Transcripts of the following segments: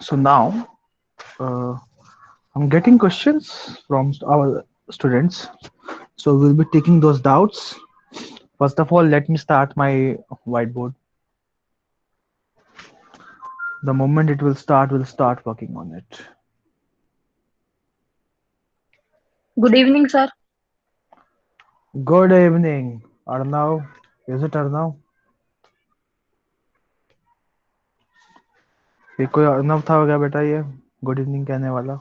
So now uh, I'm getting questions from our students. So we'll be taking those doubts. First of all, let me start my whiteboard. The moment it will start, we'll start working on it. Good evening, sir. Good evening, Arnav. Is it Arnav? ये कोई अर्नव था क्या बेटा ये good evening कहने वाला?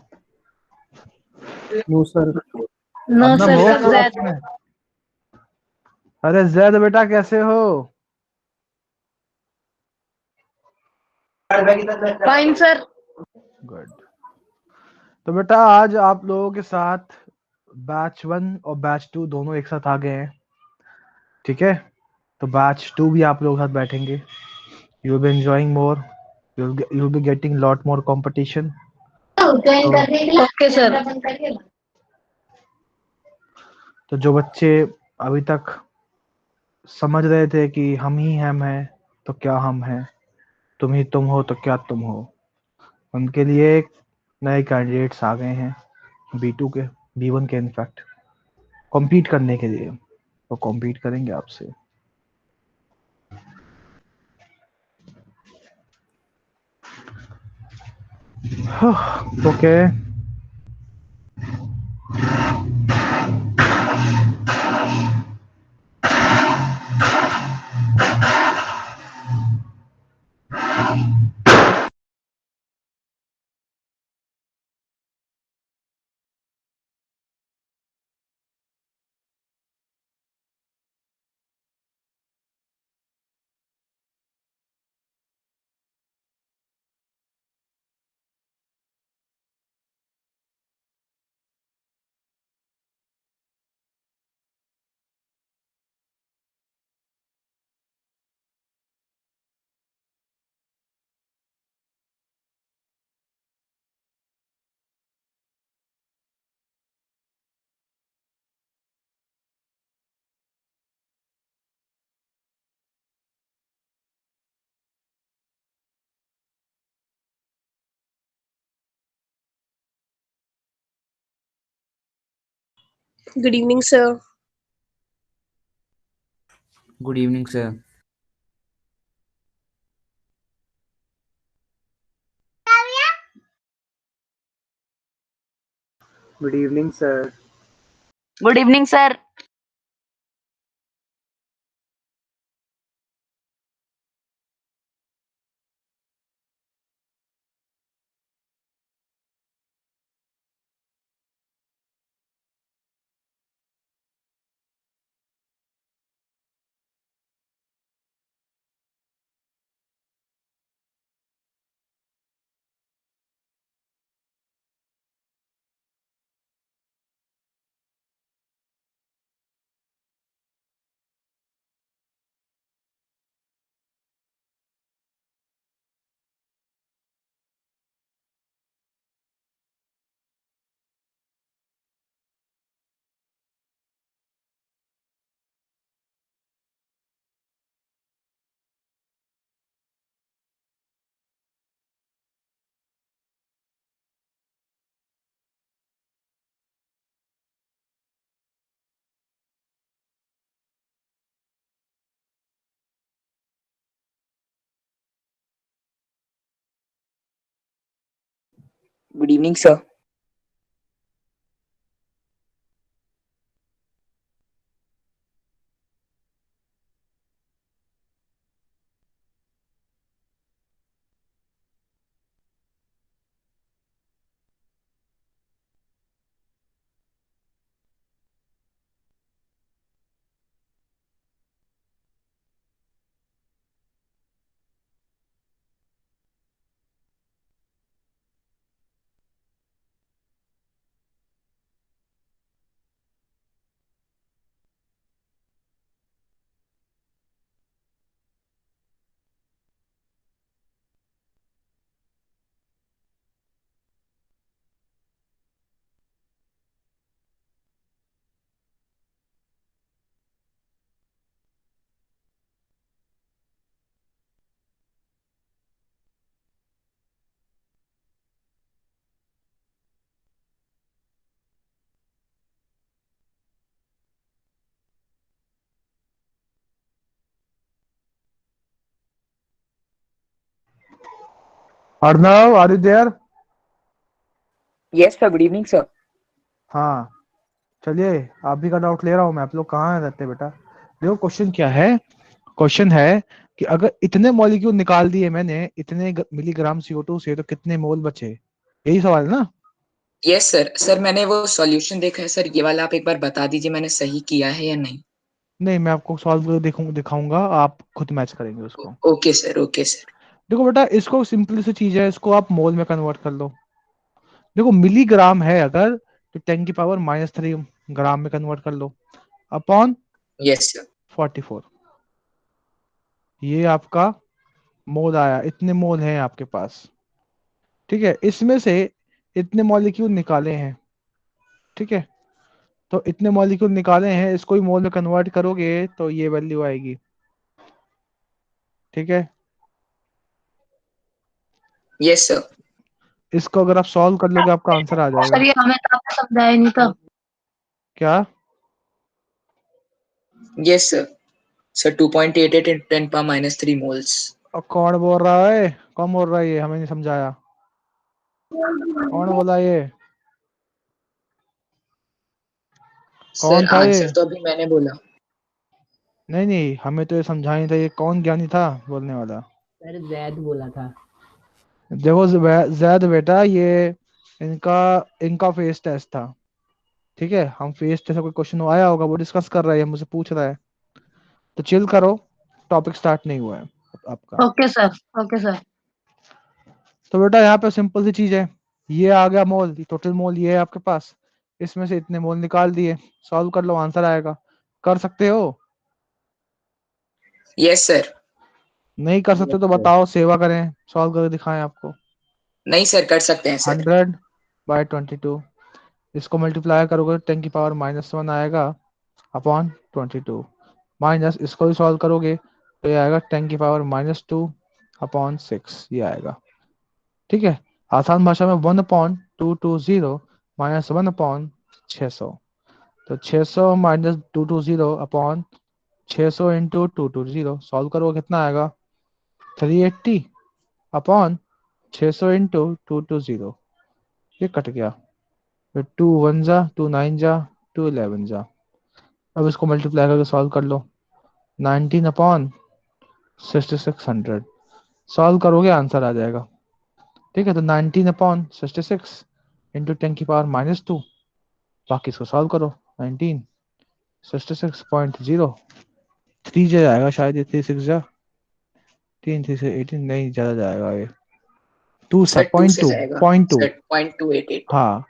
No sir. No, Arnav sir. हो Sir class Zed. में? अरे जैद बेटा कैसे हो? Fine, sir. गुड। तो बेटा आज आप लोगों के साथ बैच 1 और बैच 2 दोनों एक साथ आ गए हैं। ठीक है, तो बैच 2 भी आप लोगों के साथ बैठेंगे। You will be enjoying more, you will be getting lot more competition. तो Okay, sir. तो जो बच्चे अभी तक समझ रहे थे कि हम ही हम हैं तो क्या हम हैं, तुम ही तुम हो तो क्या तुम हो, उनके लिए एक नए कैंडिडेट्स आ गए हैं B2 के, B1 के इनफैक्ट, कॉम्पीट करने के लिए। वो कॉम्पीट करेंगे आपसे। Okay, Good evening, sir. Good evening sir. Good evening sir. Good evening, sir. Good evening sir. Arnav, are you there? Yes, sir. Good evening, sir. हाँ, चलिए आप भी का डाउट ले रहा हूँ मैं। आप लोग कहाँ रहते हैं बेटा? देखो क्वेश्चन क्या है। क्वेश्चन है कि अगर इतने मॉलिक्यूल निकाल दिए मैंने इतने मिलीग्राम CO2 से तो कितने मोल बचे? यही सवाल है ना? Yes, sir. सर मैंने वो सॉल्यूशन देखा है सर, ये वाला आप एक बार बता दीजिए मैंने सही किया है या नहीं। नहीं, मैं आपको सॉल्व करके दिखाऊंगा, आप खुद मैच करेंगे उसको। Okay sir, okay sir. देखो बेटा, इसको सिंपल सी चीज है, इसको आप मोल में कन्वर्ट कर लो। देखो मिलीग्राम है अगर तो 10⁻³ ग्राम में कन्वर्ट कर लो अपॉन यस सर। 44। ये आपका मोल आया, इतने मोल हैं आपके पास। ठीक है, इसमें से इतने मॉलिक्यूल निकाले हैं। ठीक है, तो इतने मॉलिक्यूल निकाले हैं, इसको ही मोल में कन्वर्ट करोगे तो ये वैल्यू आएगी। ठीक है, यस सर। इसको अगर आप सॉल्व कर लोगे आपका आंसर आ जाएगा। सर ये हमें तो आपने समझाया नहीं था। क्या? Yes sir. Sir 2.88 × 10⁻³ moles. और कौन बोल रहा है? कौन बोल रहा है? ये हमें नहीं समझाया। कौन बोला ये? सर कौन था ये? आंसर तो अभी मैंने बोला। नहीं नहीं, हमें तो ये समझा नहीं था। ये कौन ज्ञानी था बोलने वाला? सर जैद बोला था। देखो जैद बेटा, ये इनका इनका फेस टेस्ट था। ठीक है, हम फेस टेस्ट कोई क्वेश्चन आया होगा वो डिस्कस कर रहे हैं, मुझसे पूछ रहा है, तो चिल करो, टॉपिक स्टार्ट नहीं हुआ है आपका। Okay sir, okay sir. तो बेटा यहाँ पे सिंपल सी चीज है, ये आ गया मोल, टोटल मोल ये है आपके पास, इसमें से इतने मोल निकाल दिए, सॉल्व कर लो आंसर आएगा। कर सकते हो? Yes sir. नहीं कर सकते तो बताओ, सेवा करें, सॉल्व करके दिखाएं आपको। नहीं सर, कर सकते हैं सर। 100/22, इसको मल्टीप्लाई करोगे 10⁻⁻1 आएगा अपॉन 22, माइनस इसको भी सॉल्व करोगे तो ये आएगा 10⁻⁻2 अपॉन 6, ये आएगा। ठीक है, आसान भाषा में 1/220 माइनस 1/600, तो 600 माइनस 220 अपॉन 600 इंटू 220, सॉल्व करोगे कितना आएगा? 380 अपॉन 600 इंटू 220, ये कट गया, फिर 2 1 जा, 2 9 जा, 2 11 जा। अब इसको मल्टीप्लाई करके सॉल्व कर लो, 19/6600, सॉल्व करोगे आंसर आ जाएगा। ठीक है, तो 19/66 इंटू 10⁻⁻2, बाकी इसको सॉल्व करो, 1966.0, 3 जा जाएगा शायद, ये 3 6 जा, 3 3 से 18 नहीं, ज्यादा जाएगा ये, 2 सर 2 से 2 जाएगा पॉइंट 2। सर 0.288। हाँ,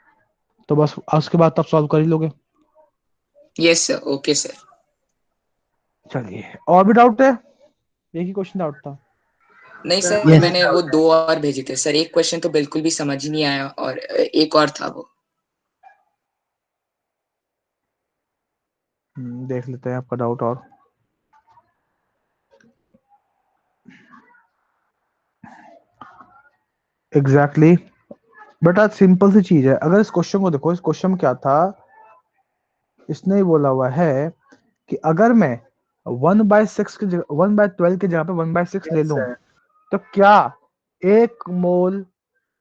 तो बस उसके बाद तब सॉल्व कर ही लोगे। Yes sir, okay sir. चलिए, और भी डाउट है? एक ही क्वेश्चन डाउट था। नहीं सर, Yes. मैंने वो 2 और भेजे थे सर, एक क्वेश्चन तो बिल्कुल भी समझ ही नहीं आया और एक और था वो। देख लेते हैं आपका डाउट। और एग्जैक्टली बट आज सिंपल सी चीज है, अगर इस क्वेश्चन को देखो, इस क्वेश्चन में क्या था, इसने ही बोला हुआ है कि अगर मैं 1/6 की जगह 1/12 की जगह पे 1/6 ले Yes, लूं sir. तो क्या 1 मोल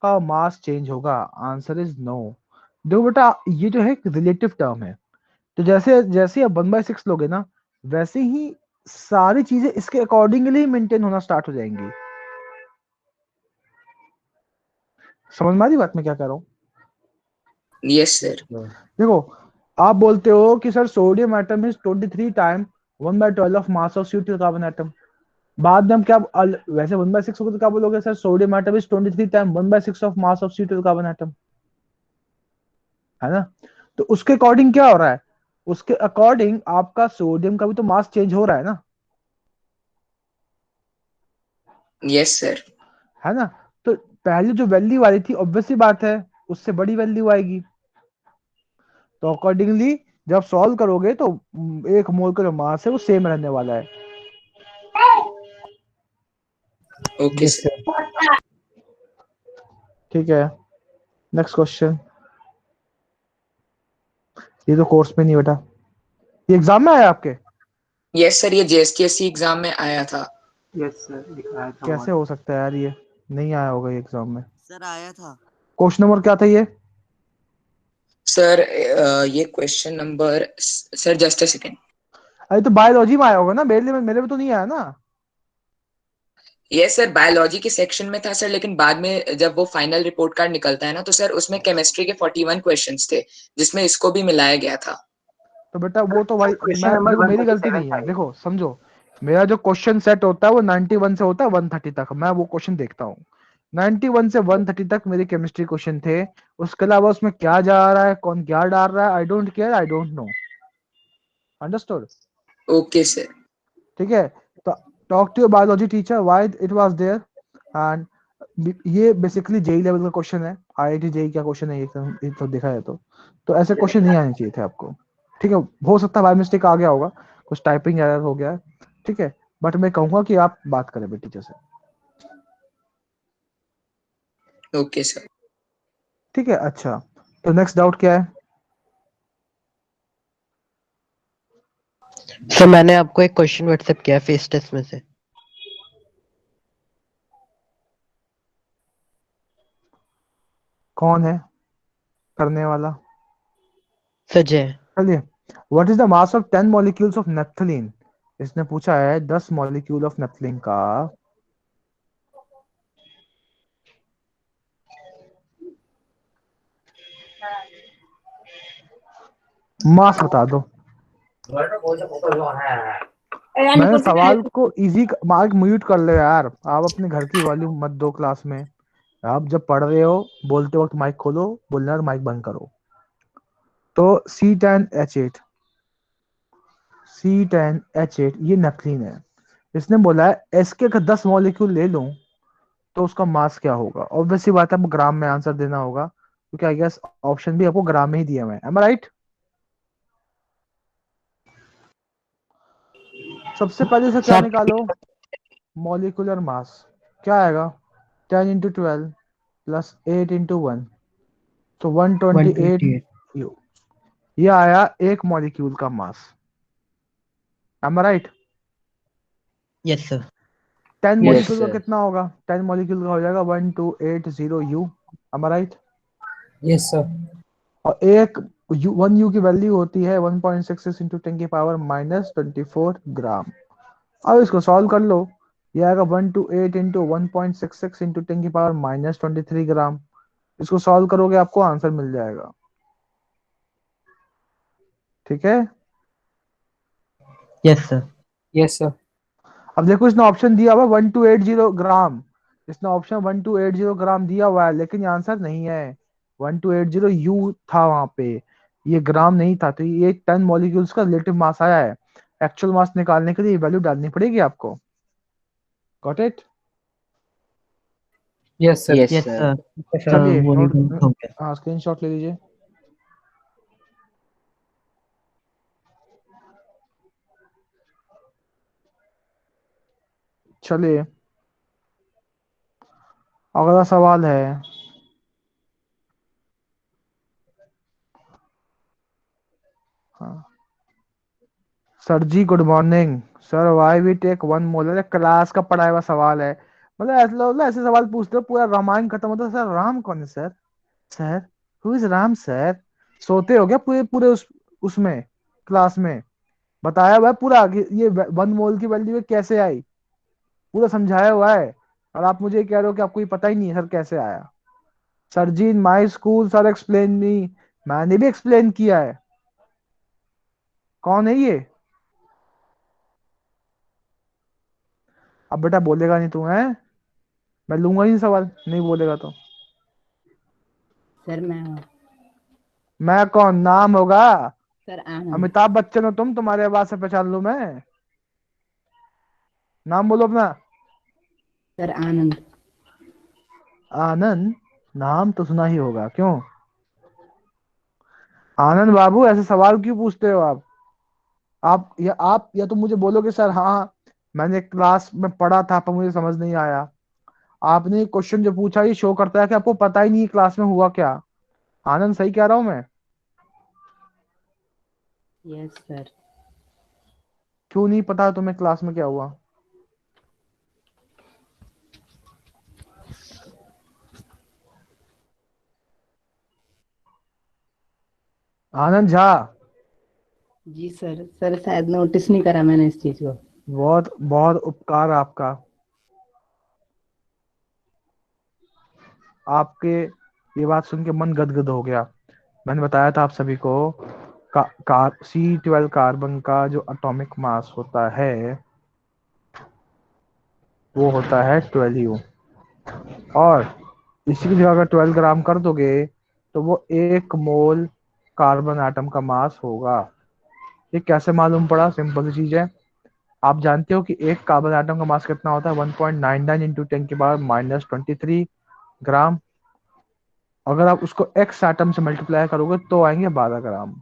का मास चेंज होगा? Answer is no. देखो बेटा, ये जो है एक रिलेटिव टर्म है, तो जैसे जैसे आप 1/6 लोगे ना, वैसे ही सारी चीजें इसके अकॉर्डिंगली मेंटेन होना स्टार्ट हो जाएंगी। समझ में आ रही बात मैं क्या कह रहा हूँ? Yes sir. देखो, आप बोलते हो कि sir sodium atom is 23 time 1/12 of mass of CO2 carbon atom. बाद में हम क्या वैसे 1/6 होगा तो क्या बोलोगे? Sir sodium atom is 23 time 1/6 of mass of CO2 carbon atom, है ना? तो उसके अकॉर्डिंग क्या हो रहा है? उसके अकॉर्डिंग आपका सोडियम का भी तो मास चेंज हो रहा है ना, यस सर। है ना? तो पहले जो वैल्यू वाली थी, ऑब्वियसली बात है उससे बड़ी वैल्यू आएगी, तो अकॉर्डिंगली जब सॉल्व करोगे तो 1 मोल का जो मास है वो सेम रहने वाला है। Okay sir. ठीक है, नेक्स्ट क्वेश्चन। ये तो कोर्स में नहीं बेटा, ये एग्जाम में आया आपके? यस सर, ये JSTSC एग्जाम में आया था। Yes, sir. दिखाया था कैसे वहाँ. हो सकता है यार ये? नहीं आया होगा ये एग्जाम में। सर आया था। क्वेश्चन नंबर क्या था ये? सर ये question number, sir just a second. अरे तो बायोलॉजी में आया होगा ना, मेरे में तो नहीं आया ना। यस सर, बायोलॉजी के सेक्शन में था सर, लेकिन बाद में जब वो फाइनल रिपोर्ट कार्ड निकलता है ना, तो सर उसमें केमिस्ट्री के 41 क्वेश्चंस थे, जिसमें इसको भी मिलाया गया था। तो बेटा वो तो भाई क्वेश्चन मैं नंबर देखो मेरी गलती 137 नहीं है, था। देखो समझो, मेरा जो क्वेश्चन सेट होता है वो 91 से होता है 130 तक, मैं वो क्वेश्चन देखता हूँ। 91 से 130 तक मेरे केमिस्ट्री क्वेश्चन थे। उसके अलावा उसमें क्या जा रहा है, कौन क्या डाल रहा है, I don't care, I don't know. Understood? Okay sir. ठीक है। तो talk to your biology teacher why it was there. And ये बेसिकली जेई लेवल का क्वेश्चन है, आईआईटी जेई का क्वेश्चन है ये तो देखा है तो ऐसे क्वेश्चन नहीं आने चाहिए थे आपको। ठीक है, हो सकता है बाय मिस्टेक आ गया होगा, कुछ टाइपिंग एरर हो गया है, ठीक है, बट मैं कहूंगा कि आप बात करें बेटी टीचर से। Okay sir. ठीक है, अच्छा, तो नेक्स्ट डाउट क्या है? सर मैंने आपको एक क्वेश्चन व्हाट्सएप किया है फेस टेस्ट में से। कौन है करने वाला? सजय। चलिए, what is the mass of 10 molecules of naphthalene? इसने पूछा है 10 मॉलिक्यूल ऑफ नेफ्थलीन का मास बता दो। मैंने सवाल को इजी मार्क म्यूट कर लो यार, आप अपने घर की वॉल्यूम मत दो क्लास में। आप जब पढ़ रहे हो बोलते वक्त माइक खोलो, बोलना और माइक बंद करो। तो C10H8, C10H8 ये नेफ्थलीन है। इसने बोला है एसके का 10 मॉलिक्यूल ले लूं तो उसका मास क्या होगा। ऑब्वियसली बात है, आपको ग्राम में आंसर देना होगा, क्योंकि आई गेस ऑप्शन भी आपको ग्राम में ही दिया हुआ है। M I right? सबसे पहले से क्या सर निकालो, मॉलिक्यूलर मास क्या आएगा, 10 इंटू 12 प्लस 8 इंटू 1, तो 128 128। यू। ये आया एक मॉलिक्यूल का mass. Am I right? Yes sir. 10 yes molecule का सर। कितना होगा, 10 मॉलिक्यूल का हो जाएगा 1280 u. Am I right? Yes sir. और एक वन यू की वैल्यू होती है 1.66 इंटू 10 की पावर माइनस 24 ग्राम। अब इसको सॉल्व कर लो, ये आएगा 128 इंटू 1.66 इंटू 10 की पावर माइनस 23 ग्राम। इसको सॉल्व करोगे आपको आंसर मिल जाएगा। ठीक है, यस सर। Yes sir. अब देखो इसने ऑप्शन दिया हुआ 1280 ग्राम, इसने ऑप्शन 1280 ग्राम दिया हुआ है, लेकिन ये आंसर नहीं है। 1280 यू था वहां पे, ये ग्राम नहीं था, तो ये 10 मॉलिक्यूल्स का रिलेटिव मास आया है। एक्चुअल मास निकालने के लिए वैल्यू डालनी पड़ेगी आपको। Got it? Yes sir. Yes yes sir. चलिए वो नोट, निकल हो गया। हाँ स्क्रीनशॉट ले लीजिए। चलिए, अगला सवाल है, हाँ sir ji good morning sir, why we take one molar, class का पढ़ाया हुआ सवाल है। ऐसे सवाल पूछते हो पूरा रामायण खत्म होता है, सर राम कौन है sir, sir who is Ram sir. सोते हो क्या पूरे पूरे उसमें क्लास में? बताया हुआ है पूरा कि ये 1 मोल की वैल्यू कैसे आई, पूरा समझाया हुआ है, और आप मुझे कह रहे हो कि आपको ये पता ही नहीं है सर कैसे आया। Sir ji in my school sir explain me, मैंने भी एक्सप्लेन किया है। कौन है ये? अब बेटा बोलेगा नहीं तू है, मैं लूंगा ही नहीं सवाल, नहीं बोलेगा तो। सर मैं हूँ। मैं कौन, नाम होगा? सर आनंद। अमिताभ बच्चन हो तुम, तुम्हारे आवाज से पहचान लूं मैं। नाम बोलो अपना। सर आनंद। आनंद? नाम तो सुना ही होगा, क्यों? आनंद बाबू ऐसे सवाल क्यों पूछते हो आप या तो मुझे बोलोगे सर हाँ मैंने क्लास में पढ़ा था पर मुझे समझ नहीं आया। आपने क्वेश्चन जो पूछा ये शो करता है कि आपको पता ही नहीं क्लास में हुआ क्या। आनंद सही कह रहा हूं मैं? Yes sir. क्यों नहीं पता तुम्हें क्लास में क्या हुआ? आनंद झा, जी सर। सर शायद नोटिस नहीं करा मैंने इस चीज को। बहुत बहुत उपकार आपका। आपके ये बात सुन के मन गदगद हो गया। मैंने बताया था आप सभी को C12 कार्बन का जो एटॉमिक मास होता है वो होता है 12U, और इसी की जगह अगर 12 ग्राम कर दोगे तो वो 1 मोल कार्बन एटम का मास होगा। ये कैसे मालूम पड़ा? सिंपल सी चीज है। आप जानते हो कि एक कार्बन एटम का मास कितना होता है? 1.99 इंटू 10⁻³ ग्राम। अगर आप उसको एक्स एटम से मल्टीप्लाई करोगे तो आएंगे 12 ग्राम।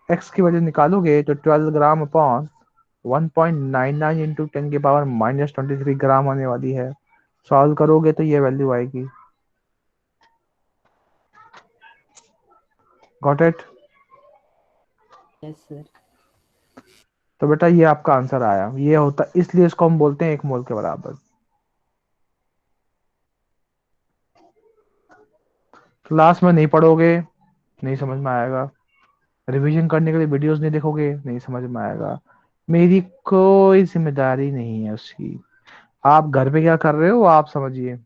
एक्स की वैल्यू निकालोगे तो 12 ग्राम अपॉन 1.99 इंटू 10⁻³ ग्राम आने वाली है। सॉल्व करोगे तो ये वैल्यू आएगी। Got it? Yes sir. तो बेटा ये आपका आंसर आया। ये होता, इसलिए इसको हम बोलते हैं 1 मोल के बराबर। क्लास में नहीं पढ़ोगे नहीं समझ में आएगा, रिवीजन करने के लिए वीडियोस नहीं देखोगे नहीं समझ में आएगा। मेरी कोई जिम्मेदारी नहीं है उसकी। आप घर पे क्या कर रहे हो आप समझिए।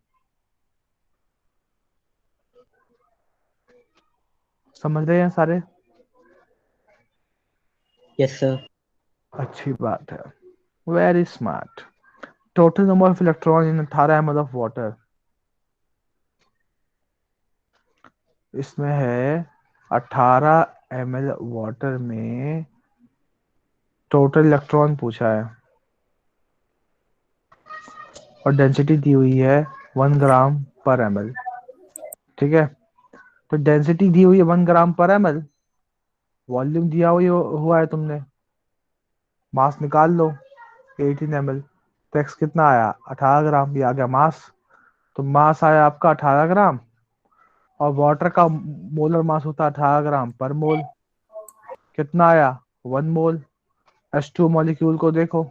समझ रहे हैं सारे? Yes sir. अच्छी बात है। Very smart. Total number of electron in 18 ml of water. इसमें है 18 ml वाटर में टोटल इलेक्ट्रॉन पूछा है और डेंसिटी दी हुई है 1 ग्राम पर ml। ठीक है, तो डेंसिटी दी हुई है 1 ग्राम पर ml, वॉल्यूम दिया हुआ है तुमने, मास निकाल लो 18 ml। तो एक्स कितना आया? 18 ग्राम। ये आ गया मास। तो मास आया आपका 18 ग्राम, और वाटर का मोलर मास होता है 18 ग्राम पर मोल। कितना आया? 1 मोल। H2 मॉलिक्यूल को देखो,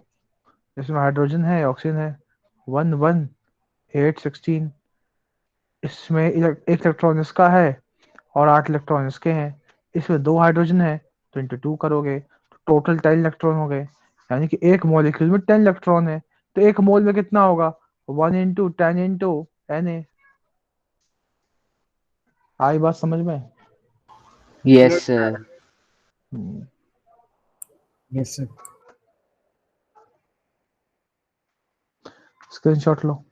इसमें हाइड्रोजन है ऑक्सीजन है। 1 1 8 16। इसमें एक इलेक्ट्रॉन इसका है और 8 इलेक्ट्रॉन इसके हैं। इसमें 2 हाइड्रोजन है तो इंटू 2 करोगे तो टोटल 10 इलेक्ट्रॉन हो गए। यानी कि एक मॉलिक्यूल में 10 इलेक्ट्रॉन है, तो एक मोल में कितना होगा? 1 इंटू 10 इंटू Na। आई बात समझ में? Yes sir. Yes sir. Screenshot लो।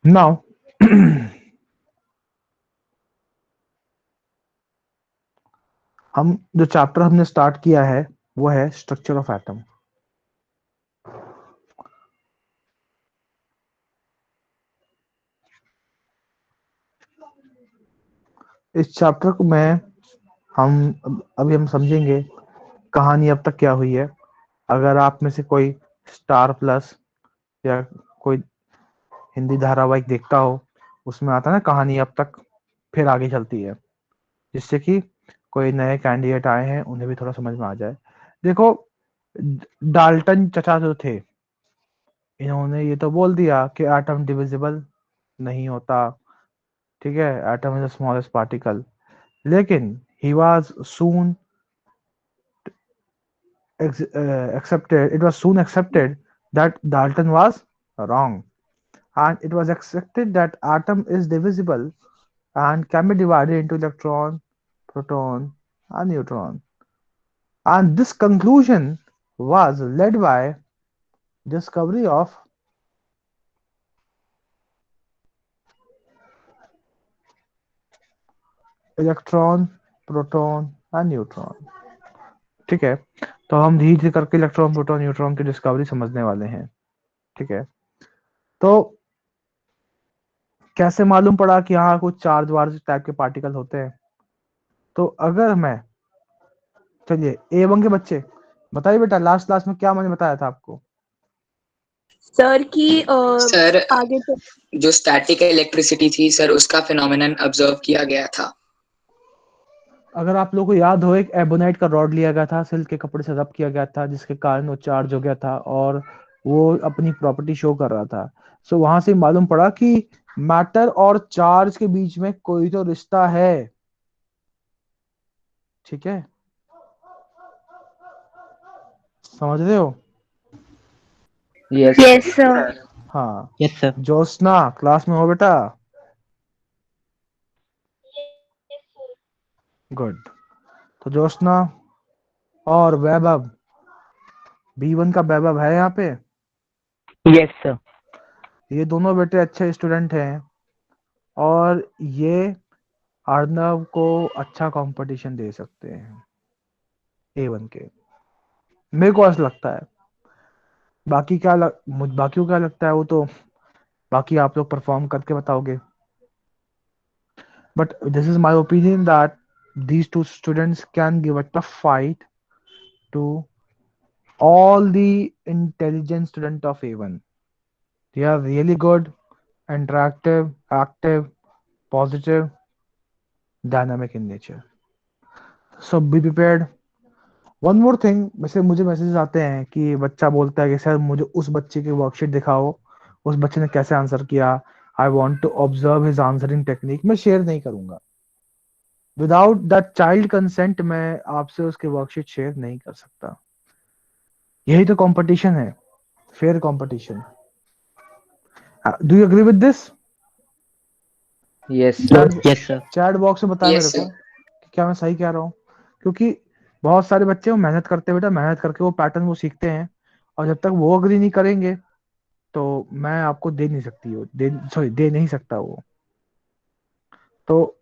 नाउ हम जो चैप्टर हमने स्टार्ट किया है वो है स्ट्रक्चर ऑफ एटम। इस चैप्टर में अभी हम समझेंगे कहानी अब तक क्या हुई है। अगर आप में से कोई स्टार प्लस या कोई हिंदी धारावाहिक देखता हो, उसमें आता है ना कहानी अब तक फिर आगे चलती है, जिससे कि कोई नए कैंडिडेट आए हैं उन्हें भी थोड़ा समझ में आ जाए। देखो, डाल्टन चचा जो थे, इन्होंने ये तो बोल दिया कि एटम डिविजिबल नहीं होता। ठीक है, atom is the smallest particle. लेकिन he was soon it was soon accepted that Dalton was wrong, and it was accepted that atom is divisible and can be divided into electron, proton, and neutron. And this conclusion was led by discovery of electron, proton and neutron. ठीक है, तो हम धीरे धीरे करके electron, proton, neutron की discovery समझने वाले हैं। ठीक है, तो कैसे मालूम पड़ा कि यहाँ कुछ चार्ज वार्ज टाइप के पार्टिकल होते हैं? तो अगर मैं, चलिए A1 के बच्चे बताइए बेटा, लास्ट क्लास में क्या मैंने बताया था आपको? सर की सर आगे तो जो स्टैटिक इलेक्ट्रिसिटी थी सर, उसका फिनोमेनन ऑब्जर्व किया गया था। अगर आप लोगों को याद हो, एक एबोनाइट का रॉड लिया गया था, सिल्क के कपड़े से रब किया गया था, जिसके कारण वो चार्ज हो गया था और वो अपनी प्रॉपर्टी शो कर रहा था। सो वहां से मालूम पड़ा कि मैटर और चार्ज के बीच में कोई तो रिश्ता है। ठीक है, समझ रहे हो? Yes. Yes, sir. हाँ। Yes, sir. ज्योत्सना क्लास में हो बेटा? गुड। तो ज्योत्सना और वैभव, B1 का वैभव है यहाँ पे? Yes, sir. ये दोनों बेटे अच्छे स्टूडेंट हैं और ये अर्नव को अच्छा कंपटीशन दे सकते हैं A1 के, मेरे को ऐसा लगता है। बाकी बाकियों क्या लगता है वो तो बाकी आप लोग परफॉर्म करके बताओगे। But this is my opinion that these two students can give a tough fight to all the intelligent student of A1. They are really good, interactive, active, positive, dynamic in nature. So be prepared. One more thing, वैसे मुझे messages आते हैं कि बच्चा बोलता है कि sir मुझे उस बच्चे की वर्कशीट दिखाओ, उस बच्चे ने कैसे आंसर किया, I want to observe his answering technique. मैं शेयर नहीं करूंगा विदाउट दैट चाइल्ड कंसेंट। मैं आपसे उसकी वर्कशीट शेयर नहीं कर सकता। यही तो कंपटीशन है, fair competition. Do you agree with this? Yes, sir. Yes, sir. Chat box में बताया Yes, मेरे को sir. कि क्या मैं सही कह रहा हूँ, क्योंकि बहुत सारे बच्चे वो मेहनत करते हैं बेटा, मेहनत करके वो पैटर्न वो सीखते हैं, और जब तक वो अग्री नहीं करेंगे तो मैं आपको दे नहीं सकती वो दे नहीं सकता वो। तो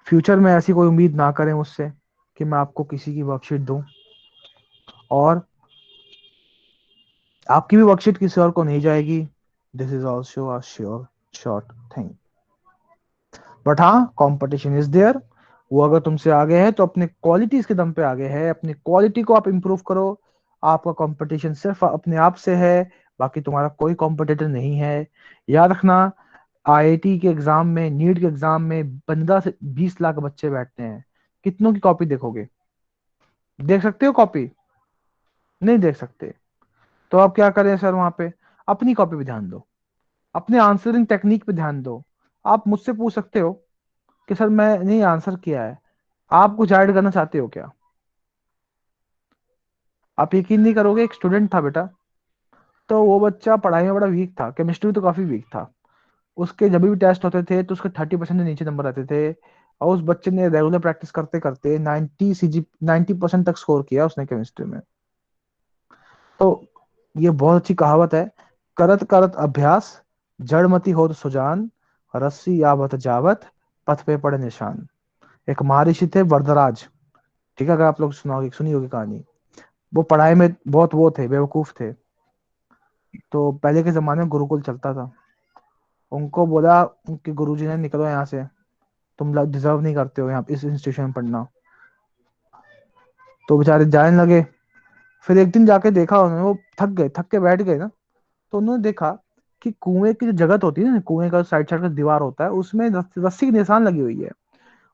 फ्यूचर में ऐसी कोई उम्मीद ना करें मुझसे कि मैं आपको किसी की वर्कशीट दूं, और आपकी भी वर्कशीट किसी और को नहीं जाएगी। This is also a sure short thing. But हाँ, कंपटीशन इज देयर। वो अगर तुमसे आगे है तो अपने क्वालिटीज के दम पे आगे है, अपनी क्वालिटी को आप इंप्रूव करो। आपका कंपटीशन सिर्फ अपने आप से है, बाकी तुम्हारा कोई कॉम्पिटिटर नहीं है। याद रखना, आईआईटी के एग्जाम में, नीट के एग्जाम में 15 से 20 लाख बच्चे बैठते हैं। कितनों की कॉपी देखोगे? देख सकते हो कॉपी? नहीं देख सकते। तो आप क्या करें सर वहां पे? अपनी कॉपी पे ध्यान दो, अपने आंसरिंग टेक्निक पे ध्यान दो। आप मुझसे पूछ सकते हो कि सर मैंने आंसर किया है, आप कुछ ऐड करना चाहते हो क्या? आप यकीन नहीं करोगे, एक स्टूडेंट था बेटा, तो वो बच्चा पढ़ाई में बड़ा वीक था, केमिस्ट्री तो काफी वीक था। उसके जब भी टेस्ट होते थे तो उसके 30% से नीचे नंबर आते थे, और उस बच्चे ने रेगुलर प्रैक्टिस करते करते 90% तक स्कोर किया उसने केमिस्ट्री में। तो ये बहुत अच्छी कहावत है, करत करत अभ्यास, जड़मति होत सुजान, रस्सी यावत जावत, पथ पे पड़े निशान। एक महर्षि थे वरदराज, ठीक है, अगर आप लोग सुनी होगी कहानी। वो पढ़ाई में बहुत वो थे, बेवकूफ थे। तो पहले के जमाने में गुरुकुल चलता था। उनको बोला उनके गुरुजी ने, निकलो यहाँ से, तुम लोग डिजर्व नहीं करते हो यहाँ इस इंस्टीट्यूशन में पढ़ना। तो बेचारे जाने लगे। फिर एक दिन जाके देखा उन्होंने, वो थक के बैठ गए ना, तो उन्होंने देखा कि कुएं की जो जगत होती है ना, कुएं का साइड साइड का दीवार होता है, उसमें रस्सी की निशान लगी हुई है।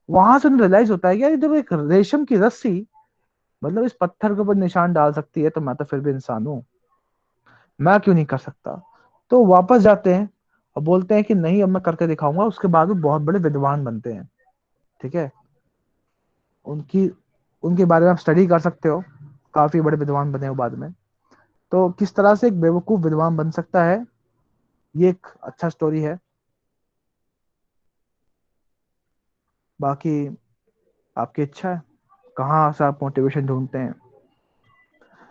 वहां से उन्हें रियलाइज होता है कि यार जब एक रेशम की रस्सी मतलब इस पत्थर के ऊपर निशान डाल सकती है, तो मैं तो फिर भी इंसान हूँ, मैं क्यों नहीं कर सकता? तो वापस जाते हैं और बोलते हैं कि नहीं, अब मैं करके दिखाऊंगा। उसके बाद भी बहुत बड़े विद्वान बनते हैं। ठीक है, उनकी उनके बारे में आप स्टडी कर सकते हो, काफी बड़े विद्वान बने हो बाद में। तो किस तरह से एक बेवकूफ विद्वान बन सकता है, ये एक अच्छा स्टोरी है। बाकी आपकी इच्छा है कहाँ से आप मोटिवेशन ढूंढते हैं।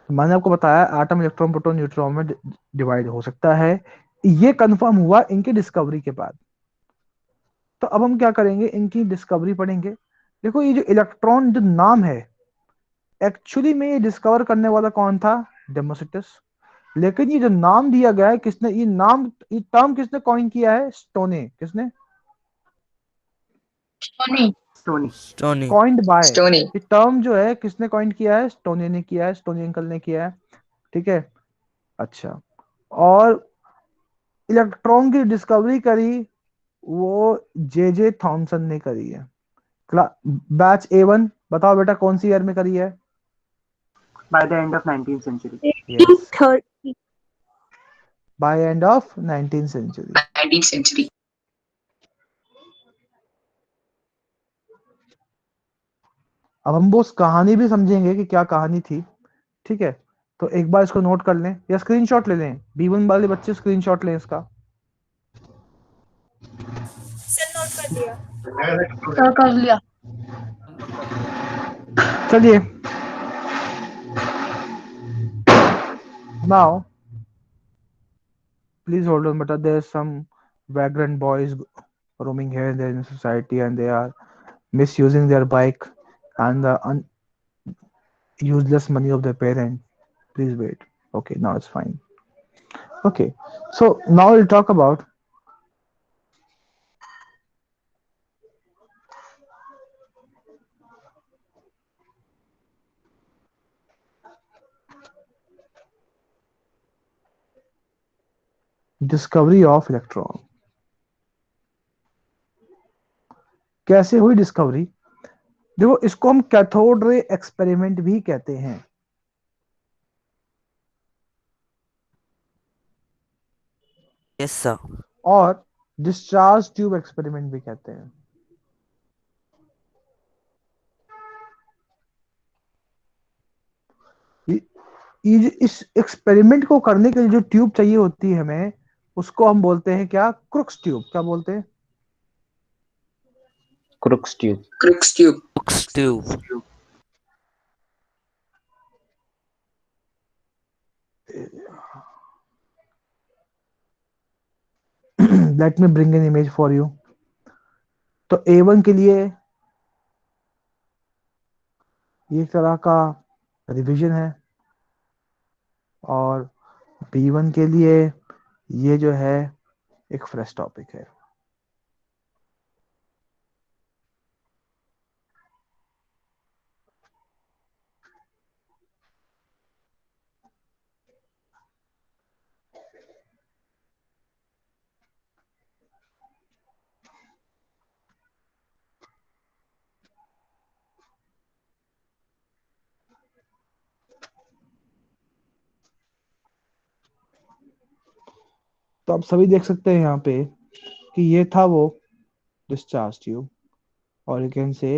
मैंने आपको बताया एटम, इलेक्ट्रॉन, प्रोटॉन, न्यूट्रॉन में डिवाइड हो सकता है, ये कंफर्म हुआ इनकी डिस्कवरी के बाद। तो अब हम क्या करेंगे, इनकी डिस्कवरी पढ़ेंगे। देखो ये जो इलेक्ट्रॉन जो नाम है, एक्चुअली में ये डिस्कवर करने वाला कौन था? डेमोक्रिटस। लेकिन ये जो नाम दिया गया है, किसने ये टर्म किसने कॉइन किया है? स्टोने। किसने Soni. Stony. Coined bye? Stony. ये टर्म जो है किसने कॉइन किया है? स्टोने ने किया है, स्टोनी अंकल ने किया है। ठीक है, अच्छा। और इलेक्ट्रॉन की डिस्कवरी करी वो जे थॉमसन ने करी है। बैच A1 बताओ बेटा कौन सी ईयर में करी है? By the end of 19th century. Yes, 30. by end of 19th century. 19th century. अब हम वो उस कहानी भी समझेंगे कि क्या कहानी थी, ठीक है। तो एक बार इसको नोट कर लें या स्क्रीनशॉट ले लें। B1 वाले बच्चे स्क्रीनशॉट लें इसका। सर कर लिया। चलिए, now please hold on, but there's some vagrant boys roaming here and there in society, and they are misusing their bike and the useless money of their parent. Please wait. Okay, now it's fine. Okay, so now we'll talk about discovery of electron. कैसे हुई discovery? देखो, इसको हम cathode ray experiment भी कहते हैं। Yes sir. और discharge tube experiment भी कहते हैं। इस एक्सपेरिमेंट को करने के लिए जो ट्यूब चाहिए होती है हमें, उसको हम बोलते हैं क्या? Crookes tube. क्या बोलते हैं? Crookes tube. Crookes tube. Crookes tube. Let me bring an image for you. तो A1 के लिए ये एक तरह का रिवीजन है, और B1 के लिए ये जो है एक फ्रेश टॉपिक है। तो आप सभी देख सकते हैं यहाँ पे कि ये था वो डिस्चार्ज ट्यूब, और you can say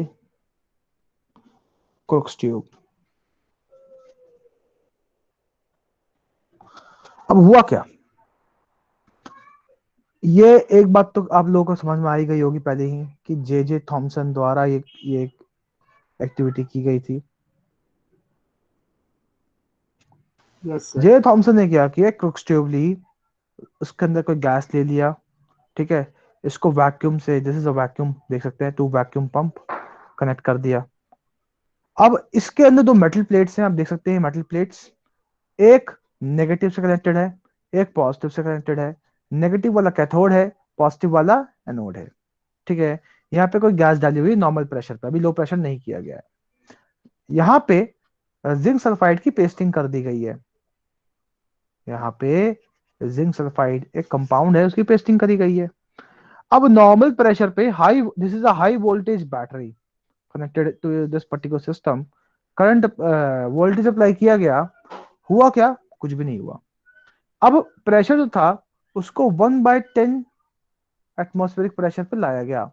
Crookes tube. अब हुआ क्या? ये एक बात तो आप लोगों को समझ में आई गई होगी पहले ही कि जे थॉमसन द्वारा ये एक्टिविटी की गई थी। Yes sir. जे थॉमसन ने क्या किया? क्रुक्स ट्यूब ली, उसके अंदर कोई गैस ले लिया, ठीक है, इसको वैक्यूम से, जैसे वैक्यूम देख सकते हैं, टू वैक्यूम पंप कनेक्ट कर दिया। अब इसके अंदर दो मेटल प्लेट्स हैं, आप देख सकते हैं मेटल प्लेट्स, एक नेगेटिव से कनेक्टेड है, एक पॉजिटिव से कनेक्टेड है। नेगेटिव वाला कैथोड है, पॉजिटिव वाला एनोड है, ठीक है। यहाँ पे कोई गैस डाली हुई नॉर्मल प्रेशर पे, अभी लो प्रेशर नहीं किया गया है। यहाँ पे जिंक सल्फाइड की पेस्टिंग कर दी गई है। यहाँ पे जिंक सल्फाइड एक कंपाउंड है, उसकी पेस्टिंग करी गई है। अब नॉर्मल प्रेशर पे this is a high voltage battery connected to this particular system. Current voltage apply किया गया, हुआ क्या? कुछ भी नहीं हुआ। अब प्रेशर जो था उसको 1/10 एटमॉस्फेरिक प्रेशर पे लाया गया,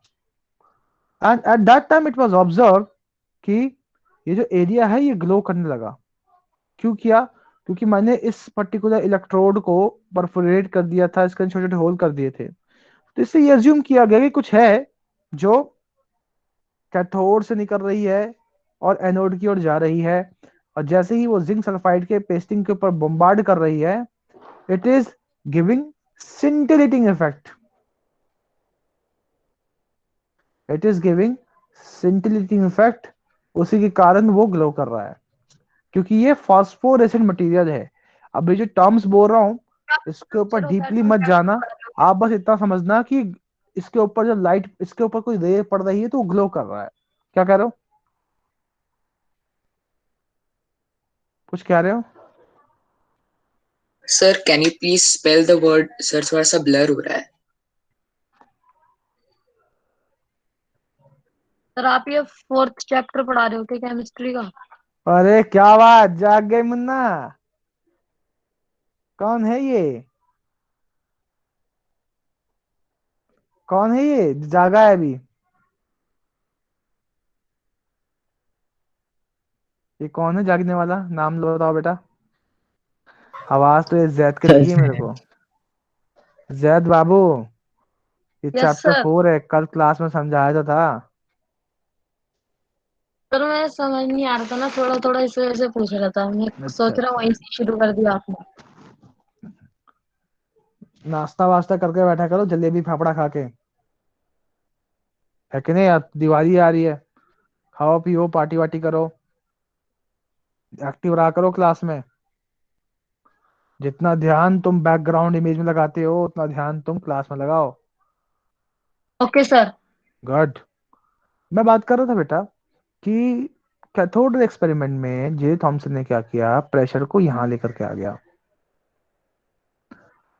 and at that time it was observe कि ये जो एरिया है ये ग्लो करने लगा। क्यों किया? क्योंकि मैंने इस पर्टिकुलर इलेक्ट्रोड को परफोरेट कर दिया था, इसके छोटे छोटे होल कर दिए थे। तो इससे ये अज्यूम किया गया कि कुछ है जो कैथोड से निकल रही है और एनोड की ओर जा रही है, और जैसे ही वो जिंक सल्फाइड के पेस्टिंग के ऊपर बम्बार्ड कर रही है, it is giving scintillating effect. It is giving scintillating effect, उसी के कारण वो ग्लो कर रहा है, क्योंकि ये फास्फोरेसेंट मटेरियल है। अब ये जो टर्म्स बोल रहा हूं इसके ऊपर डीपली मत जाना, आप बस इतना समझना कि इसके ऊपर जो लाइट, इसके ऊपर कोई रे पड़ रही है तो वो ग्लो कर रहा है। क्या कह रहे हो? कुछ कह रहे हो? Sir can you please spell the word? Sir थोड़ा सा ब्लर हो रहा है। सर आप ये 4th चैप्टर पढ़ा रहे हो क्या केमिस्ट्री का? अरे क्या बात, जाग गए मुन्ना। कौन है ये? कौन है ये जागा है अभी? ये कौन है जागने वाला? नाम लो बताओ बेटा। आवाज तो ये जैद की लगी है मेरे को। जैद बाबू, ये यस चैप्टर सर। 4 है, कल क्लास में समझाया तो था। सर मैं समझ नहीं आ रहा था ना, थोड़ा थोड़ा इस वजह से पूछ रहा था। मैं अच्छा सोच रहा हूँ अच्छा, वहीं से शुरू कर दिया आपने। नाश्ता वास्ता करके बैठा करो, जलेबी फाफड़ा खा के, है कि नहीं यार? दिवाली आ रही है, खाओ पियो पार्टी वार्टी करो, एक्टिव रहा करो क्लास में। जितना ध्यान तुम बैकग्राउंड इमेज में लगाते हो उतना ध्यान तुम क्लास में लगाओ। Okay sir. गुड। मैं बात कर रहा था बेटा कि कैथोड एक्सपेरिमेंट में जे थॉमसन ने क्या किया, प्रेशर को यहां लेकर के आ गया,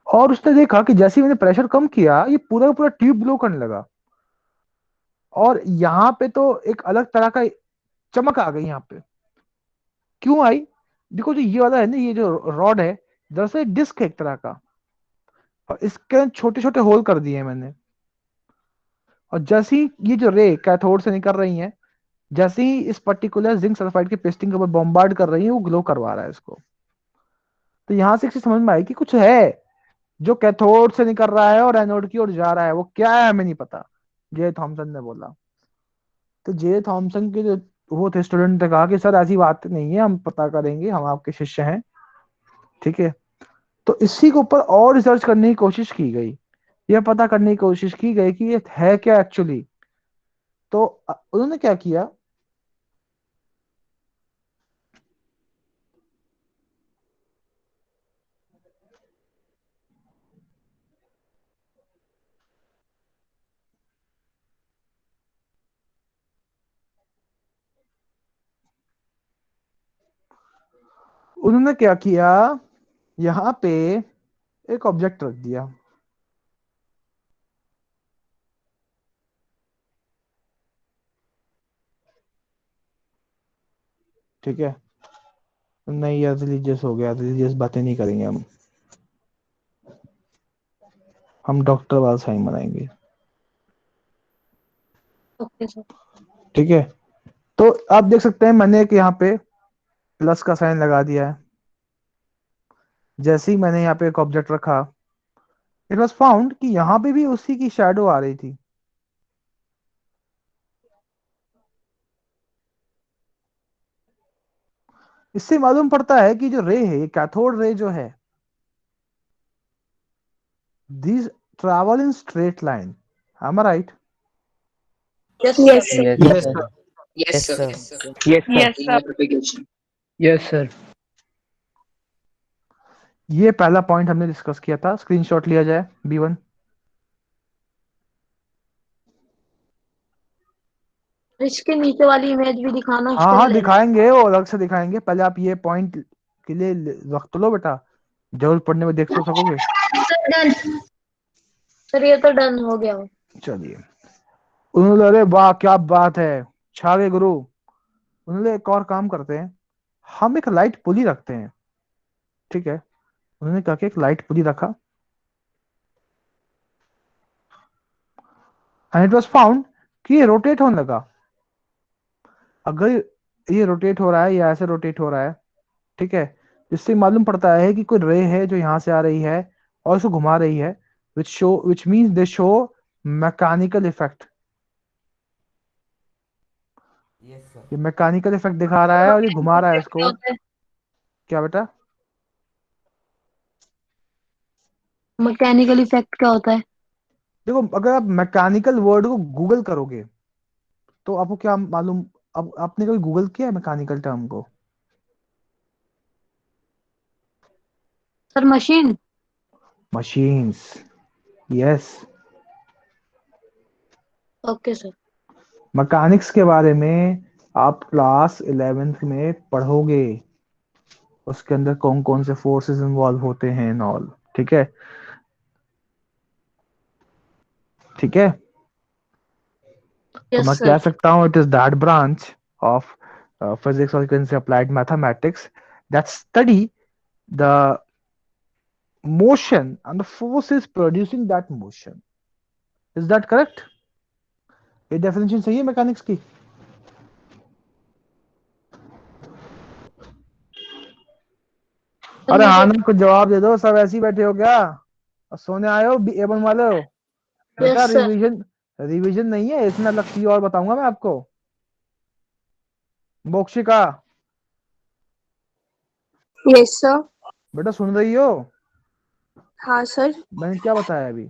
और उसने देखा कि जैसे ही मैंने प्रेशर कम किया ये पूरा का पूरा ट्यूब ग्लो करने लगा, और यहाँ पे तो एक अलग तरह का चमक आ गई यहाँ पे। क्यों आई? देखो जो ये वाला है ना, ये जो रॉड है, दरअसल डिस्क है एक तरह का, और इसके छोटे छोटे होल कर दिए हैं मैंने, और जैसे ही ये जो रे कैथोड से निकल रही है, जैसे ही इस पर्टिकुलर जिंक सल्फाइड के पेस्टिंग के ऊपर बॉम्बार्ड कर रही है, वो ग्लो करवा रहा है इसको। तो यहां से एक चीज समझ में आई कि कुछ है जो कैथोड से निकल रहा है और एनोड की ओर जा रहा है, वो क्या है हमें नहीं पता, जे थॉमसन ने बोला। तो जे थॉमसन के जो वो थे स्टूडेंट ने कहा कि सर ऐसी बात नहीं है, हम पता करेंगे, हम आपके शिष्य हैं, ठीक है। तो इसी के ऊपर और रिसर्च करने की कोशिश की गई, यह पता करने की कोशिश की गई कि ये है क्या एक्चुअली। तो उन्होंने क्या किया, उन्होंने क्या किया, यहाँ पे एक ऑब्जेक्ट रख दिया, ठीक है। नहीं यार रिलीजियस हो गया, रिलीजियस बातें नहीं करेंगे हम डॉक्टर वाला साइन बनाएंगे, ओके सर। ठीक है। तो आप देख सकते हैं मैंने एक यहाँ पे प्लस का साइन लगा दिया है। जैसे ही मैंने यहाँ पे एक ऑब्जेक्ट रखा, इट वॉज फाउंड कि यहाँ पे भी उसी की शैडो आ रही थी। इससे मालूम पड़ता है कि जो रे है, कैथोड रे जो है, these travel in straight line, am I right? Yes Yes, sir. sir. Yes, Yes, sir. sir. Yes, Yes, sir. sir. Yes, sir. Yes, sir. Yes, sir. Linear propagation. Yes, sir. ये पहला point हमने discuss किया था, screenshot लिया जाए B1। इसके नीचे वाली इमेज भी दिखाना, हाँ स्टिल हाँ लेना। दिखाएंगे, वो अलग से दिखाएंगे, पहले आप ये पॉइंट के लिए वक्त लो बेटा, जरूर पढ़ने में देख तो सकोगे। Sir done. सर ये तो डन हो गया। चलिए, उन्होंने, अरे वाह क्या बात है, छा गए गुरु। उन्होंने एक और काम करते हैं, हम एक लाइट पुली रखते हैं, ठीक है। उन्होंने कहा कि एक लाइट पुली रखा, एंड इट वाज फाउंड कि ये रोटेट होने लगा। अगर ये रोटेट हो रहा है या ऐसे रोटेट हो रहा है, ठीक है, इससे मालूम पड़ता है कि कोई रे है जो यहाँ से आ रही है और इसको घुमा रही है, which means they show mechanical effect. Yes, sir. ये मैकेनिकल इफेक्ट दिखा रहा है और ये घुमा रहा है क्या इसको। होता है? क्या बेटा? मैकेनिकल इफेक्ट क्या होता है? देखो अगर आप मैकेनिकल वर्ड को गूगल करोगे तो आपको क्या मालूम, अब आपने कभी गूगल किया है मैकेनिकल टर्म को? Sir machine. Machines, yes. Okay sir. Mechanics के बारे में आप क्लास 11th में पढ़ोगे, उसके अंदर कौन कौन से फोर्सेस इन्वॉल्व होते हैं एंड ऑल, ठीक है, ठीक है। तो यस मैं कह सर। सकता हूँ it is that branch of physics और कैन से applied mathematics that study the motion and the forces producing that motion. Is that correct? ये डेफिनेशन सही है मैकेनिक्स की? अरे हाँ ना, कुछ जवाब दे दो, सब ऐसे ही बैठे हो क्या? और सोने आए हो A1 वाले हो? बेटा Yes, sir. रिवीजन नहीं है इसमें, अलग चीज और बताऊंगा मैं आपको। मोक्षिका, यस सर। बेटा सुन रही हो? हाँ सर। मैंने क्या बताया अभी?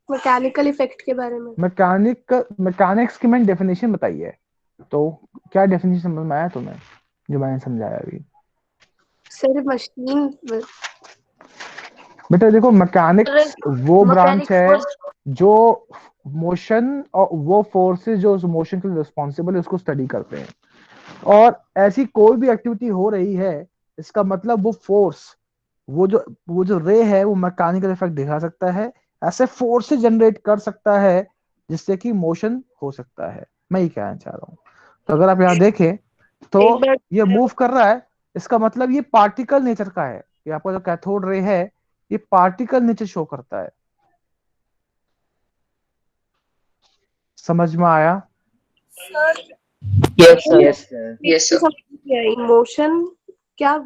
मैकेनिकल इफेक्ट के बारे में। मैकेनिक्स की मैंने डेफिनेशन बताई है, तो क्या डेफिनेशन समझ में आया तुम्हें जो मैंने समझाया अभी? Sir machine. बेटा देखो, मैकेनिक्स वो ब्रांच Mechanics है was जो मोशन और वो फोर्सेस जो उस मोशन के लिए रिस्पॉन्सिबल है उसको स्टडी करते हैं। और ऐसी कोई भी एक्टिविटी हो रही है, इसका मतलब वो फोर्स, वो जो रे है वो मैकेनिकल इफेक्ट दिखा सकता है, ऐसे फोर्स से जनरेट कर सकता है जिससे कि मोशन हो सकता है। मैं ये कहना चाह रहा हूँ। तो अगर आप यहाँ देखें तो एक बार ये मूव कर रहा है, इसका मतलब ये पार्टिकल नेचर का है। ये आपका जो कैथोड रे है ये पार्टिकल नेचर शो करता है। समझ में आया? Sir Yes, sir. Yes, sir. Yes, sir. Emotion क्या?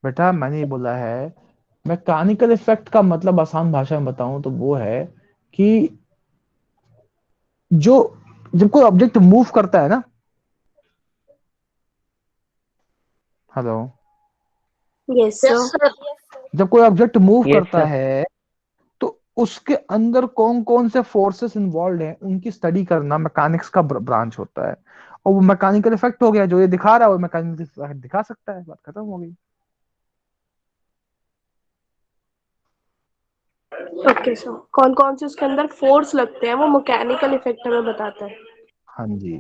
बेटा मैंने ये बोला है, मैकेनिकल इफेक्ट का मतलब आसान भाषा में बताऊं तो वो है कि जो जब कोई ऑब्जेक्ट मूव करता है ना, hello, yes yes, sir. sir. जब कोई ऑब्जेक्ट मूव Yes, करता sir. है तो उसके अंदर कौन कौन से फोर्सेस इन्वॉल्व हैं उनकी स्टडी करना मैकेनिक्स का ब्रांच होता है। और वो मैकेनिकल इफेक्ट हो गया, जो ये दिखा रहा है वो मैकेनिकल इफेक्ट दिखा सकता है, बात खत्म हो गई। ओके सर, कौन कौन से उसके अंदर फोर्स लगते हैं वो मैकेनिकल इफेक्ट हमें बताता है। हाँ जी,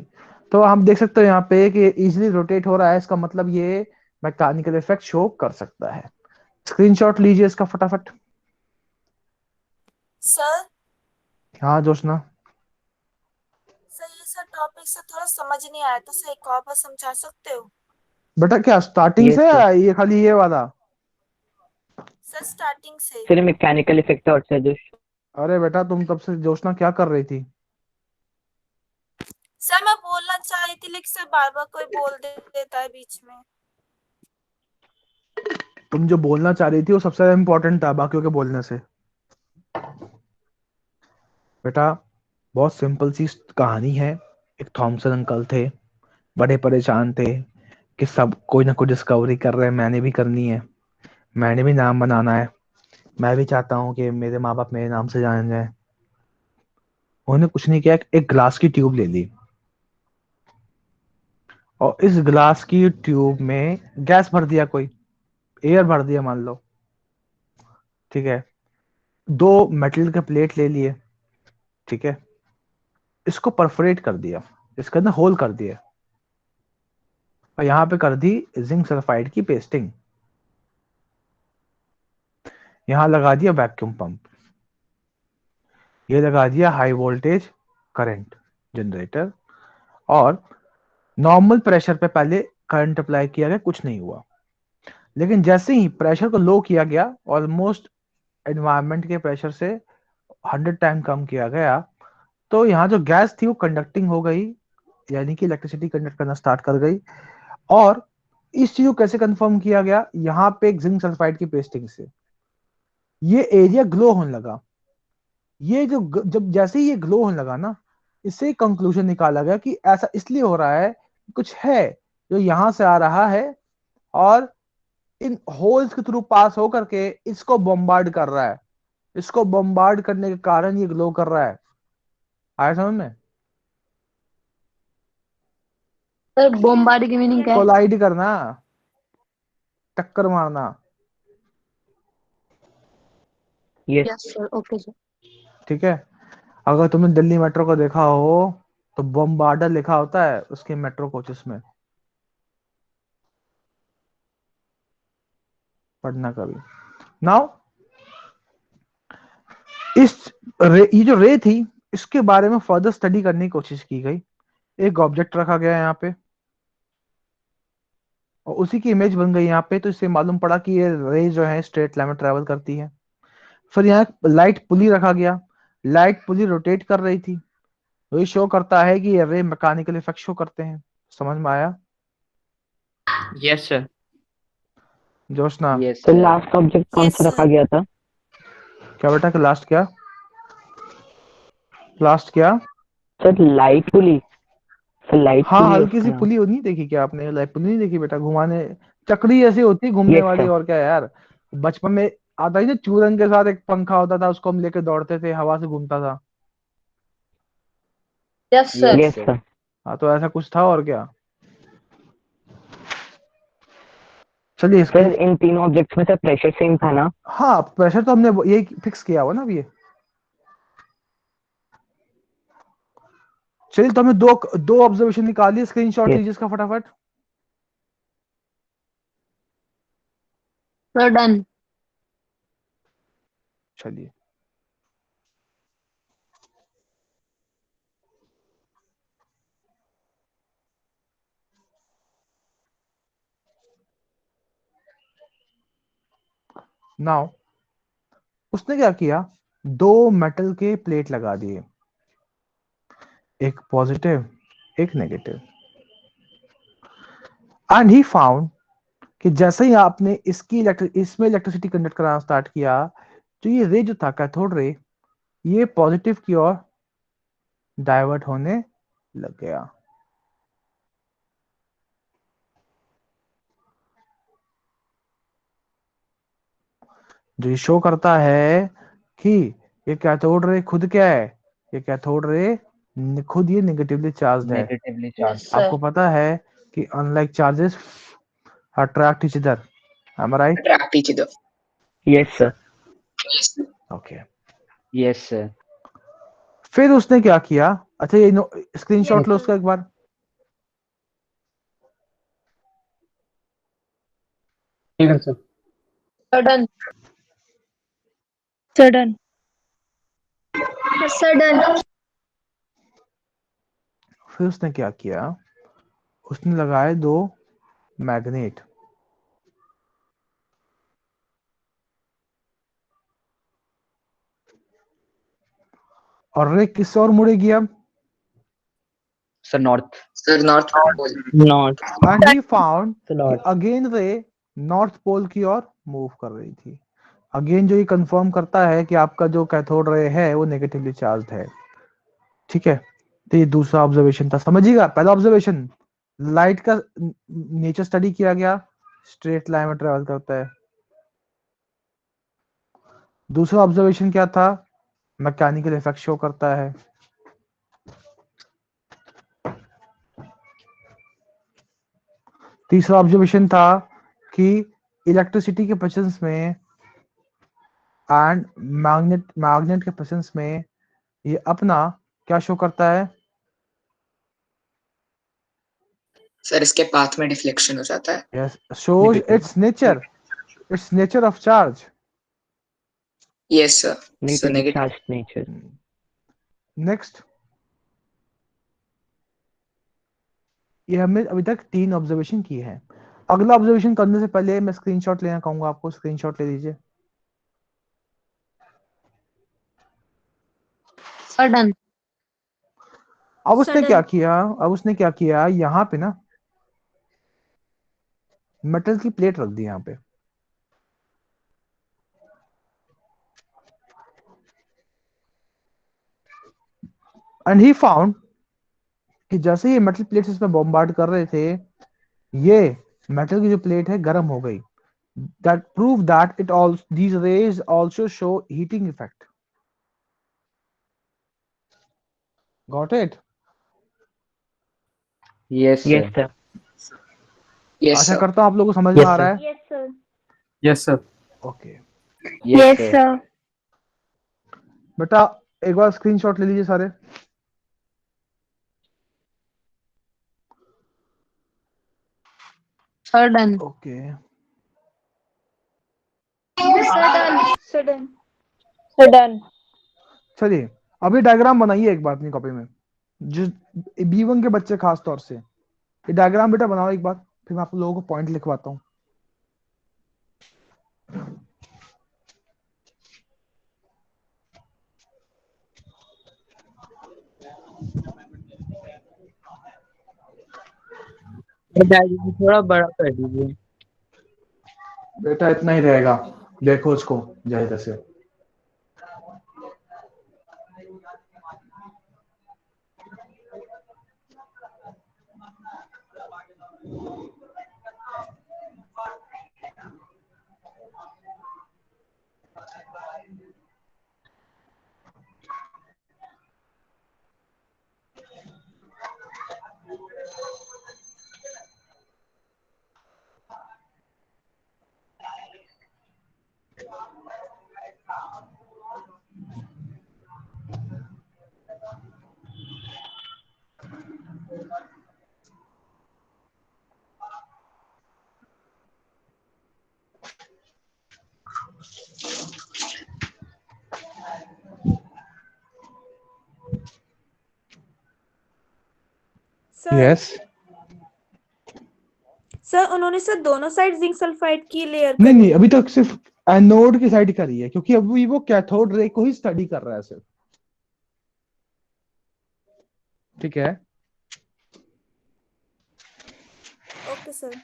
तो हम देख सकते हो यहाँ पे कि इजीली रोटेट हो रहा है, इसका मतलब ये मैकेनिकल इफेक्ट शो कर सकता है। स्क्रीनशॉट लीजिए इसका फटाफट। सर हाँ जोशना। सर ये सर टॉपिक से थोड़ा समझ नहीं आया तो सर एक और बार समझा सकते हो? बेटा क्या स्टार्टिंग Yes, से sir. या ये खाली ये वाला? सर स्टार्टिंग से। फिर मैकेनिकल इफेक्ट और सर जो अरे बेटा तुम तब से जोशना क्या कर रही थी? सर मैं बोलना चाह रही थी लेकिन सर बार बार कोई बोल देता है बीच में। तुम जो बोलना चाह रही थी वो सबसे ज्यादा इंपॉर्टेंट था बाकियों के बोलने से। बेटा बहुत सिंपल सी कहानी है। एक थॉमसन अंकल थे, बड़े परेशान थे कि सब कोई ना कोई डिस्कवरी कर रहे हैं, मैंने भी करनी है, मैंने भी नाम बनाना है, मैं भी चाहता हूँ कि मेरे माँ बाप मेरे नाम से जाने जाए। उन्होंने कुछ नहीं किया, एक ग्लास की ट्यूब ले ली और इस ग्लास की ट्यूब में गैस भर दिया, कोई एयर भर दिया मान लो, ठीक है। दो मेटल के प्लेट ले लिए, ठीक है, इसको परफोरेट कर दिया, इसके अंदर होल कर दिया और यहाँ पे कर दी जिंक सल्फाइड की पेस्टिंग। यहाँ लगा दिया वैक्यूम पंप, ये लगा दिया हाई वोल्टेज करंट जनरेटर, और नॉर्मल प्रेशर पे पहले करंट अप्लाई किया गया, कुछ नहीं हुआ। लेकिन जैसे ही प्रेशर को लो किया गया, ऑलमोस्ट एनवायरनमेंट के प्रेशर से 100 टाइम कम किया गया, तो यहाँ जो गैस थी वो कंडक्टिंग हो गई, यानी कि इलेक्ट्रिसिटी कंडक्ट करना स्टार्ट कर गई। और इस चीज को कैसे कंफर्म किया गया? यहाँ पे एक जिंक सल्फाइड की पेस्टिंग से ये एरिया ग्लो होने लगा। ये जो जब जैसे ही ये ग्लो होने लगा ना, इससे कंक्लूजन निकाला गया कि ऐसा इसलिए हो रहा है, कुछ है जो यहां से आ रहा है और इन होल्स के थ्रू पास होकर के इसको बम्बार्ड कर रहा है, इसको बम्बार्ड करने के कारण ये ग्लो कर रहा है। आया समझ में? सर बोम्बार्ड की मीनिंग क्या है? कोलाइड करना, टक्कर मारना, yes, yes sir, okay sir. ठीक है। अगर तुमने दिल्ली मेट्रो को देखा हो तो बम्बार्डर लिखा होता है उसके मेट्रो कोचेस में, पढ़ना कभी। नाउ ये जो रे थी इसके बारे में फर्दर स्टडी करने की कोशिश की गई। एक ऑब्जेक्ट रखा गया यहाँ पे, और उसी की इमेज बन गई यहाँ पे, तो इससे मालूम पड़ा कि ये रे जो है स्ट्रेट लाइन में ट्रेवल करती है। फिर यहाँ लाइट पुली रखा गया, लाइट पुली रोटेट कर रही थी, तो ये शो करता है कि ये रे मैकेनिकल इफेक्ट शो करते हैं। समझ में आया यस सर। जोशना? यस तो सर। लास्ट ऑब्जेक्ट कौन Yes, सा रखा sir. गया था? क्या बेटा कि लास्ट क्या? लास्ट क्या? सर लाइट पुली। सर लाइट हाँ, पुली हल्की उसका सी नाम। पुली नहीं देखी क्या आपने? लाइट पुली नहीं देखी बेटा? घुमाने चक्री ऐसी होती है घूमने यस वाली, सर। और क्या यार। बचपन में आता ही ना, चूरन के साथ एक पंखा होता था, उसको हम लेके दौड़ते थे, हवा से घूमता था। Yes sir. Yes sir. हाँ, तो ऐसा कुछ था और क्या। चलिए इसकी, सर इन तीनों ऑब्जेक्ट्स में से प्रेशर सेम था ना? हाँ प्रेशर तो हमने ये फिक्स किया हुआ ना अभी ये। चलिए, तो हमें दो दो ऑब्जर्वेशन निकालिए, स्क्रीनशॉट Yes. लीजिए इसका फटाफट। Sir done. चलिए, नाउ उसने क्या किया, दो मेटल के प्लेट लगा दिए, एक पॉजिटिव एक नेगेटिव, एंड ही फाउंड कि जैसे ही आपने इसमें इलेक्ट्रिसिटी कंडक्ट कराना स्टार्ट किया, तो ये रे जो था कैथोड रे, ये पॉजिटिव की ओर डाइवर्ट होने लग गया। जो ये शो करता है कि ये कैथोड रे खुद क्या है, ये कैथोड रे खुद ये नेगेटिवली चार्ज्ड है। Negatively charge. Yes sir. आपको पता है कि unlike charges attract each other, am I right? Attract each other. Yes sir. Okay. Yes sir. फिर उसने क्या किया, अच्छा ये स्क्रीनशॉट लो उसका एक बार। ठीक है sir. Sir done. Sir done. Sir done. फिर उसने क्या किया, उसने लगाए दो मैग्नेट, और रे किस और मुड़ेगी अब? Sir north. Sir north pole. Not. And he found कि not. Again ray north pole की ओर मूव कर रही थी। अगेन जो ये कंफर्म करता है कि आपका जो कैथोड रे है वो नेगेटिवली चार्ज्ड है। ठीक है, तो ये दूसरा ऑब्जर्वेशन था, समझिएगा। पहला ऑब्जर्वेशन, लाइट का नेचर स्टडी किया गया, स्ट्रेट लाइन में ट्रेवल करता है। दूसरा ऑब्जर्वेशन क्या था, मैकेनिकल इफेक्ट शो करता है। तीसरा ऑब्जर्वेशन था कि इलेक्ट्रिसिटी के प्रेजेंस में एंड मैग्नेट के प्रेजेंस में ये अपना क्या शो करता है? सर इसके पाथ में डिफ्लेक्शन हो जाता है। Yes, shows it's nature of charge. Yes sir. So negatively negative. Charge nature. Next, ये हमने अभी तक 3 ऑब्जर्वेशन की है। अगला ऑब्जर्वेशन करने से पहले मैं स्क्रीनशॉट लेना कहूंगा आपको, स्क्रीनशॉट ले लीजिए। Sir done. अब उसने Sudden. क्या किया, अब उसने क्या किया, यहाँ पे ना मेटल की प्लेट रख दी यहाँ पे, एंड ही फाउंड कि जैसे ये मेटल प्लेट्स इसमें बॉम्बार्ड कर रहे थे, ये मेटल की जो प्लेट है गर्म हो गई। that prove that it all these rays also show heating effect. Got it? Yes yes sir. Sir. Yes Asha sir. करता हूँ आप लोगों को समझ में Yes, आ sir. रहा है। Yes, sir. Yes sir. Okay yes sir. बेटा, एक बार स्क्रीनशॉट ले लीजिए सारे। Sir done. Okay, Sir done. Sir done. Sir done. चलिए अभी डायग्राम बनाइए एक बार अपनी कॉपी में, जो B1 के बच्चे खास तौर से, ये डायग्राम बेटा बनाओ एक बार। फिर मैं आप लोगों को पॉइंट लिखवाता हूँ। डायग्राम थोड़ा बड़ा कर दीजिए। बेटा इतना ही रहेगा, देखो उसको जाहिर से। सर यस सर उन्होंने सर दोनों साइड जिंक सल्फाइड की लेयर नहीं करी नहीं, है। अभी तक सिर्फ एनोड की साइड करी है, क्योंकि अभी वो कैथोड रे को ही स्टडी कर रहा है सिर्फ। ठीक है। Okay sir.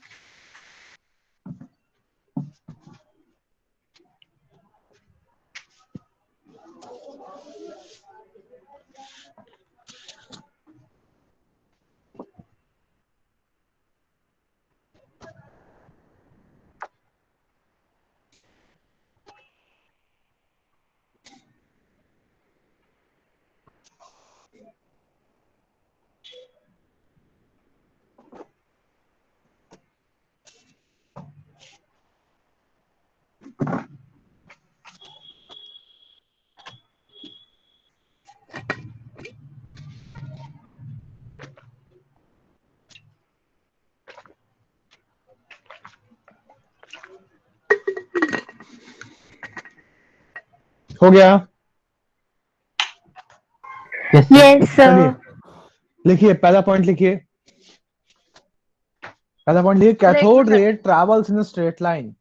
हो गया। यस चलिए लिखिए, पहला पॉइंट लिखिए। पहला पॉइंट लिखिए, सर एक कैथोड मिनट, रे travels in a straight line.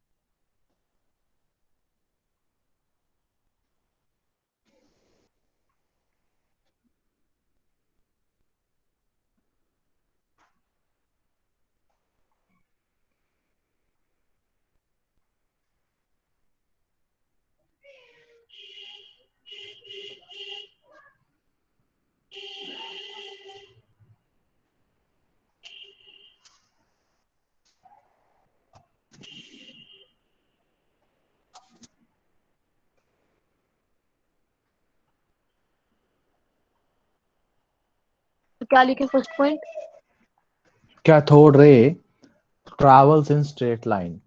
तो क्या लिखे first point? Cathode ray travels in straight line.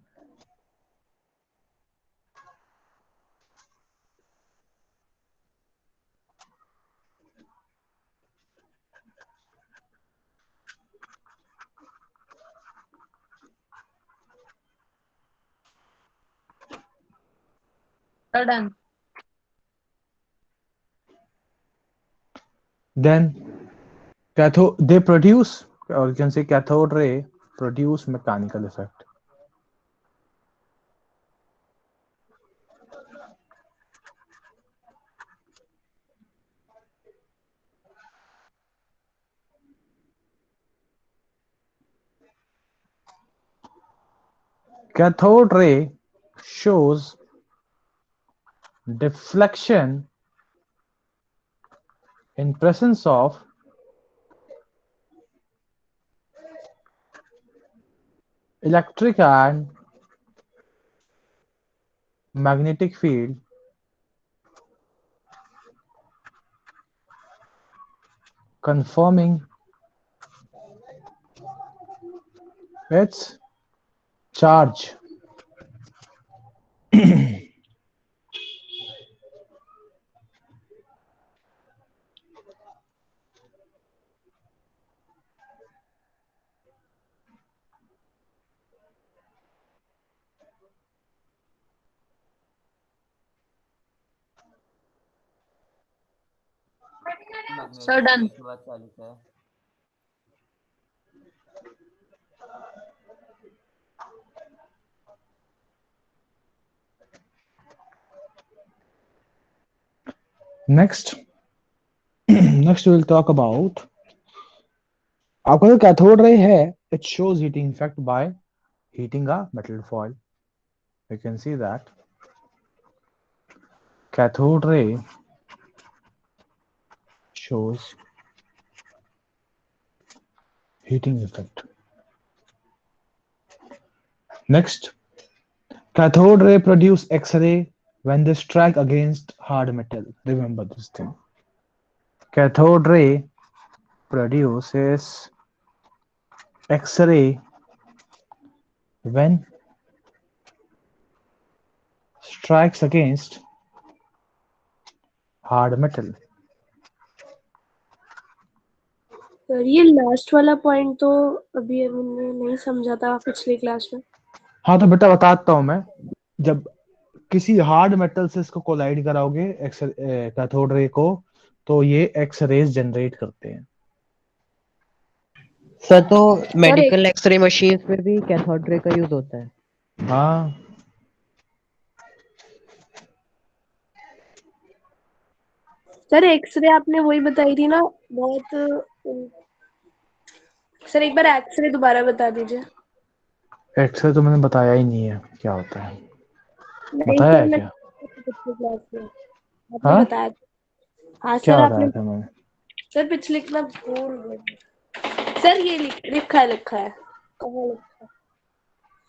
Sir done. Then cathode they produce, or you can say cathode ray produce mechanical effect. Cathode ray shows deflection in presence of electric and magnetic field confirming its charge. Sir done. Next, next we will talk about आपका जो cathode ray है, it shows heating effect by heating a metal foil. You can see that cathode ray shows heating effect. Next, cathode ray produce X-ray when they strike against hard metal. Remember this thing. Cathode ray produces X-ray when strikes against hard metal. Sir ये last वाला point तो अभी हमने नहीं समझा था पिछली class में। हाँ तो बेटा बताता हूँ मैं, जब किसी हार्ड मेटल से इसको कोलाइड कराओगे कैथोड रे को, तो ये एक्स रेज जनरेट करते हैं। सर तो मेडिकल एक्सरे मशीन में भी कैथोड रे का यूज होता है। हाँ सर एक्सरे आपने वही बताई थी ना बहुत। सर एक बार एक्सरे दोबारा बता दीजिए। एक्सरे तो मैंने बताया ही नहीं है क्या होता है। नहीं बताया सर है मैं क्या? पिछली क्लास में आपने हाँ? बताया था। हाँ क्या सर बताया आपने था मैंने? सर पिछले क्लास भूल गए। सर ये लिखा है कहाँ लिखा है?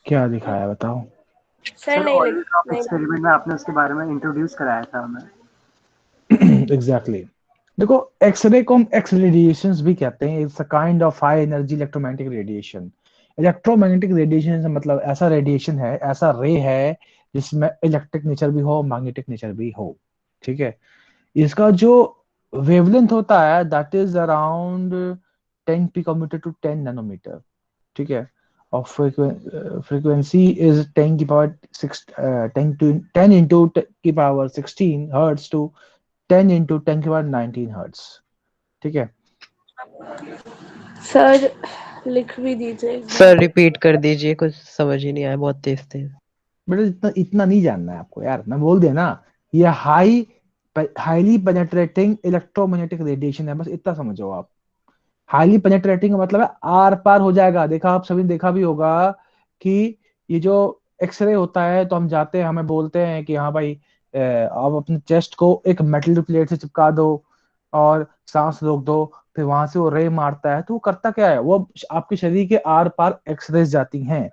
क्या दिखाया है बताओ। सर नहीं लिखा एक्सपेरिमेंट में आपने उसके बारे में इंट्रोड्यूस कराया था हमें। एग्जैक्टली देखो, एक्सरे को हम एक्स रेडिएशंस भी कहते हैं। It's a kind of high energy electromagnetic radiation. Electromagnetic radiation से मतलब ऐसा रेडिएशन है, ऐसा रे है जिसमें इलेक्ट्रिक नेचर भी हो, मैग्नेटिक नेचर भी हो। ठीक है, इसका जो वेवलेंथ होता है that is around 10 picometer to 10 nanometer. ठीक है, और फ्रीक्वेंसी इज 10 की पावर 6 10 into 10 की पावर 16 हर्ट्ज टू 10 into 10 की पावर 19 हर्ट्ज। ठीक है सर लिख भी दीजिए। सर रिपीट कर दीजिए, कुछ समझ ही नहीं आया, बहुत तेज थे। बेटा इतना नहीं जानना है आपको यार, मैं बोल दिया ना, ये हाईली पेनेट्रेटिंग इलेक्ट्रोमैग्नेटिक रेडिएशन है, बस इतना समझो आप। हाईली पेनेट्रेटिंग का मतलब है आर पार हो जाएगा। देखा, आप सभी ने देखा भी होगा कि ये जो एक्सरे होता है तो हम जाते हैं, हमें बोलते हैं कि हाँ भाई आप अपने चेस्ट को एक मेटल प्लेट से चिपका दो और सांस रोक दो, फिर वहां से वो रे मारता है। तो वो करता क्या है, वो आपके शरीर के आर पार एक्सरेज जाती हैं।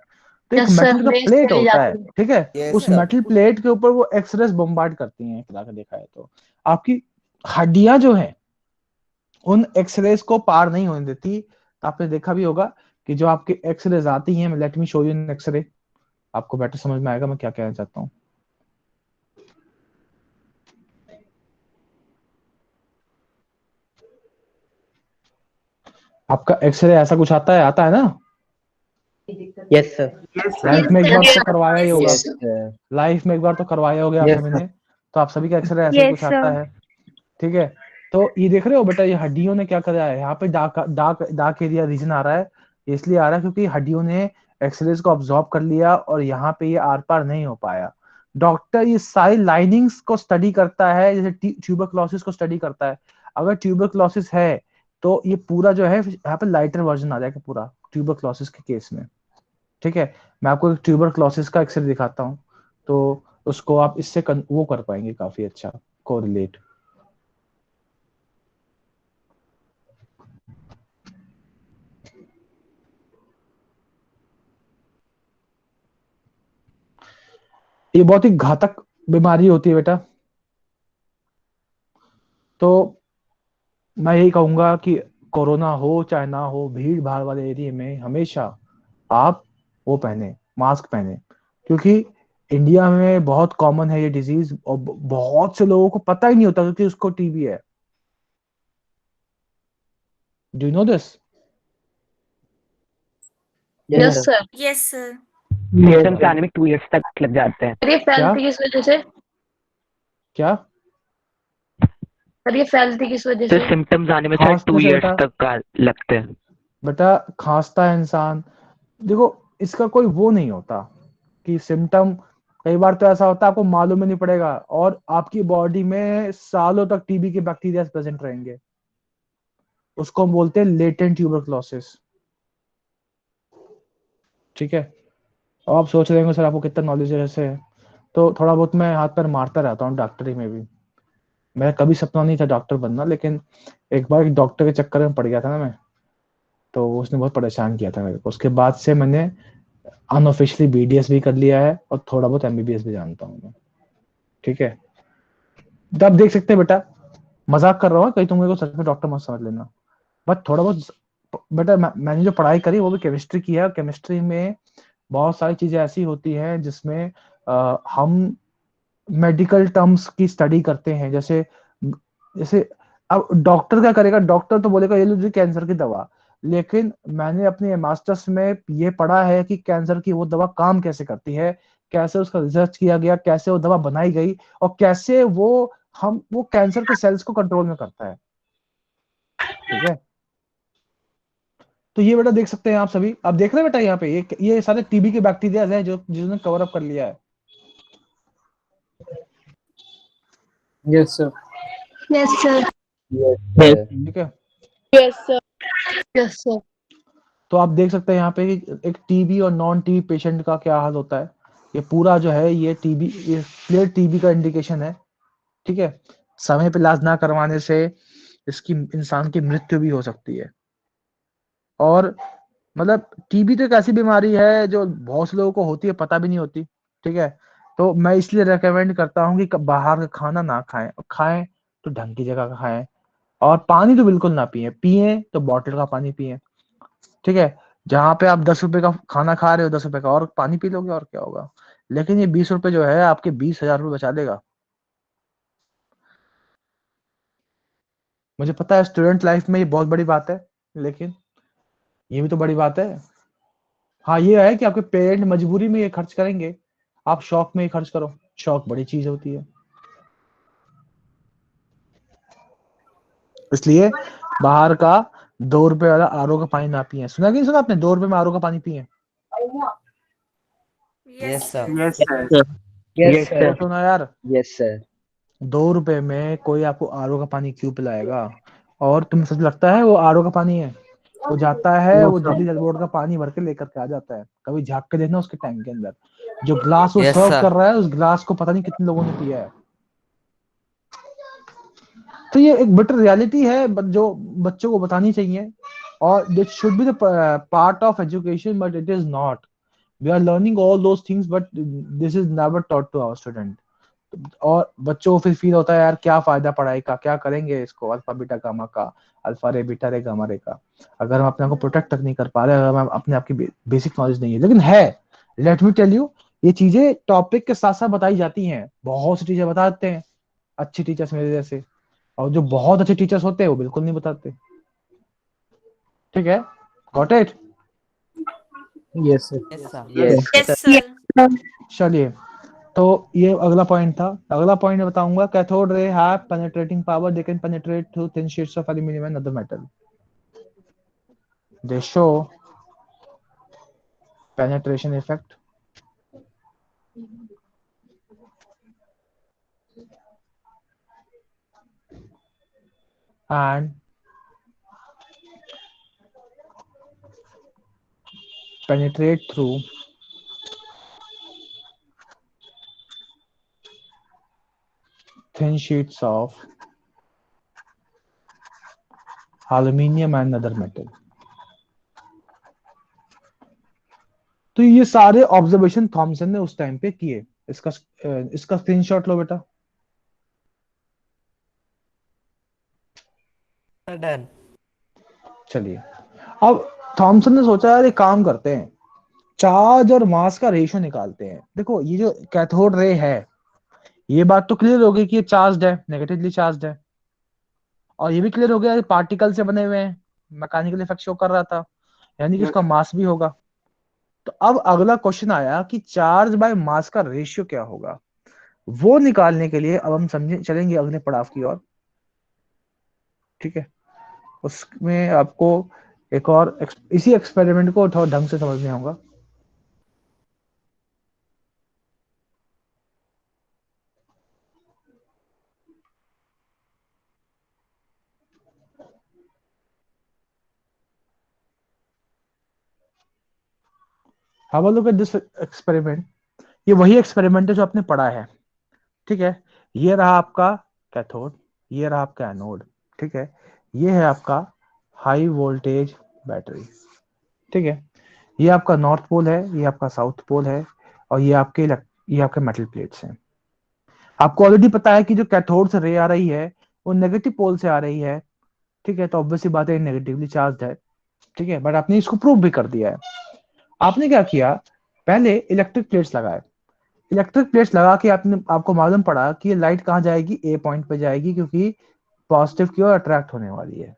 तो एक यस सर, मेटल का रेस प्लेट चली होता है, जाती है। ठीक है, उस मेटल प्लेट के ऊपर वो एक्सरेज बम्बार्ड करती हैं। एक तरह का देखा है तो आपकी हड्डियां जो है उन एक्सरेज को पार नहीं होने देती। तो आपने देखा भी होगा कि जो आपके एक्सरेज आती हैं, let me show you an x-ray, आपको बेटर समझ में आएगा मैं क्या कहना चाहता हूँ। आपका एक्सरे ऐसा कुछ आता है ना? Yes sir. लाइफ में एक बार तो करवाया ही होगा, Yes, sir. लाइफ में एक बार तो करवाया होगा आप Yes, सभी sir. ने। तो आप सभी का एक्सरे ऐसे ही कुछ आता है। ठीक है, तो ये देख रहे हो बेटा, ये हड्डियों ने क्या करा है, यहाँ पे डार्क एरिया रीजन आ रहा है। इसलिए आ रहा है क्योंकि हड्डियों ने एक्सरेज को ऑब्जॉर्ब कर लिया और यहाँ पे ये आर पार नहीं हो पाया। डॉक्टर ये सारी लाइनिंग्स को स्टडी करता है, जैसे ट्यूबरक्लोसिस को स्टडी करता है। अगर ट्यूबरक्लोसिस है तो ये पूरा जो है यहाँ पे लाइटर वर्जन आ जाएगा पूरा ट्यूबरक्लोसिस के केस में। ठीक है, मैं आपको एक ट्यूबरक्लोसिस का एक्सरे दिखाता हूँ, तो उसको आप इससे वो कर पाएंगे काफी अच्छा कोरिलेट। ये बहुत ही घातक बीमारी होती है बेटा। तो मैं यही कहूंगा कि कोरोना हो चाहे ना हो, भीड़ भाड़ वाले एरिया में हमेशा आप वो पहने, मास्क पहने, क्योंकि इंडिया में बहुत कॉमन है ये डिजीज और बहुत से लोगों को पता ही नहीं होता क्योंकि उसको टीबी है। Do you know this? Yes sir. Yes sir. Symptoms आने में 2 years तक लग जाते हैं। सर ये फैलती किस वजह से? क्या सर ये फैलती किस वजह तो से? सिम्टम्स आने में सर खांसने 2 से years बेटा। तक का लगते हैं। बेटा खांसता है इंसान, देखो इसका कोई वो नहीं होता कि सिम्टम कई बार तो ऐसा होता है आपको मालूम ही नहीं पड़ेगा और आपकी बॉडी में सालों तक टीबी के बैक्टीरिया प्रेजेंट रहेंगे। उसको हम बोलते हैं लेटेंट ट्यूबरकुलोसिस। ठीक है, और आप सोच रहे होंगे सर आपको कितना नॉलेज ऐसे है, तो थोड़ा बहुत मैं हाथ पैर मारता रहता हूँ डॉक्टरी में भी। मेरा कभी सपना नहीं था डॉक्टर बनना, लेकिन एक बार एक डॉक्टर के चक्कर में पड़ गया था ना मैं, तो उसने बहुत परेशान किया था मेरे को। उसके बाद से मैंने अनऑफिशियली बीडीएस भी कर लिया है और थोड़ा बहुत एमबीबीएस भी जानता हूँ मैं। ठीक है, तो आप देख सकते हैं बेटा, मजाक कर रहा हूँ, कहीं तुम मेरे को सच में डॉक्टर मत समझ लेना, बट थोड़ा बहुत बेटा मैंने जो पढ़ाई करी वो भी केमिस्ट्री की है, और केमिस्ट्री में बहुत सारी चीजें ऐसी होती हैं जिसमें हम मेडिकल टर्म्स की स्टडी करते हैं। जैसे जैसे अब डॉक्टर क्या करेगा, डॉक्टर तो बोलेगा ये लीजिए कैंसर की दवा, लेकिन मैंने अपने मास्टर्स में ये पढ़ा है कि कैंसर की वो दवा काम कैसे करती है, कैसे उसका रिसर्च किया गया, कैसे वो दवा बनाई गई, और कैसे वो कैंसर के सेल्स को कंट्रोल में करता है। ठीक है, तो ये बेटा देख सकते हैं आप सभी, आप देख रहे हैं बेटा यहाँ पे ये सारे टीबी के बैक्टीरिया हैं जो जिन्होंने कवर अप कर लिया है। Yes sir. Yes sir. ठीक है, यस सर। Yes sir. तो आप देख सकते हैं यहाँ पे कि एक टीबी और नॉन टीबी पेशेंट का क्या हाल होता है। ये पूरा जो है ये क्लियर टीबी का इंडिकेशन है। ठीक है, समय पे इलाज ना करवाने से इसकी इंसान की मृत्यु भी हो सकती है। और मतलब टीबी तो एक ऐसी बीमारी है जो बहुत से लोगों को होती है, पता भी नहीं होती। ठीक है, तो मैं इसलिए रेकमेंड करता हूँ कि बाहर का खाना ना खाएं, और खाएं तो ढंग की जगह का खाएं, और पानी तो बिल्कुल ना पिए तो बॉटल का पानी पिए। ठीक है, जहाँ पे आप 10 रुपए का खाना खा रहे हो 10 रुपए का और पानी पी लोगे और क्या होगा, लेकिन ये 20 रुपए जो है आपके 20,000 रुपए बचा देगा। मुझे पता है स्टूडेंट लाइफ में ये बहुत बड़ी बात है, लेकिन ये भी तो बड़ी बात है। हाँ, ये है कि आपके पेरेंट मजबूरी में ये खर्च करेंगे, आप शौक में ये खर्च करो, शौक बड़ी चीज होती है। इसलिए बाहर का 2 रुपए वाला आरओ का पानी ना पिए। सुना कि नहीं सुना आपने, 2 रुपए में आरओ का पानी पिए? Yes, sir. Yes, sir. Yes, sir. सुना यार, Yes, sir. 2 रुपए में कोई आपको आरओ का पानी क्यों पिलाएगा? और तुम्हें सच लगता है वो आरओ का पानी है? वो जाता है, वो दिल्ली जल बोर्ड का पानी भर के लेकर के आ जाता है। कभी झांक के देखना उसके टैंक के अंदर, जो ग्लास वो Yes, सर्व sir. कर रहा है उस ग्लास को पता नहीं कितने लोगों ने पिया है। तो ये एक बिटर रियलिटी है जो बच्चों को बतानी चाहिए, और this should be the part of education, but it is not. We are learning all those things, but this is never taught to our student. और बच्चों को फिर फील होता है यार क्या फायदा पढ़ाई का, क्या करेंगे इसको अल्फा बीटा गामा का, अल्फा रे बीटा रे गामा रे का, अगर हम अपने आप को प्रोटेक्ट तक नहीं कर पा रहे, अगर हम अपने आप की बेसिक नॉलेज नहीं है। लेकिन है, लेट मी टेल यू, ये चीजें टॉपिक के साथ साथ बताई जाती हैं। बहुत सी टीचर बताते हैं, अच्छे टीचर्स मेरे जैसे, और जो बहुत अच्छे टीचर्स होते हैं वो बिल्कुल नहीं बताते। ठीक है, got it? Yes sir. Yes, sir. Yes, yes sir. चलिए, तो ये अगला पॉइंट था। अगला पॉइंट मैं बताऊंगा, cathode ray have penetrating power, they can penetrate through thin sheets of aluminium and other metal, they show penetration effect and penetrate through thin sheets of aluminium and other metal। तो ये सारे observation Thompson ने उस time पे किए। इसका screenshot लो बेटा। Done. चलिए, अब थॉमसन ने सोचा यार एक काम करते हैं, चार्ज और मास का रेशियो निकालते हैं। देखो ये जो कैथोड रे है, ये बात तो क्लियर हो गई कि ये चार्ज्ड है, नेगेटिवली चार्ज्ड है, और ये भी क्लियर हो गया पार्टिकल से बने हुए हैं, मैकेनिकल इफेक्ट शो कर रहा था, यानी कि उसका मास भी होगा। तो अब अगला क्वेश्चन आया कि चार्ज बाय मास का रेशियो क्या होगा। वो निकालने के लिए अब हम समझे चलेंगे अगले पड़ाव की ओर। ठीक है, उसमें आपको एक और इसी एक्सपेरिमेंट को थोड़ा ढंग से समझने होगा। Have a look at this experiment. ये वही एक्सपेरिमेंट है जो आपने पढ़ा है, ठीक है। ये रहा आपका कैथोड, ये रहा आपका एनोड, ठीक है। ये है आपका हाई वोल्टेज बैटरी, ठीक है। ये आपका नॉर्थ पोल है, ये आपका साउथ पोल है, और ये आपके मेटल प्लेट्स हैं। आपको ऑलरेडी पता है कि जो कैथोड से रे आ रही है वो नेगेटिव पोल से आ रही है, ठीक है। तो ऑब्वियसली बात है नेगेटिवली चार्ज है, ठीक है। बट आपने इसको प्रूव भी कर दिया है। आपने क्या किया, पहले इलेक्ट्रिक प्लेट्स लगाए। इलेक्ट्रिक प्लेट्स लगा के आपको मालूम पड़ा कि ये लाइट कहाँ जाएगी, ए पॉइंट पे जाएगी, क्योंकि पॉजिटिव की ओर अट्रैक्ट होने वाली है।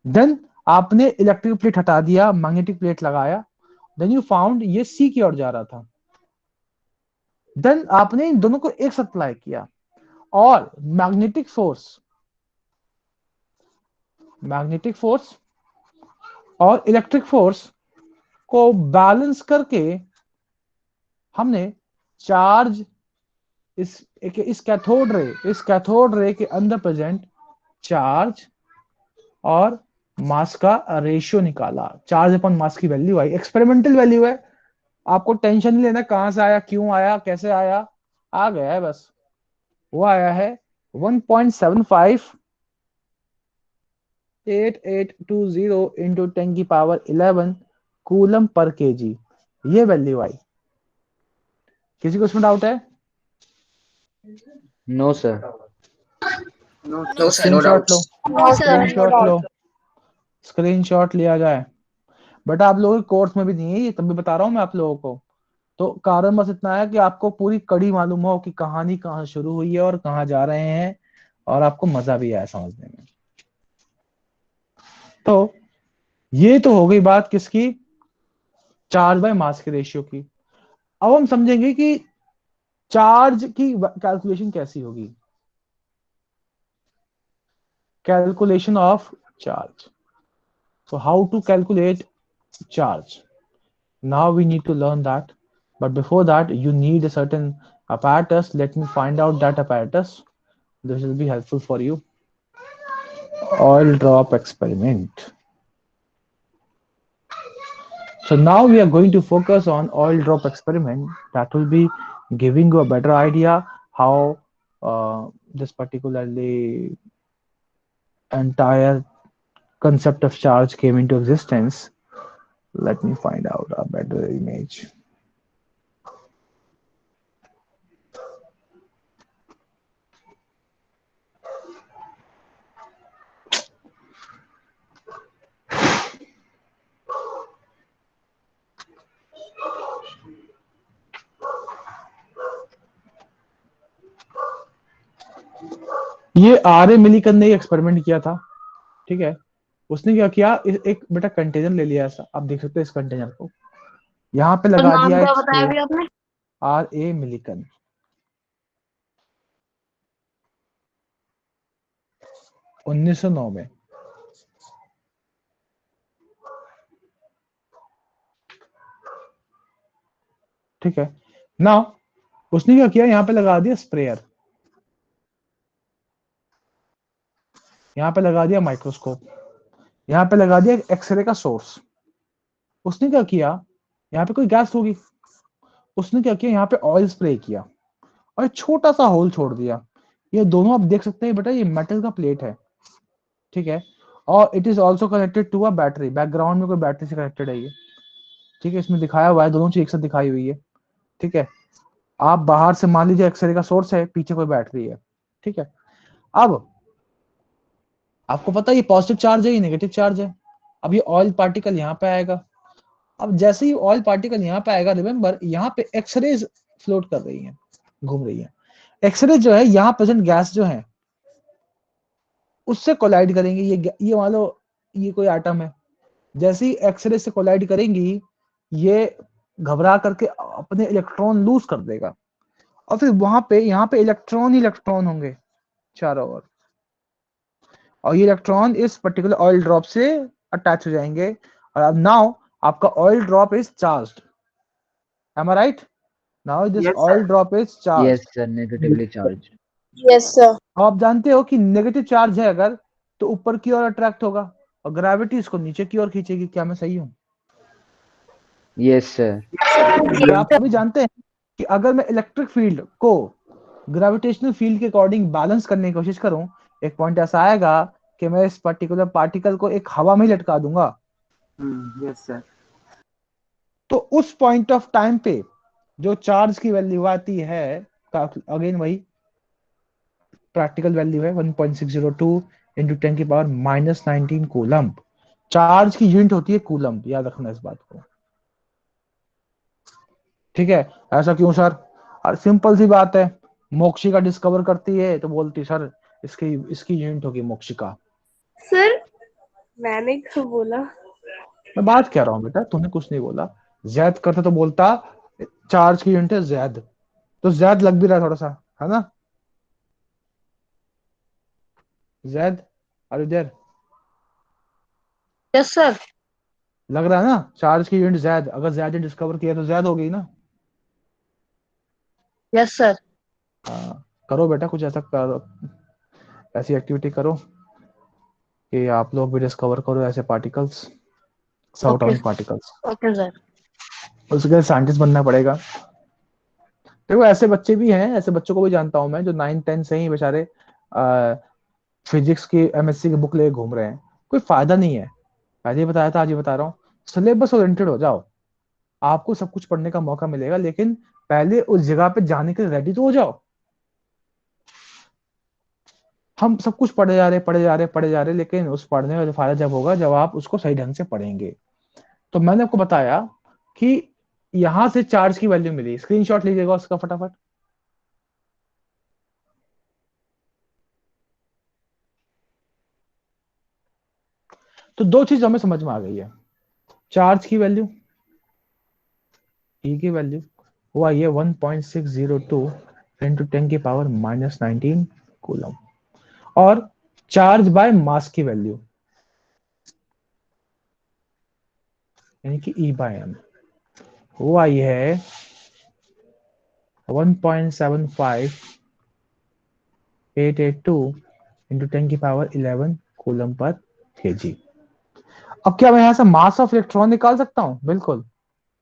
देन आपने इलेक्ट्रिक प्लेट हटा दिया, मैग्नेटिक प्लेट लगाया, देन यू फाउंड ये सी की ओर जा रहा था। देन आपने इन दोनों को एक साथ अप्लाई किया और मैग्नेटिक फोर्स और इलेक्ट्रिक फोर्स को बैलेंस करके हमने चार्ज इस कैथोड रे के अंदर प्रेजेंट चार्ज और मास का रेशियो निकाला। चार्ज अपॉन मास की वैल्यू आई, एक्सपेरिमेंटल वैल्यू है, आपको टेंशन नहीं लेना कहां से आया, क्यों आया, कैसे आया, आ गया है बस। वो आया है 1.75820 इंटू 10 की पावर 11 कूलम पर केजी, ये वैल्यू आई। किसी को इसमें डाउट है? No sir. No sir, no screenshot लो, डाउट्स। स्क्रीनशॉट लिया जाए। बट आप लोगों के कोर्स में भी नहीं है ये, तब भी बता रहा हूं मैं आप लोगों को। तो कारण बस इतना है कि आपको पूरी कड़ी मालूम हो कि कहानी कहाँ शुरू हुई है और कहाँ जा रहे हैं, और आपको मजा भी आया समझने में। तो ये तो हो गई बात किसकी, चार्ज बाय मास के रेशियो की। अब हम समझेंगे कि चार्ज की कैलकुलेशन कैसी होगी। Calculation of charge, so how to calculate charge, now we need to learn that. But before that you need a certain apparatus. Let me find out that apparatus. This will be helpful for you. Oil drop experiment. So now we are going to focus on oil drop experiment. That will be giving you a better idea how this particularly entire concept of charge came into existence. Let me find out a better image. ये R.A.. Millikan ने experiment किया था, ठीक है। उसने क्या किया, एक बेटा कंटेनर ले लिया ऐसा, आप देख सकते हैं इस कंटेनर को, यहाँ पे लगा नाम दिया क्या बताया अभी आपने? आर.ए. मिलिकन। 1909 में, ठीक है ना। उसने क्या किया, यहाँ पे लगा दिया स्प्रेयर, यहाँ पे लगा दिया माइक्रोस्कोप, यहाँ पे लगा दिया एक्सरे का सोर्स। उसने क्या किया, यहाँ पे कोई गैस होगी, उसने क्या किया, यहाँ पे ऑयल स्प्रे किया और छोटा सा होल छोड़ दिया। ये दोनों आप देख सकते हैं बेटा, ये मेटल का प्लेट है, ठीक है। और it is also connected to a battery, background में कोई बैटरी से कनेक्टेड है ये, ठीक है। इसमें दिखाया हुआ है, दोनों चीज एक साथ दिखाई हुई है, ठीक है। आप बाहर से मान लीजिए एक्सरे का सोर्स है, पीछे कोई बैटरी है, ठीक है। अब आपको पता है ये पॉजिटिव चार्ज है, ये नेगेटिव चार्ज है। अब ये ऑयल पार्टिकल यहाँ पे आएगा। अब जैसे ही ऑयल पार्टिकल यहाँ पे आएगा, रिमेंबर यहाँ पे एक्सरेज फ्लोट कर रही है, घूम रही है। एक्सरे जो है, यहाँ प्रेजेंट गैस जो है उससे कोलाइड करेंगे। ये मान लो ये कोई एटम है, जैसे ही एक्सरे से कोलाइड करेंगी, ये घबरा करके अपने इलेक्ट्रॉन लूज कर देगा, और फिर वहां पे यहाँ पे इलेक्ट्रॉन ही इलेक्ट्रॉन होंगे चारों ओर, और ये इलेक्ट्रॉन इस पर्टिकुलर ऑयल ड्रॉप से अटैच हो जाएंगे। और अब नाउ आपका oil drop is charged, am I right? Now this Yes, oil sir. drop is charged. Yes sir, negatively charged. Yes, sir. आप जानते हो कि नेगेटिव चार्ज है अगर, तो ऊपर की ओर अट्रैक्ट होगा और ग्रेविटी इसको नीचे की ओर खींचेगी। क्या मैं सही हूं? Yes sir. आप सभी जानते हैं कि अगर मैं इलेक्ट्रिक फील्ड को ग्रेविटेशनल फील्ड के अकॉर्डिंग बैलेंस करने की कोशिश करूं, एक पॉइंट ऐसा आएगा कि मैं इस पर्टिकुलर पार्टिकल को एक हवा में ही लटका दूंगा। Yes sir. तो उस पॉइंट ऑफ टाइम पे जो चार्ज की वैल्यू आती है, अगेन वही प्रैक्टिकल वैल्यू है 1.602 इंटू 10 की पावर -19 कूलम। चार्ज की यूनिट होती है कूलम, याद रखना इस बात को, ठीक है। ऐसा क्यों सर? और सिंपल सी बात है, मोक्षिका डिस्कवर करती है तो बोलती सर इसकी इसकी यूनिट होगी मोक्षिका। सर मैंने क्यों बोला? मैं बात कह रहा हूँ बेटा, तूने कुछ नहीं बोला। जैद करता तो बोलता चार्ज की यूनिट है जैद, तो जैद लग भी रहा है थोड़ा सा, है ना? Zaid are you there? Yes sir. लग रहा है ना चार्ज की यूनिट जैद, अगर जैद ने डिस्कवर किया तो जैद हो गई ना। Yes sir. हाँ, करो बेटा कुछ ऐसा करो, ऐसी एक्टिविटी करो कि आप लोग भी डिस्कवर करो ऐसे particles, subatomic particles. Okay sir. उसके लिए साइंटिस्ट बनना पड़ेगा। देखो ऐसे बच्चे भी हैं, ऐसे बच्चों को भी जानता हूं मैं, जो 9-10 से ही बेचारे फिजिक्स की एमएससी की बुक लेके घूम रहे हैं। कोई फायदा नहीं है, पहले ही बताया था, आज ही बता रहा हूँ। सिलेबस ओरिएंटेड हो जाओ, आपको सब कुछ पढ़ने का मौका मिलेगा, लेकिन पहले उस जगह पे जाने के लिए रेडी तो हो जाओ। हम सब कुछ पढ़े जा रहे, लेकिन उस पढ़ने का जो फायदा जब होगा जब आप उसको सही ढंग से पढ़ेंगे। तो मैंने आपको बताया कि यहां से चार्ज की वैल्यू मिली, स्क्रीनशॉट लीजिएगा उसका फटाफट। तो दो चीज हमें समझ में आ गई है, चार्ज की वैल्यू, ई की वैल्यू वो आई है 1.602 इंटू 10 की पावर -19 कूलम, और चार्ज बाय मास की वैल्यू यानी कि ई बाय एम वो आई है 1.75882 इंटू 10 की पावर 11 कूलम पर केजी। अब क्या मैं यहां से मास ऑफ इलेक्ट्रॉन निकाल सकता हूं? बिल्कुल।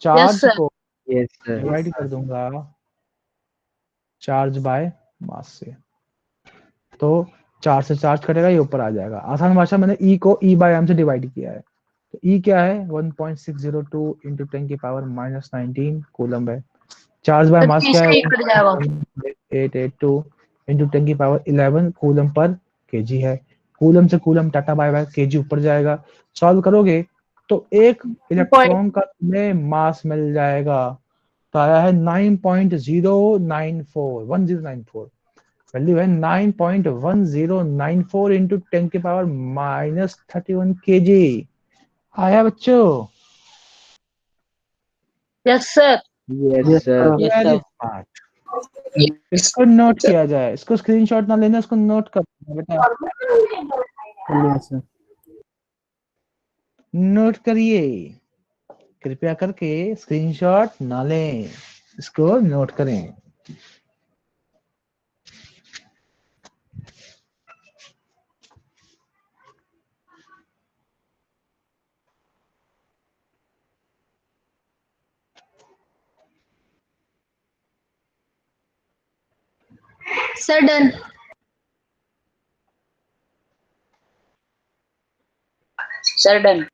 Charge sir. को यस सर। डिवाइड कर दूंगा चार्ज बाय मास से, तो 4 से चार्ज कटेगा, ये ऊपर आ जाएगा। आसान भाषा, मैंने ई को ई बाय एम से डिवाइड किया है। तो ई क्या है? 1.602 इंटू 10 की पावर -19 कूलम है। चार्ज बाय सर मास क्या है? तीसरी कट जाएगा। 882 इंटू 10 की पावर 11 कूलम पर केजी है। कूलम से coulomb tata bye bye, kg ऊपर जाएगा। सॉल्व करोगे तो एक इलेक्ट्रॉन का तुम्हें मास मिल जाएगा, तो आया है 9.094 1094, वैल्यू है 9.1094 इंटू 10 की पावर -31 केजी। आया बच्चों? Yes sir. Yes sir. Very smart. इसको नोट किया जाए, इसको स्क्रीनशॉट ना लेना, इसको नोट कर बेटा, नोट करिए कृपया करके, स्क्रीनशॉट ना लें, इसको नोट करें। Sir done. Sir done.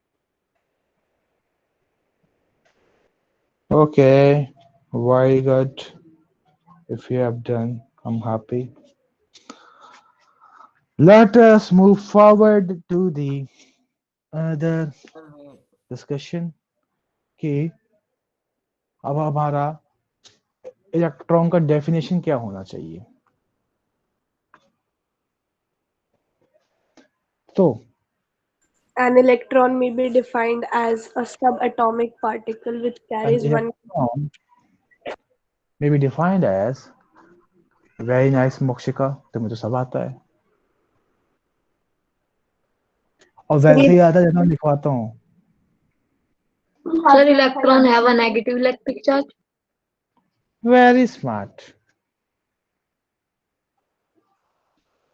Okay, very good. If you have done, I'm happy. Let us move forward to the other discussion कि अब हमारा इलेक्ट्रॉन का डेफिनेशन क्या होना चाहिए। तो An electron may be defined as a subatomic particle which carries an one. electron may be defined as, very nice मोक्षिका, तुम्हें तो सब आता है, और वैसे ही आता है जैसा मैं लिखवाता हूँ। Sir electron have a negative electric charge. Very smart.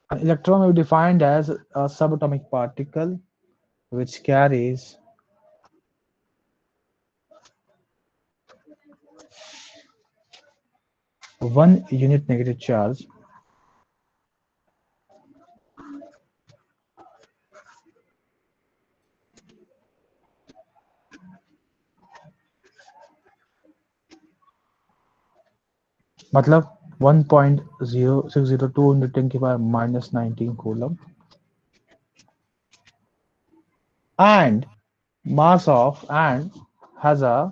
An electron may be defined as a subatomic particle which carries 1 unit negative charge मतलब 1.0602 into 10 की power minus 19 coulomb and mass of and has a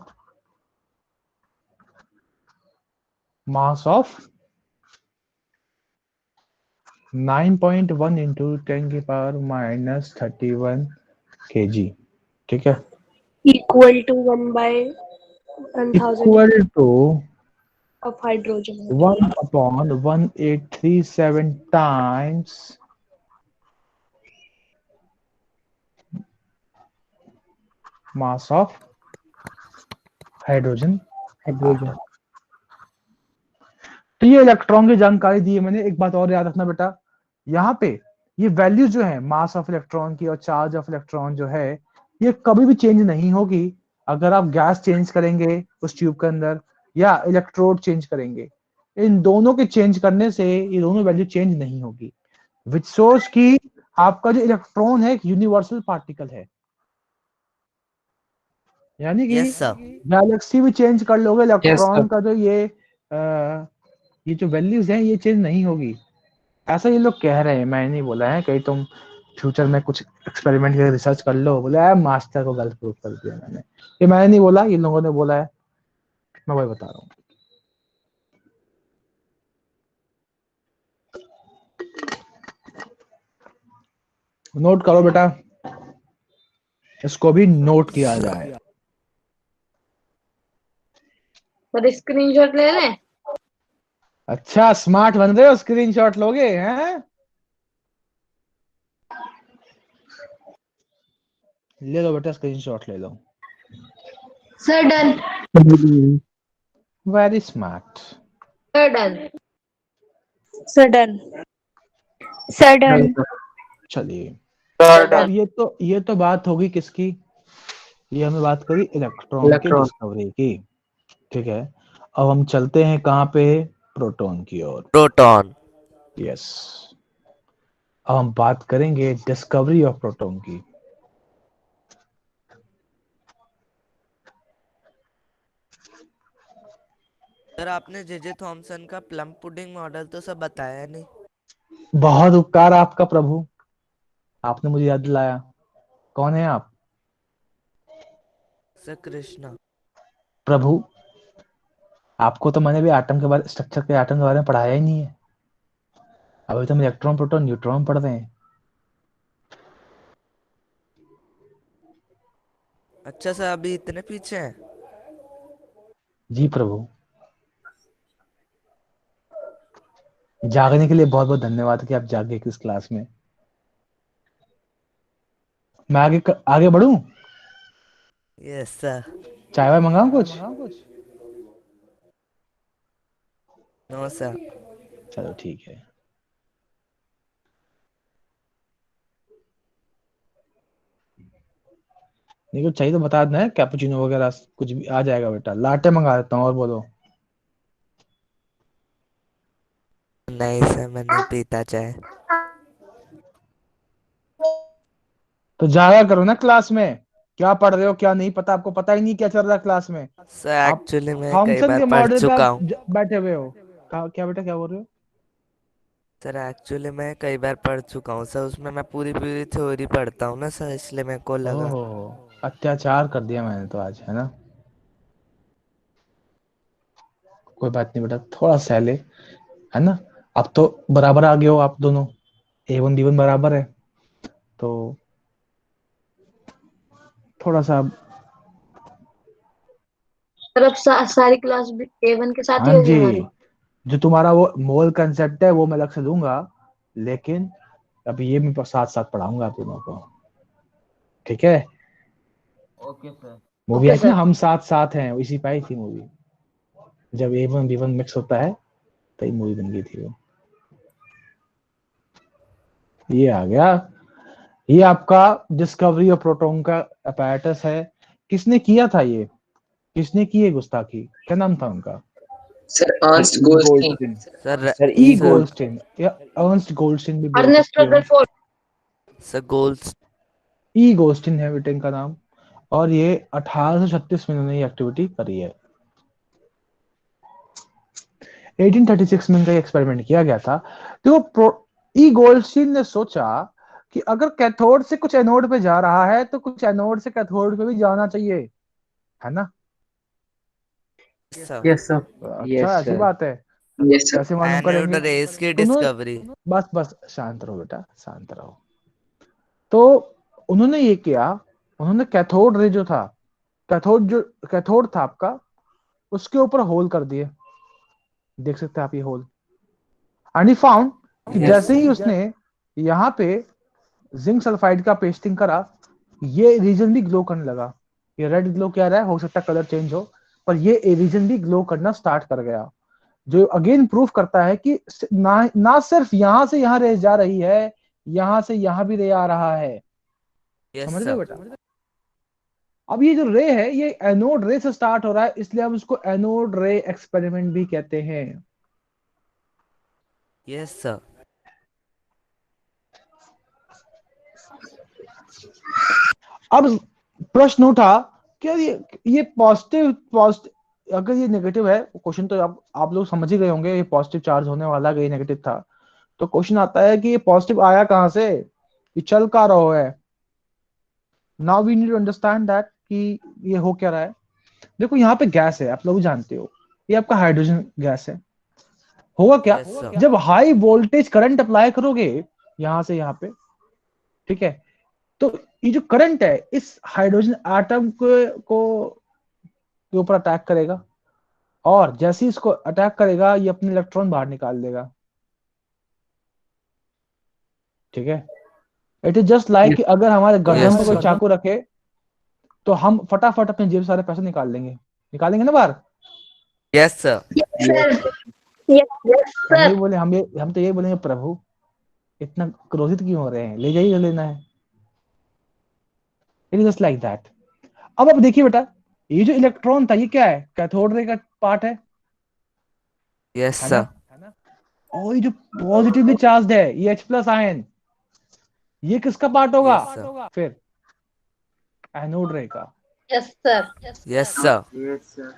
mass of 9.1 into 10 की power minus 31 kg. ठीक है, equal to 1 by 1000 equal to of hydrogen. 1 upon 1837 times mass of hydrogen. तो ये electron की जानकारी दी है मैंने. एक बात और याद रखना बेटा, यहाँ पे ये वैल्यू जो है मास ऑफ इलेक्ट्रॉन की और चार्ज ऑफ इलेक्ट्रॉन जो है ये कभी भी चेंज नहीं होगी अगर आप गैस चेंज करेंगे उस ट्यूब के अंदर या इलेक्ट्रोड चेंज करेंगे. इन दोनों के चेंज करने से ये दोनों वैल्यू चेंज नहीं होगी, विच शोज कि आपका जो इलेक्ट्रॉन है एक यूनिवर्सल पार्टिकल है. यानी कि Yes, sir. गैलेक्सी भी चेंज कर लोगे, इलेक्ट्रॉन sir. का जो ये जो वैल्यूज हैं ये चेंज नहीं होगी. ऐसा ये लोग कह रहे हैं, मैं नहीं बोला है. कहीं तुम फ्यूचर में कुछ एक्सपेरिमेंट करके रिसर्च कर लो, बोला मास्टर को गलत प्रूफ कर दिया मैंने. ये मैंने नहीं बोला, ये लोगों ने बोला है, मैं वही बता रहा हूँ. नोट करो बेटा, इसको भी नोट किया जाए. पर स्क्रीनशॉट ले लें. अच्छा स्मार्ट बन रहे हो, स्क्रीनशॉट लोगे हैं? ले लो बेटा, स्क्रीनशॉट ले लो. Sir done. Very smart. Sir done. Sir done. Sir done. चलिए, अब ये तो बात होगी किसकी, ये हमें बात करी इलेक्ट्रॉन की डिस्कवरी की. ठीक है, अब हम चलते हैं कहाँ पे, प्रोटॉन की ओर. Proton. यस, अब हम बात करेंगे डिस्कवरी ऑफ प्रोटॉन की. सर आपने जे थॉमसन का प्लम पुडिंग मॉडल तो सब बताया नहीं. बहुत उपकार आपका प्रभु, आपने मुझे याद दिलाया. कौन है आप? सर कृष्णा. प्रभु, आपको तो मैंने भी एटम के बारे, स्ट्रक्चर के एटम के बारे में पढ़ाया ही नहीं है. अभी तो हम इलेक्ट्रॉन प्रोटॉन न्यूट्रॉन पढ़ रहे हैं. अच्छा सर अभी इतने पीछे हैं. जी प्रभु, जागने के लिए बहुत बहुत धन्यवाद कि आप जागे किस क्लास में. मैं आगे बढ़ूं? Yes sir. चाय वाय मंगाऊं कुछ? No sir. चलो ठीक है. नहीं कुछ चाहिए तो बता देना है, कैपुचिनो वगैरह कुछ भी आ जाएगा बेटा. लाटे मंगा देता हूँ. और बोलो. नहीं सर मैं नहीं पीता चाय. तो जाया करो ना क्लास में. क्या पढ़ रहे हो क्या नहीं पता, आपको पता ही नहीं क्या चल रहा है क्लास में. सर आप एक्चुअली मैं कई थॉमसन बार के पढ़ मॉडल पे चुका आप हूँ. बैठे हुए हो. क्या बेटा, क्या बोल रहे हो? सर एक्चुअली मैं कई बार पढ़ चुका हूँ सर, उसमें मैं पूरी थ्योरी पढ़ता हूँ ना सर, इसलिए मेरे को लगा. ओहो, अत्याचार कर दिया मैंने तो आज, है ना. कोई बात नहीं बेटा, थोड़ा सहले, है ना. अब तो बराबर आ गए हो आप दोनों, A1 B1 बराबर है, तो थोड़ा सा. सर अब सारी क्लास A1 के साथ ही हाँ होगी जी, हमारी. जो तुम्हारा वो मोल कंसेप्ट है वो मैं अलग से दूंगा, लेकिन अभी ये मैं साथ साथ पढ़ाऊंगा आप दोनों को. ठीक है. Okay sir. Movie okay I थी ना सर. हम साथ साथ हैं, इसी पे आई थी मूवी. जब A1 B1 मिक्स होता है तो ये मूवी बन गई थी वो. ये आ गया. ये आपका डिस्कवरी ऑफ प्रोटॉन का अपैरेटस है. किसने किया था ये? किसने की है गुस्ताखी? क्या नाम था उनका? Sir Ernst Goldstein. Sir E Goldstein या अर्नस्ट गोल्डस्टीन भी बोल अर्नेस्ट सकते हो। रदरफोर्ड। सर गोल्ड्स ई गोल्डस्टीन है बेटे इनका नाम, और ये 1836 में इन्होंने ये एक्टिविटी करी है। 1836 में इनका एक्सपेरिमेंट किया गया था। तो ई गोल्डस्टीन ने सोचा कि अगर कैथोड से कुछ एनोड पे जा रहा है तो कुछ एनोड से कैथोड पे भी जाना चाहिए, है ना? Sir Yes, sir. अच्छा, ऐसी बात है। Yes sir. कैसे मालूम एनोड करेंगे? रेस की उन्होंने डिस्कवरी। बस शांत रहो बेटा, शांत रहो। तो उन्होंने ये किया, उन्होंने कैथोड रे जो था, कैथोड था आपका, उसके ऊपर होल कर दिए। देख सकते हैं आप ये होल। एंड ही फाउंड कि Yes. जैसे ही उसने यहाँ पे जिंक सल्फाइड का पेस्टिंग करा, ये रीजन भी ग्लो करने लगा। ये रेड ग्लो क्या रहा है, हो सकता है कलर चेंज हो, पर ये रीजन भी ग्लो करना स्टार्ट कर गया, जो अगेन प्रूफ करता है कि ना सिर्फ यहां से यहां रे जा रही है, यहां से यहां भी रे आ रहा है। यस समझ रहे हो सर। बेटा? अब ये जो रे है ये एनोड रे से स्टार्ट हो रहा है, इसलिए हम उसको एनोड रे एक्सपेरिमेंट भी कहते हैं। Yes sir. अब प्रश्न उठा कि ये पॉजिटिव अगर ये नेगेटिव है, क्वेश्चन तो आप लोग समझ ही गए होंगे, ये पॉजिटिव चार्ज होने वाला, ये नेगेटिव था। तो क्वेश्चन आता है कि ये पॉजिटिव आया कहां से, ये चल का रहा है। Now we need to understand that कि ये हो क्या रहा है। देखो यहाँ पे गैस है, आप लोग जानते हो, ये आपका हाइड्रोजन गैस है। होगा क्या, Yes, sir. जब हाई वोल्टेज करंट अप्लाई करोगे यहां से यहाँ पे, ठीक है, तो ये जो करंट है इस हाइड्रोजन एटम को के ऊपर अटैक करेगा, और जैसे ही इसको अटैक करेगा ये अपने इलेक्ट्रॉन बाहर निकाल देगा। ठीक है, इट इज जस्ट लाइक अगर हमारे गर्दन पे कोई चाकू रखे तो हम फटाफट अपने जेब से सारे पैसे निकालेंगे ना बाहर। Yes sir. हम ये बोले, हम तो ये बोलेंगे प्रभु इतना क्रोधित क्यों हो रहे हैं, ले जाइए, लेना है। It is just like that. अब देखिए बेटा, ये जो इलेक्ट्रॉन था ये क्या है, कैथोड रे का पार्ट है। यस है सर। ना? और ये जो पॉजिटिवली चार्ज है ये H+ आयन, ये किसका पार्ट होगा? Yes, sir. फिर एनोड रे का। Yes sir. Yes sir.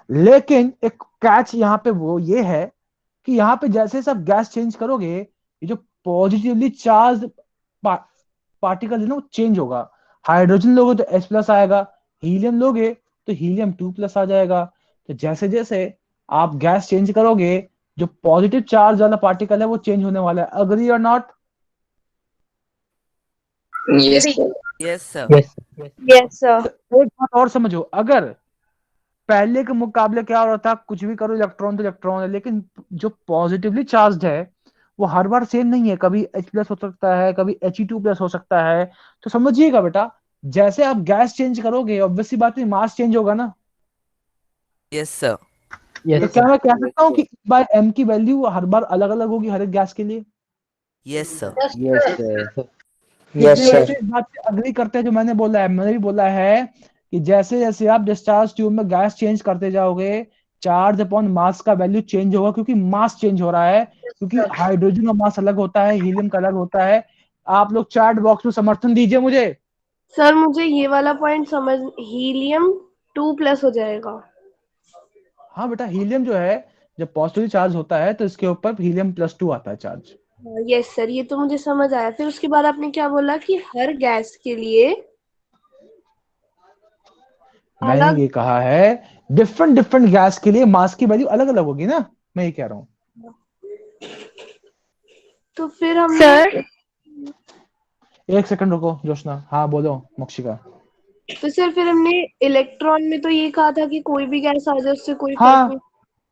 लेकिन एक कैच यहाँ पे वो ये है कि यहाँ पे जैसे सब गैस चेंज करोगे, ये जो पॉजिटिवली चार्ज पार्टिकल है ना वो चेंज होगा। हाइड्रोजन लोगे तो H+ आएगा, हीलियम लोगे तो हीलियम 2+ आ जाएगा। तो जैसे जैसे आप गैस चेंज करोगे, जो पॉजिटिव चार्ज वाला पार्टिकल है वो चेंज होने वाला है। अग्री और not? Yes yes sir. Yes sir. एक बात और समझो, अगर पहले के मुकाबले क्या हो रहा था, कुछ भी करो इलेक्ट्रॉन तो इलेक्ट्रॉन है, लेकिन जो पॉजिटिवली चार्ज है वो हर बार सेम नहीं है, कभी H+ हो सकता है, कभी He2+ हो सकता है। तो समझिएगा बेटा, जैसे आप गैस चेंज करोगे ऑब्वियसली बात है मास चेंज होगा ना। Yes sir. तो क्या मैं कह सकता हूँ कि बाय m की वैल्यू हर बार अलग अलग होगी हर एक गैस के लिए? Yes sir. कितने बच्चे इस बात से अग्री करते हैं जो मैंने बोला है? मैंने भी बोला है कि जैसे जैसे आप डिस्चार्ज ट्यूब में गैस चेंज करते जाओगे, चार्ज अपॉन मास का वैल्यू चेंज होगा, क्योंकि मास चेंज हो रहा है, क्योंकि हाइड्रोजन का मास अलग होता है, हीलियम का अलग होता है। आप लोग चैट बॉक्स में समर्थन दीजिए मुझे। सर मुझे ये वाला पॉइंट समझ, हीलियम 2+ हो जाएगा। हाँ बेटा, हीलियम जो है जब पॉजिटिव चार्ज होता है तो इसके ऊपर हीलियम+2 आता है चार्ज। यस सर, ये तो मुझे समझ आया। फिर उसके बाद आपने क्या बोला कि हर गैस के लिए मैंने ये कहा है डिफरेंट गैस के लिए मास की वैल्यू अलग अलग होगी ना, मैं ये कह रहा हूँ। तो फिर हम सर एक सेकंड रुको जोशना। हाँ बोलो मोक्षिका। तो सर फिर हमने इलेक्ट्रॉन में तो ये कहा था कि कोई भी गैस आ जाए उससे कोई फर्क हाँ, नहीं।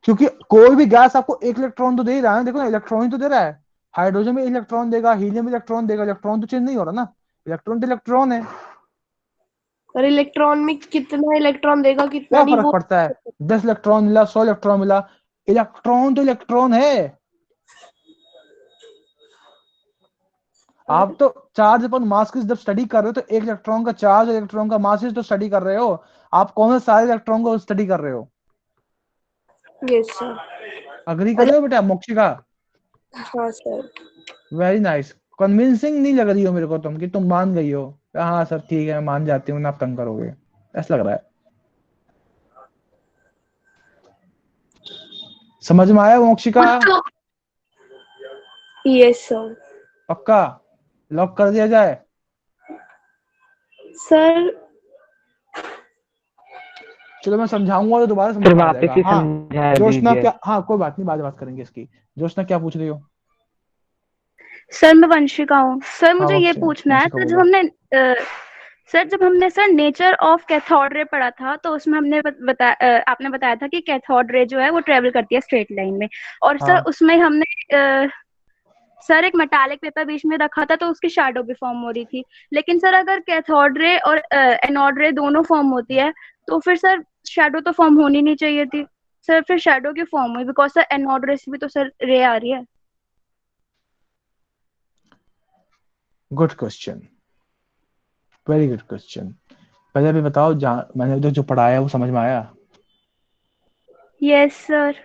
क्योंकि कोई भी गैस आपको एक इलेक्ट्रॉन तो दे ही रहा है, देखो ना, इलेक्ट्रॉन ही तो दे रहा है। हाइड्रोजन में इलेक्ट्रॉन देगा, हीलियम में इलेक्ट्रॉन देगा, इलेक्ट्रॉन तो चेंज नहीं हो रहा ना, इलेक्ट्रॉन तो इलेक्ट्रॉन है। और इलेक्ट्रॉन में कितना इलेक्ट्रॉन देगा कितना क्या नहीं फर्क वो। पड़ता है, 10 इलेक्ट्रॉन मिला, 100 इलेक्ट्रॉन मिला, इलेक्ट्रॉन तो इलेक्ट्रॉन है। आप तो चार्ज अपन मास की जब स्टडी कर रहे हो तो एक इलेक्ट्रॉन का चार्ज और इलेक्ट्रॉन का मास तो स्टडी कर रहे हो। आप कौन से सारे इलेक्ट्रॉन को स्टडी कर रहे हो? Yes sir. अग्री कर रहे हो बेटा मोक्षिका? हाँ सर। Very nice. कन्विंसिंग नहीं लग रही हो मेरे को तुम कि तुम मान गई हो। हाँ सर ठीक है, मैं मान जाती हूँ ना, आप तंग करोगे, ऐसा लग रहा है। समझ में आया मोक्षिका? Yes sir. पक्का लॉक कर दिया जाए? सर चलो मैं समझाऊंगा तो दोबारा समझ फिर में आ वापस जाएगा। ही हाँ समझा जोशना दीजिए। क्या, हाँ कोई बात नहीं, बाद में बात करेंगे इसकी। जोशना क्या पूछ रही हो? सर मैं वंशिका हूँ। सर हाँ मुझे ये पूछना है, वंशिका तो बोलो। सर जब हमने sir nature of cathode ray पढ़ा था, तो उसमें हमने आपने बताया था कि कैथोड रे जो है वो ट्रेवल करती है स्ट्रेट लाइन में। और सर हाँ उसमें हमने सर एक मेटालिक पेपर बीच में रखा था, तो उसकी शैडो भी फॉर्म हो रही थी। लेकिन सर अगर कैथोड रे और एनोड रे दोनों फॉर्म होती है, तो फिर सर शैडो तो फॉर्म होनी नहीं चाहिए थी। सर फिर शैडो क्यों फॉर्म हुई? बिकॉज सर एनोड रे से भी तो सर रे आ रही है। Good question, very good question. पहले अभी बताओ, जहाँ मैंने जो पढ़ाया वो समझ में आया? Yes sir.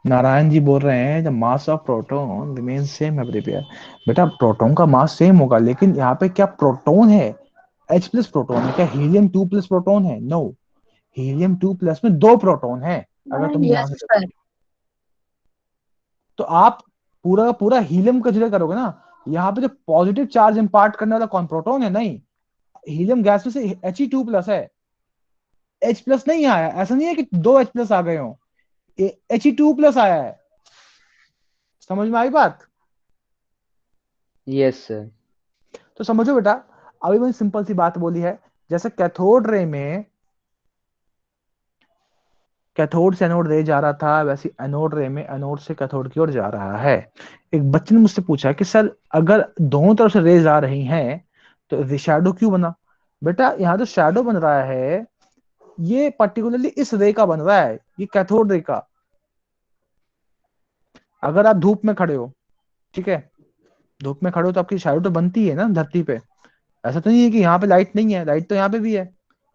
नारायण जी बोल रहे हैं the mass of proton remain same everywhere. बेटा प्रोटॉन का मास सेम होगा, लेकिन यहाँ पे क्या प्रोटॉन है? H प्लस प्रोटॉन है क्या? हीलियम 2 प्लस प्रोटॉन है? नो, हीलियम 2 प्लस में 2 प्रोटॉन है। अगर तुम ध्यान से देखो तो आप पूरा का पूरा हीलियम कंसीडर करोगे ना। यहाँ पे जो पॉजिटिव चार्ज इंपार्ट करने वाला कौन? प्रोटॉन है? नहीं, हीलियम गैस में से He2 प्लस है, H प्लस नहीं आया। ऐसा नहीं है कि 2 H प्लस आ गए हो, He2 प्लस आया है। समझ में आई बात? Yes sir. तो समझो बेटा, अभी मैंने सिंपल सी बात बोली है, जैसे कैथोड रे में कैथोड से एनोड रे जा रहा था, वैसे एनोड रे में एनोड से कैथोड की ओर जा रहा है। एक बच्चे ने मुझसे पूछा कि सर अगर दोनों तरफ से रेज आ रही हैं तो शैडो क्यों बना? बेटा यहाँ जो शैडो बन रहा है ये पर्टिकुलरली इस रे का बन रहा है, ये कैथोड रे का। अगर आप धूप में खड़े हो, ठीक है, धूप में खड़े हो तो आपकी शैडो तो बनती है ना धरती पे। ऐसा तो नहीं है कि यहाँ पे लाइट नहीं है, लाइट तो यहाँ पे भी है।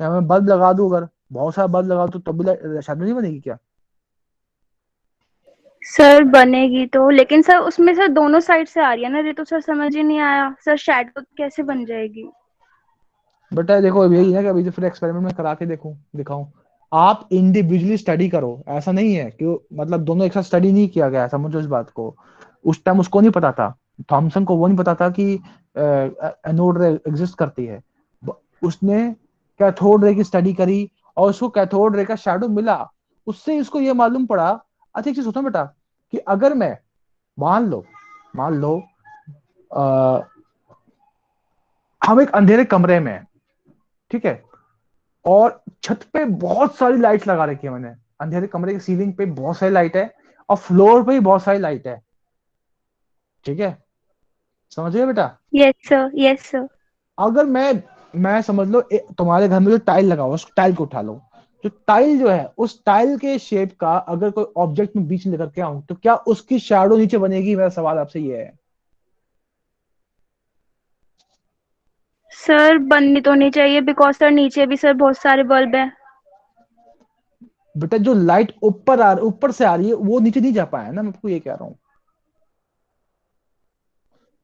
यहाँ मैं बल्ब लगा दूं, अगर बहुत सारा बल्ब लगा दूं तब भी शैडो नहीं बनेगी क्या? सर बनेगी तो, लेकिन सर उसमें सर दोनों साइड से आ रही है ना रे, तो सर समझ ही नहीं आया सर शैडो कैसे बन जाएगी। बेटा देखो अब यही है कि अभी तो फिर एक्सपेरिमेंट में करा के दिखाऊं। आप इंडिविजुअली स्टडी करो, ऐसा नहीं है कि मतलब दोनों एक साथ स्टडी नहीं किया गया, समझो इस बात को। उस टाइम उसको नहीं पता था, थॉमसन को वो नहीं पता था कि एनोड रे एग्जिस्ट करती है। उसने कैथोड रे की स्टडी करी और उसको कैथोड रे का शैडो मिला, उससे इसको ये मालूम पड़ा। अच्छा एक चीज सोचो बेटा, कि अगर मैं मान लो हम एक अंधेरे कमरे में हैं, ठीक है, और छत पे बहुत सारी लाइट लगा रखी है मैंने। अंधेरे कमरे की सीलिंग पे बहुत सारी लाइट है और फ्लोर पे भी बहुत सारी लाइट है, ठीक है, समझ गए बेटा? Yes sir, yes sir. अगर मैं समझ लो तुम्हारे घर में जो टाइल लगा हुआ उस टाइल को उठा लो, जो टाइल जो है उस टाइल के शेप का अगर कोई ऑब्जेक्ट में बीच में लेकर के आऊं तो क्या उसकी शैडो नीचे बनेगी? मेरा सवाल आपसे ये है। सर बननी तो नहीं चाहिए, बिकॉज सर नीचे भी सर बहुत सारे बल्ब हैं। बेटा जो लाइट ऊपर से आ रही है वो नीचे नहीं जा पाया ना, मैं आपको ये कह रहा हूं।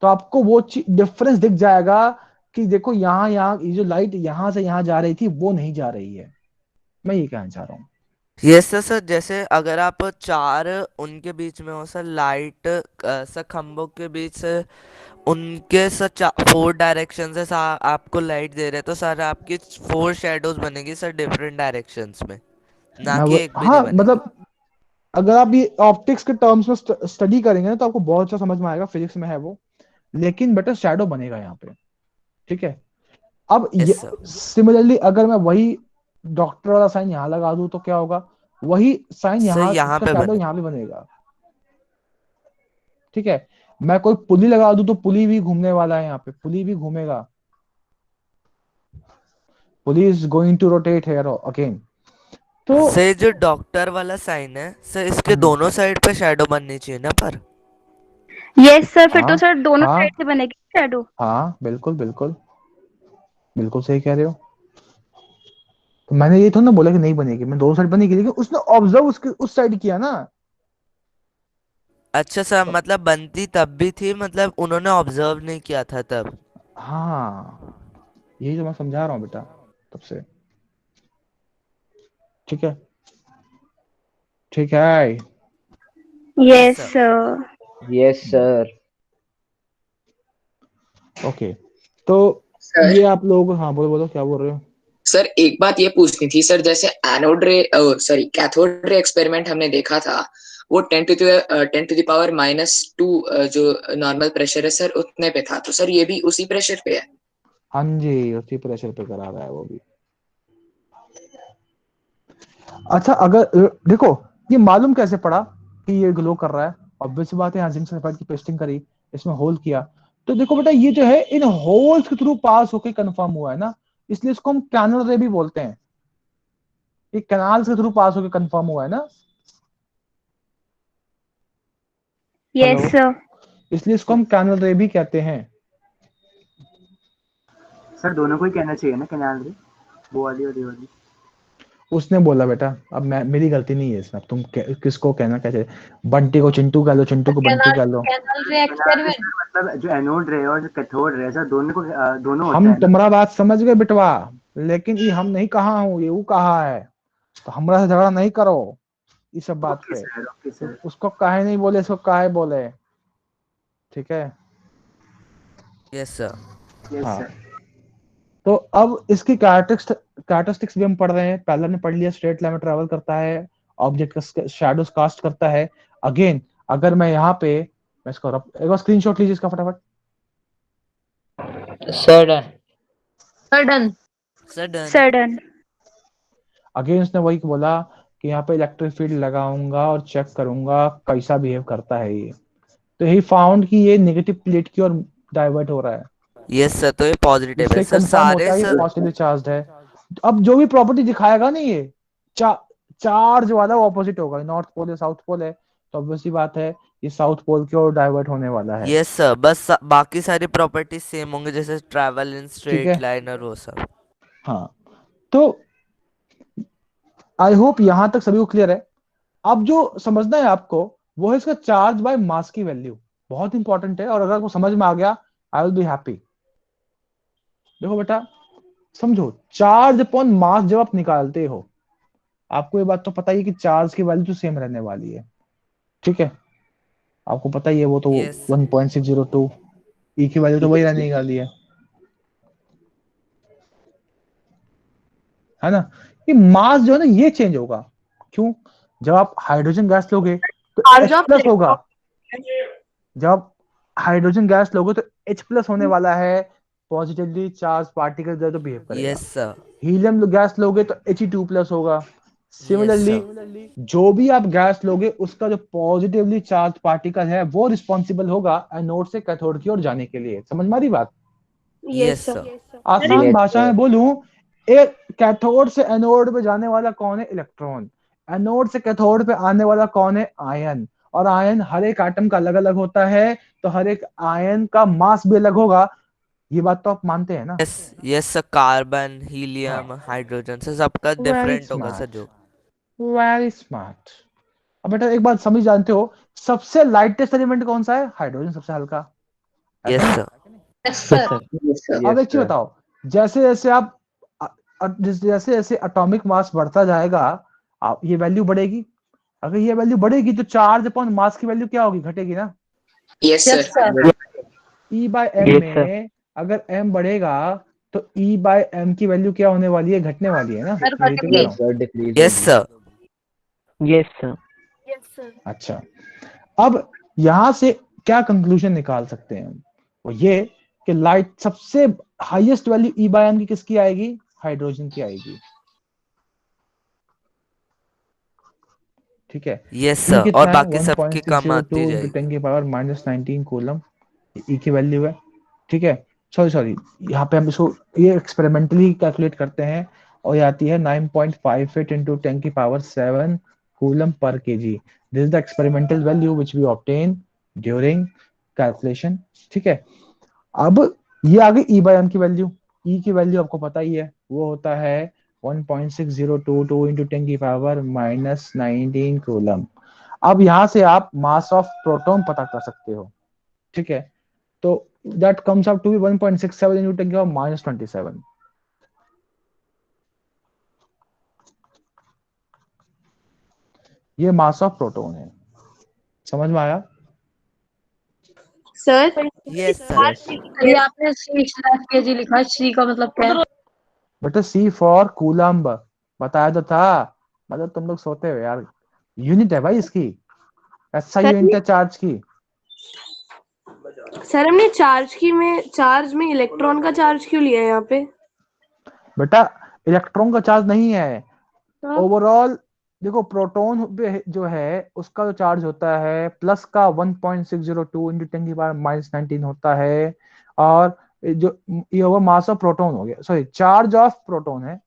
तो आपको वो डिफरेंस दिख जाएगा कि देखो यहाँ ये जो लाइट यहाँ से यहाँ जा रही थी वो नहीं जा रही है। मैं ये कहना चाह रहा हूँ। Yes sir. सर जैसे अगर आप चार उनके बीच में हो सर, लाइट सर खंभों के बीच से उनके सर 4 डायरेक्शन से आपको लाइट दे रहे हैं, तो सर आपकी 4 शेडोज बनेगी सर डिफरेंट डायरेक्शंस में, ना कि एक भी नहीं हाँ बनेगी। मतलब अगर आप ये ऑप्टिक्स के टर्म्स में स्टडी करेंगे ना तो आपको बहुत अच्छा समझ में आएगा, फिजिक्स में है वो। लेकिन बेटा शैडो बनेगा यहाँ पे, ठीक है। अब ये यस सर। सिमिलरली अगर मैं वही डॉक्टर वाला साइन यहाँ लगा दूं तो क्या होगा? वही साइन सर यहाँ, यहाँ उसका पे शैडो बने। यहाँ भी बनेगा, ठीक है। मैं कोई पुली लगा दूं तो पुली भी घूमने वाला है, यहाँ पे पुली भी घूमेगा। Pulley is going to rotate here again. तो सर जो डॉक्टर वाला साइन है सर, इसके दोनों साइड पे शैडो बननी चाहिए ना पर? यस सर, फिर तो हाँ सर दोनों हाँ साइड से बनेगी शैडो। हाँ बिल्कुल बिल्कुल बिल्कुल सही कह रहे हो। तो मैंने ये थोड़ा ना बोला कि नहीं बनेगी, मैं दोनों साइड बनेगी, लेकिन उसने ऑब्जर्व उसके उस साइड किया ना। अच्छा सर, मतलब बनती तब भी थी, मतलब उन्होंने ऑब्जर्व नहीं किया था तब। हाँ, यही तो मैं समझा रहा हूँ बेटा तब से। ठीक है, ठीक है। Yes sir. Sir. Yes sir. Okay, तो सर ये आप लोग, हाँ बोलो बोलो, क्या बोल रहे हो? सर एक बात ये पूछनी थी सर, जैसे एनोड रे सॉरी कैथोड रे एक्सपेरिमेंट हमने देखा था, वो 10 to the power -2 जो नॉर्मल प्रेशर है सर उतने पे था, तो सर ये भी उसी प्रेशर पे है? हाँ जी, उसी प्रेशर पे करा रहा है वो भी। अच्छा, अगर देखो, ये मालूम कैसे पड़ा कि ये ग्लो कर रहा है? ऑब्वियस बात है, यहाँ जिंक सल्फाइड की पेस्टिंग करी, इसमें होल किया, तो देखो बेटा ये जो है इन होल्स के थ्रू पास होके कंफर्म हुआ है ना, इसलिए इसको हम कैनल रे भी बोलते हैं। ये कैनाल्स के थ्रू पास होके कंफर्म हुआ है ना। Yes hello, sir. इसलिए इसको हम कैनल रे भी कहते हैं। सर दोनों को ही कहना चाहिए ना कैनाल रे, वो वाली और ये वाली। उसने बोला बेटा, अब मैं, मेरी गलती नहीं है इसमें, अब तुम किसको कहना कैसे, बंटी को चिंटू कह लो, चिंटू को बंटी कह लो। कैनल रे एक्सपेरिमेंट। मतलब जो एनोड रे और जो कैथोड रे सर दोनों को दोनों होता हम है ना। तुम्हारा बात समझ गए बिटवा, लेकिन ये हम नहीं कहा हूँ, ये वो कहा है, तो हमरा से झगड़ा नहीं करो इस सब बात ओके पे। सर, ओके तो सर। उसको काहे नहीं बोले, इसको काहे बोले, ठीक है? Yes sir. यस हाँ, सर। तो अब इसकी कैरेक्टरिस्टिक्स भी हम पढ़ रहे हैं। पहले ने पढ़ लिया, स्ट्रेट लाइन में ट्रेवल करता है, ऑब्जेक्ट का शैडोज कास्ट करता है। अगेन, अगर मैं यहाँ पे, मैं इसको एक बार स्क्रीनशॉट लीजिए इसका फटाफट। Sir done. Sudden. Sudden. Sudden. Again उसने वही बोला कि यहाँ पे इलेक्ट्रिक फील्ड लगाऊंगा और चेक करूंगा कैसा बिहेव करता है ये। तो ही फाउंड कि ये नेगेटिव प्लेट की ओर डाइवर्ट हो रहा है, यस सर, तो ये पॉजिटिव है इससे सर, कंफर्म सारे होता है ये सर। पॉजिटिवली चार्ज्ड है। अब जो भी प्रॉपर्टी दिखाएगा ना ये, चार्ज वाला वो ऑपोजिट होगा, नॉर्थ पोल या साउथ पोल है, तो ऑब्वियसली बात है ये साउथ पोल की ओर डाइवर्ट होने वाला है। यस सर, बस बाकी सारी प्रॉपर्टीज सेम होंगे, जैसे ट्रैवल इन ठीक स्ट्रेट है, लाइन और वो सब। हाँ, तो आई होप यहां तक सभी को क्लियर है। अब जो समझना है आपको वो है इसका चार्ज बाय मास की वैल्यू, बहुत इंपॉर्टेंट है, और अगर आपको समझ में आ गया आई विल बी हैप्पी। देखो बेटा, समझो, चार्ज अपॉन मास जब आप निकालते हो, आपको ये बात तो पता ही है कि चार्ज की वैल्यू तो सेम रहने वाली है, ठीक है? आपको पता ही है वो तो यस 1.602, ई की वैल्यू तो वही रहने वाली है ना? ये मास जो है ना ये चेंज होगा। क्यों? जब आप हाइड्रोजन गैस लोगे तो H प्लस होगा, जब आप हाइड्रोजन गैस लोगे तो H प्लस होने वाला है, पॉजिटिवली चार्ज पार्टिकल जो बिहेव करेगा। Yes sir. हीलियम गैस लोगे तो He2 प्लस होगा। Yes similarly sir. जो भी आप गैस लोगे उसका जो पॉजिटिवली चार्ज पार्टिकल है वो रिस्पॉन्सिबल होगा एनोड से कैथोड की ओर जाने के लिए। समझ में आ रही बात? Yes yes sir. सर। आसान यस भाषा में सर। बोलूं, एक कैथोड से एनोड पे जाने वाला कौन है? इलेक्ट्रॉन। एनोड से कैथोड पे आने वाला कौन है? आयन। और आयन हर एक एटम का अलग अलग होता है, तो हर एक आयन का मास भी अलग होगा। ये बात तो आप मानते हैं ना? यस यस सर, कार्बन, हाँ, हीलियम, हाइड्रोजन से सबका वेरी डिफरेंट होगा सर स्मार्ट, जो। Very smart. अब बेटा एक बात समझ जानते हो, सबसे लाइटेस्ट एलिमेंट कौन सा है? हाइड्रोजन सबसे हल्का है कि यस नहीं? सर। Yes sir. यस अब एक चीज सर। बताओ, जैसे जैसे आप जैसे जैसे एटॉमिक मास बढ़ता जाएगा, आप ये वैल्यू बढ़ेगी। अगर ये वैल्यू बढ़ेगी तो चार्ज अपॉन मास की वैल्यू क्या होगी? घटेगी ना। Yes yes sir. Sir. E by M yes sir. में अगर m बढ़ेगा तो E बाय एम की वैल्यू क्या होने वाली है? घटने वाली है ना। सर मैं ये तो कह घटेगी। रहा हूँ। सर डिक्रीज यस होगी। Sir. Yes sir. Yes sir. अच्छा, अब यहां से क्या कंक्लूजन निकाल सकते हैं हम? वो ये कि लाइट सबसे highest value E by M की किसकी आएगी? हाइड्रोजन की आएगी, ठीक है? यस E सर, और कितना है? बाकी सबकी कम 1.602 आती इंटू जाएगी। 10⁻⁻19 कूलम E की वैल्यू है, ठीक है? सॉरी सॉरी, यहाँ पे हम इसको ये एक्सपेरिमेंटली कैलकुलेट करते हैं और ये आती है 9.58 इंटू 10⁻7 कूलम पर kg. This is the experimental value which we obtain during calculation, ठीक है? अब ये आ गई E बाय एम की वैल्यू। E की वैल्यू आपको पता ही है, वो होता है 1.6022 into 10 की पावर -19 कूलम। अब यहाँ से आप मास ऑफ प्रोटॉन पता कर सकते हो, ठीक है। तो that comes up to be 1.67 into 10 की पावर -27। ये मास ऑफ प्रोटॉन है, समझ में आया? Sir yes sir. ये आपने C/kg लिखा है, C का मतलब क्या है? बेटा सी फॉर कूलम्ब बताया तो था, मतलब तुम लोग सोते हो यार। यूनिट है भाई इसकी, ऐसा यूनिट है चार्ज की। सर हमने चार्ज में इलेक्ट्रॉन का चार्ज क्यों लिया है यहाँ पे? बेटा इलेक्ट्रॉन का चार्ज नहीं है, तो ओवरऑल देखो प्रोटॉन जो है उसका जो चार्ज होता है प्लस का 1.602 into 10 की पावर -19 होता है, और जो ये होगा मास ऑफ प्रोटॉन हो गया, सॉरी चार्ज ऑफ प्रोटॉन है,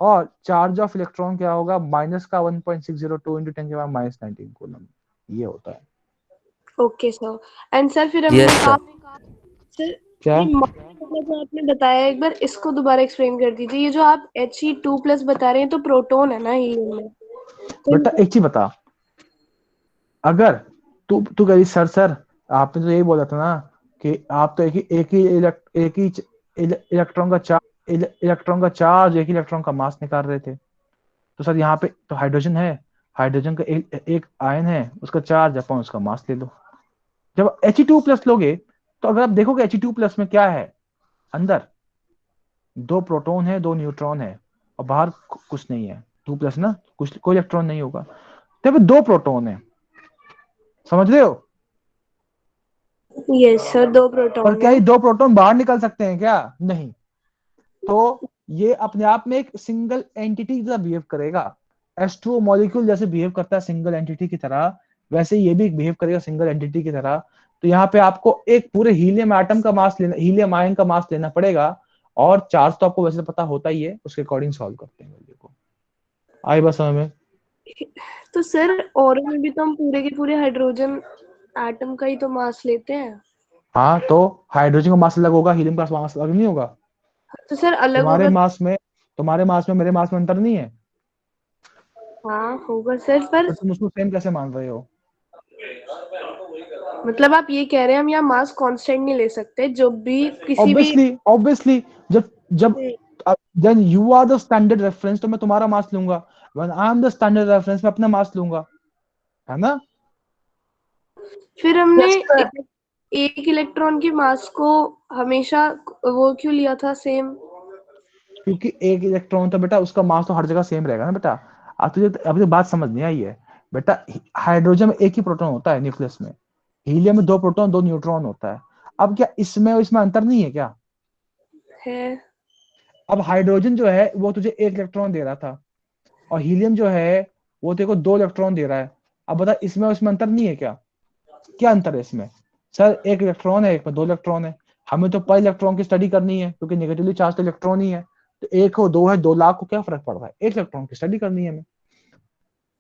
और चार्ज ऑफ इलेक्ट्रॉन क्या होगा माइनस का 1.602 into 10 की पावर -19 कूलम, ये होता है। Okay sir. एंड सर फिर हमने यस कहा सर। सर क्या ये जो आपने बताया एक बार इसको दोबारा एक्सप्लेन कर दीजिए। ये जो आप He2+ बता रहे हैं तो प्रोटॉन है ना हीलियम में? तो बेटा एक चीज बता, अगर तू तू कह रही सर आपने तो यही बोला था ना कि आप तो एक ही इलेक्ट्रॉन का चार्ज, एक ही इलेक्ट्रॉन का मास निकाल रहे थे। तो सर यहाँ पे तो हाइड्रोजन है, हाइड्रोजन का एक आयन है, उसका चार्ज अपन उसका मास ले लो। जब He2+ लोगे तो अगर आप देखोगे He2+ में क्या है, अंदर 2 प्रोटॉन है 2 न्यूट्रॉन है, और बाहर कुछ नहीं है, 2+ ना, कुछ कोई इलेक्ट्रॉन नहीं होगा, तब 2 प्रोटॉन है, समझ रहे हो? यस सर 2 पर प्रोटॉन क्या है। ये 2 प्रोटॉन बाहर निकल सकते हैं क्या? नहीं। तो ये अपने आप में एक सिंगल एंटिटी की तरह बिहेव करेगा, H2O मॉलिक्यूल जैसे बिहेव करता है सिंगल एंटिटी की तरह, वैसे ये भी बिहेव करेगा सिंगल एंटिटी की तरह। तो यहाँ पे आपको एक पूरे हीलियम एटम का मास लेना, हीलियम आयन का मास लेना पड़ेगा, और चार्ज तो आपको वैसे पता होता ही है, उसके अकॉर्डिंग सॉल्व करते हैं। देखो आई बस समझ में? तो सर ऑरो में भी तो हम पूरे के पूरे हाइड्रोजन एटम का ही तो मास लेते हैं। हाँ, तो हाइड्रोजन का मास अलग होगा, हीलियम का मास अलग नहीं होगा। तो सर अलग तुम्हारे होगा। मास में मेरे मास में अंतर नहीं है, हाँ होगा सर, पर पर तुम उसको सेम कैसे मान रहे हो? मतलब आप ये कह रहे हैं हम यहाँ मास कांस्टेंट नहीं ले सकते, जो भी किसी भी ऑब्वियसली जब जब then you are the standard reference, तो मैं तुम्हारा मास लूंगा, when I am the standard reference मैं अपना मास लूंगा, है ना? फिर हमने Yes, sir. एक इलेक्ट्रॉन की मास को हमेशा वो क्यों लिया था सेम? क्योंकि एक इलेक्ट्रॉन तो बेटा उसका मास तो हर जगह सेम रहेगा ना बेटा। अब तुझे अभी बात समझ नहीं आई है बेटा, हाइड्रोजन में एक ही प्रोटॉन होता है न्यूक्लियस में, हीलियम में 2 प्रोटॉन 2 न्यूट्रॉन होता है। अब क्या इसमें और इसमें अंतर नहीं है क्या? है। अब हाइड्रोजन जो है वो तुझे 1 इलेक्ट्रॉन दे रहा था, और हीलियम जो है वो तेरे को 2 इलेक्ट्रॉन दे रहा है। अब बता इसमें और इसमें अंतर नहीं है क्या? क्या अंतर है इसमें? सर 1 इलेक्ट्रॉन है, एक में 2 इलेक्ट्रॉन है, हमें तो पर इलेक्ट्रॉन की स्टडी करनी है क्योंकि नेगेटिवली चार्ज तो इलेक्ट्रॉन ही है, तो 1 हो 2 है 2 लाख को क्या फर्क पड़ रहा है, 1 इलेक्ट्रॉन की स्टडी करनी है हमें।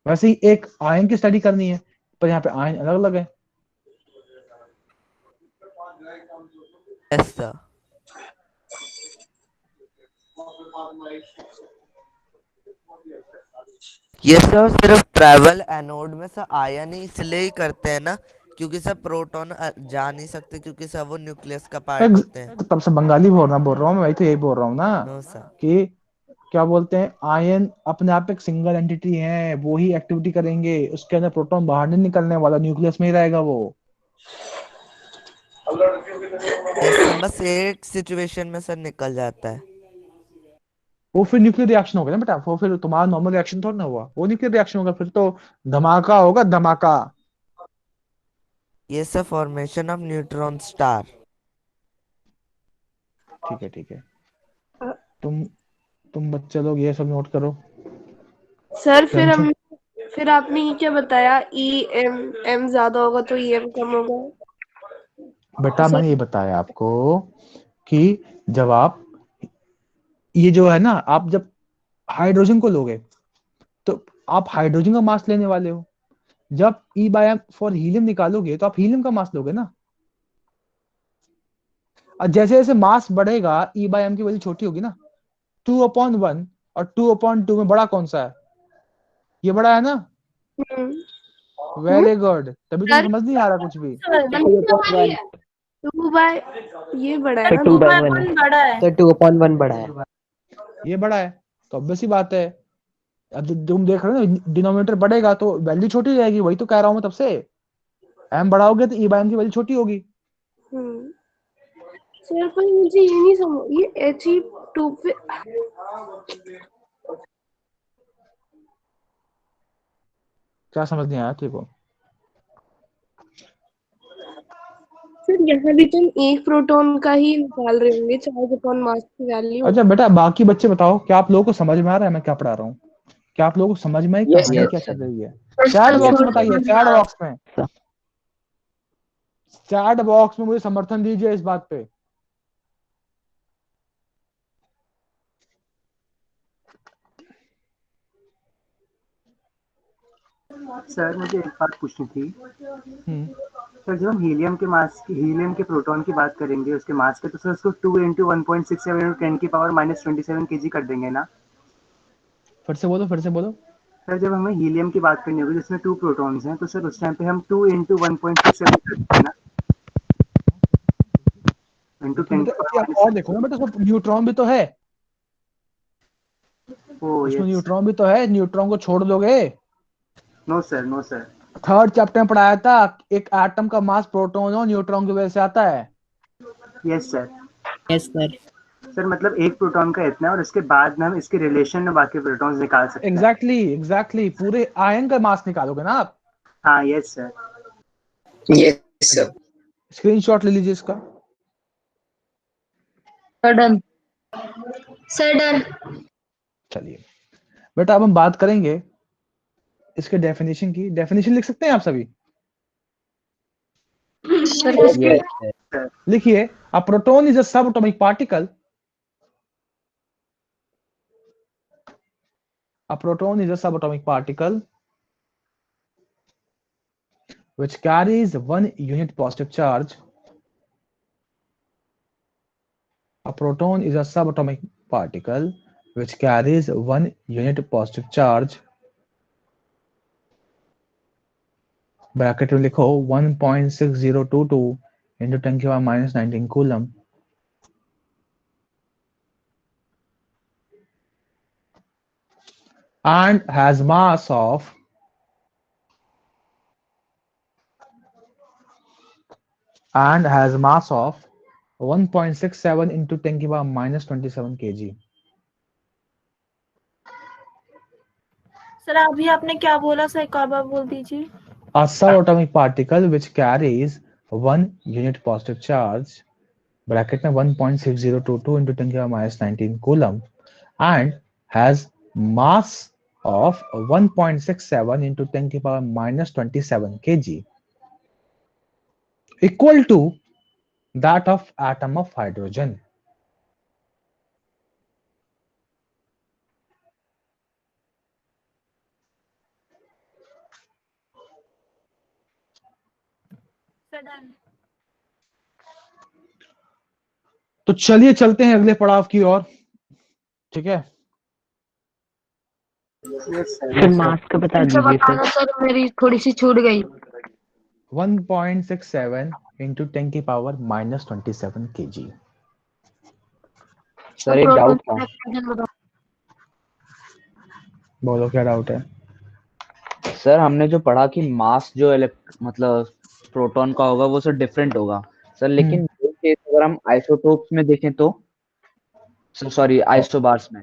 वैसे ही एक आयन की स्टडी करनी है, पर यहाँ पे आयन अलग अलग है। Yes sir. ये सब सिर्फ ट्रैवल एनोड में सर आयन ही इसलिए ही करते हैं ना, क्योंकि सब प्रोटॉन जा नहीं सकते, क्योंकि सब वो न्यूक्लियस का पार्ट होते हैं। तब से बंगाली बोल रहा हूँ मैं, वही तो यही बोल रहा हूँ ना नो सर। कि क्या बोलते हैं, आयन अपने आप एक सिंगल एंटिटी है, वो ही एक्टिविटी करेंगे, उसके अंदर प्रोटॉन बाहर नहीं निकलने वाला, न्यूक्लियस में ही रहेगा वो। यस सर, बस एक सिचुएशन में सर निकल जाता है। वो फिर न्यूक्लियर रिएक्शन होगा ना बेटा, वो फिर तुम्हारा नॉर्मल रिएक्शन थोड़ा ना हुआ, वो न्यूक्लियर रिएक्शन होगा, फिर तो धमाका होगा धमाका। ये sir formation of neutron star. ठीक है ठीक है, तुम बच्चे लोग ये सब नोट करो। सर टेंशन फिर आपने ये क्या बताया, एम ज्यादा होगा तो एम कम होगा? बेटा सर मैंने ये बताया आपको कि जब आप ये जो है ना, आप जब हाइड्रोजन को लोगे तो आप हाइड्रोजन का मास लेने वाले हो, जब E/m फॉर हीलियम निकालोगे तो आप हीलियम का मास लोगे ना। और जैसे जैसे मास बढ़ेगा E/m की वैल्यू छोटी होगी ना, 2/1 और 2/2 में बड़ा कौन सा है? ये बड़ा है ना? वेरी गुड, तभी तो सर समझ नहीं आ रहा कुछ भी। 2/, ये बड़ा है सर ना 2/1 बड़ा है। सर 2/1 बड़ा है। ये बड़ा है तो ऑब्वियस सी बात है। अब तुम देख रहे हो ना, डिनोमिनेटर बढ़ेगा तो वैल्यू छोटी रहेगी, वही तो कह रहा हूँ मैं तब से। m बढ़ाओगे तो e/m की वैल्यू छोटी होगी। सर पर मुझे ये नहीं समझ, ये He2 पे क्या समझ नहीं आया तेरे को? सर यहाँ भी तुम एक प्रोटॉन का ही निकाल रहे होंगे, चार्ज अपॉन मास की वैल्यू। अच्छा बेटा, बाकी बच्चे बताओ, क्या आप लोगों को समझ में आ रहा है मैं क्या पढ़ा रहा हूँ? क्या आप लोगों को समझ में Yes, कहानी sir. क्या चल रही है? चैट बॉक्स में बताइए, चैट बॉक्स में, चैट बॉक्स में मुझे समर्थन दीजिए इस बात पे। सर मुझे एक बात पूछनी थी। सर जब हम हीलियम के प्रोटॉन की बात करेंगे उसके मास के, तो सर उसको 2 × 1.67 × 10⁻27 kg कर देंगे ना? फिर से बोलो, फिर से बोलो। सर जब हमें हीलियम की बात करनी होगी जिसमें 2 प्रोटॉन्स हैं, तो सर उस टाइम पे हम 2 × 1.67 कर देंगे ना? इंटू 10 की आप और देखो ना बेटा, उसमें न्यूट्रॉन भी तो है। उसमें न्यूट्रॉन भी तो है, न्यूट्रॉन को छोड़ दोगे? No sir, no sir. Third chapter में पढ़ाया था, एक एटम का मास प्रोटॉन और न्यूट्रॉन की वजह से आता है। Yes sir. Yes sir. Sir मतलब एक प्रोटॉन का इतना है और इसके बाद में हम इसके रिलेशन में बाकी प्रोटॉन्स निकाल सकते हैं। एग्जैक्टली पूरे आयन का मास निकालोगे ना आप? हाँ yes sir. Yes, sir. Screenshot ले लीजिए इसका। Done sir, done. चलिए बेटा, अब हम बात करेंगे इसके डेफिनेशन की। डेफिनेशन लिख सकते हैं आप सभी? सर लिखिए, अ प्रोटॉन इज अ सब atomic particle. A proton is a subatomic particle which carries 1 unit positive charge. A proton is a subatomic particle which carries 1 unit positive charge. Bracket में लिखो 1.6022 into 10⁻⁻19 coulomb. And has mass of 1.67 into 10⁻⁻27 kg. Sir अभी आपने क्या बोला sir, एक और बार बोल दीजिए। A subatomic particle which carries 1 unit positive charge, bracket में 1.6022 into 10⁻⁻19 coulomb, and has mass of 1.67 into 10⁻⁻27 kg, equal to that of atom of hydrogen. Sir done. तो चलिए चलते हैं अगले पड़ाव की ओर, ठीक है? सर मास का बता दीजिए बताना सर, मेरी थोड़ी सी छूट गई। 1.67 into 10⁻⁻27 kg. सर एक डाउट था। बोलो क्या डाउट है? सर हमने जो पढ़ा कि मास जो मतलब प्रोटॉन का होगा वो सर डिफरेंट होगा सर, लेकिन अगर हम आइसोटोप्स में देखें तो सॉरी आइसोबार्स में,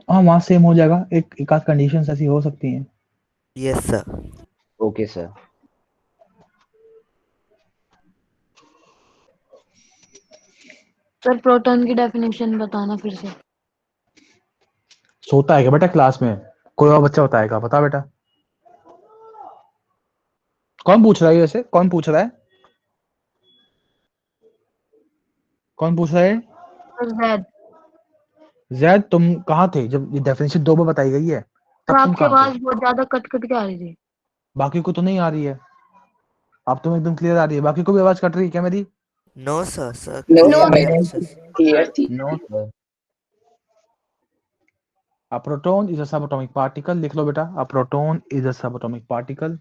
हाँ वहां सेम हो जाएगा। एक आध कंडीशंस ऐसी हो सकती हैं। Yes sir. Okay sir. Sir proton की डेफिनेशन बताना फिर से। सोता है क्या बेटा क्लास में? कोई और बच्चा बताएगा? बता बेटा, कौन पूछ रहा है? वैसे कौन पूछ रहा है? कौन पूछ रहा है? जैद। जैद, तुम कहाँ थे जब ये डेफिनेशन 2 बार बताई गई है? तब तुम आपकी कहाँ आवाज थे? बहुत ज्यादा कट कट के आ रही थी। बाकी को तो नहीं आ रही है, अब तुम एकदम क्लियर आ रही है। बाकी को भी आवाज कट रही है क्या मेरी? No sir, sir No, clear sir. है सर। Clear थी। No sir. A proton is a subatomic particle. लिख लो बेटा, a proton is a subatomic particle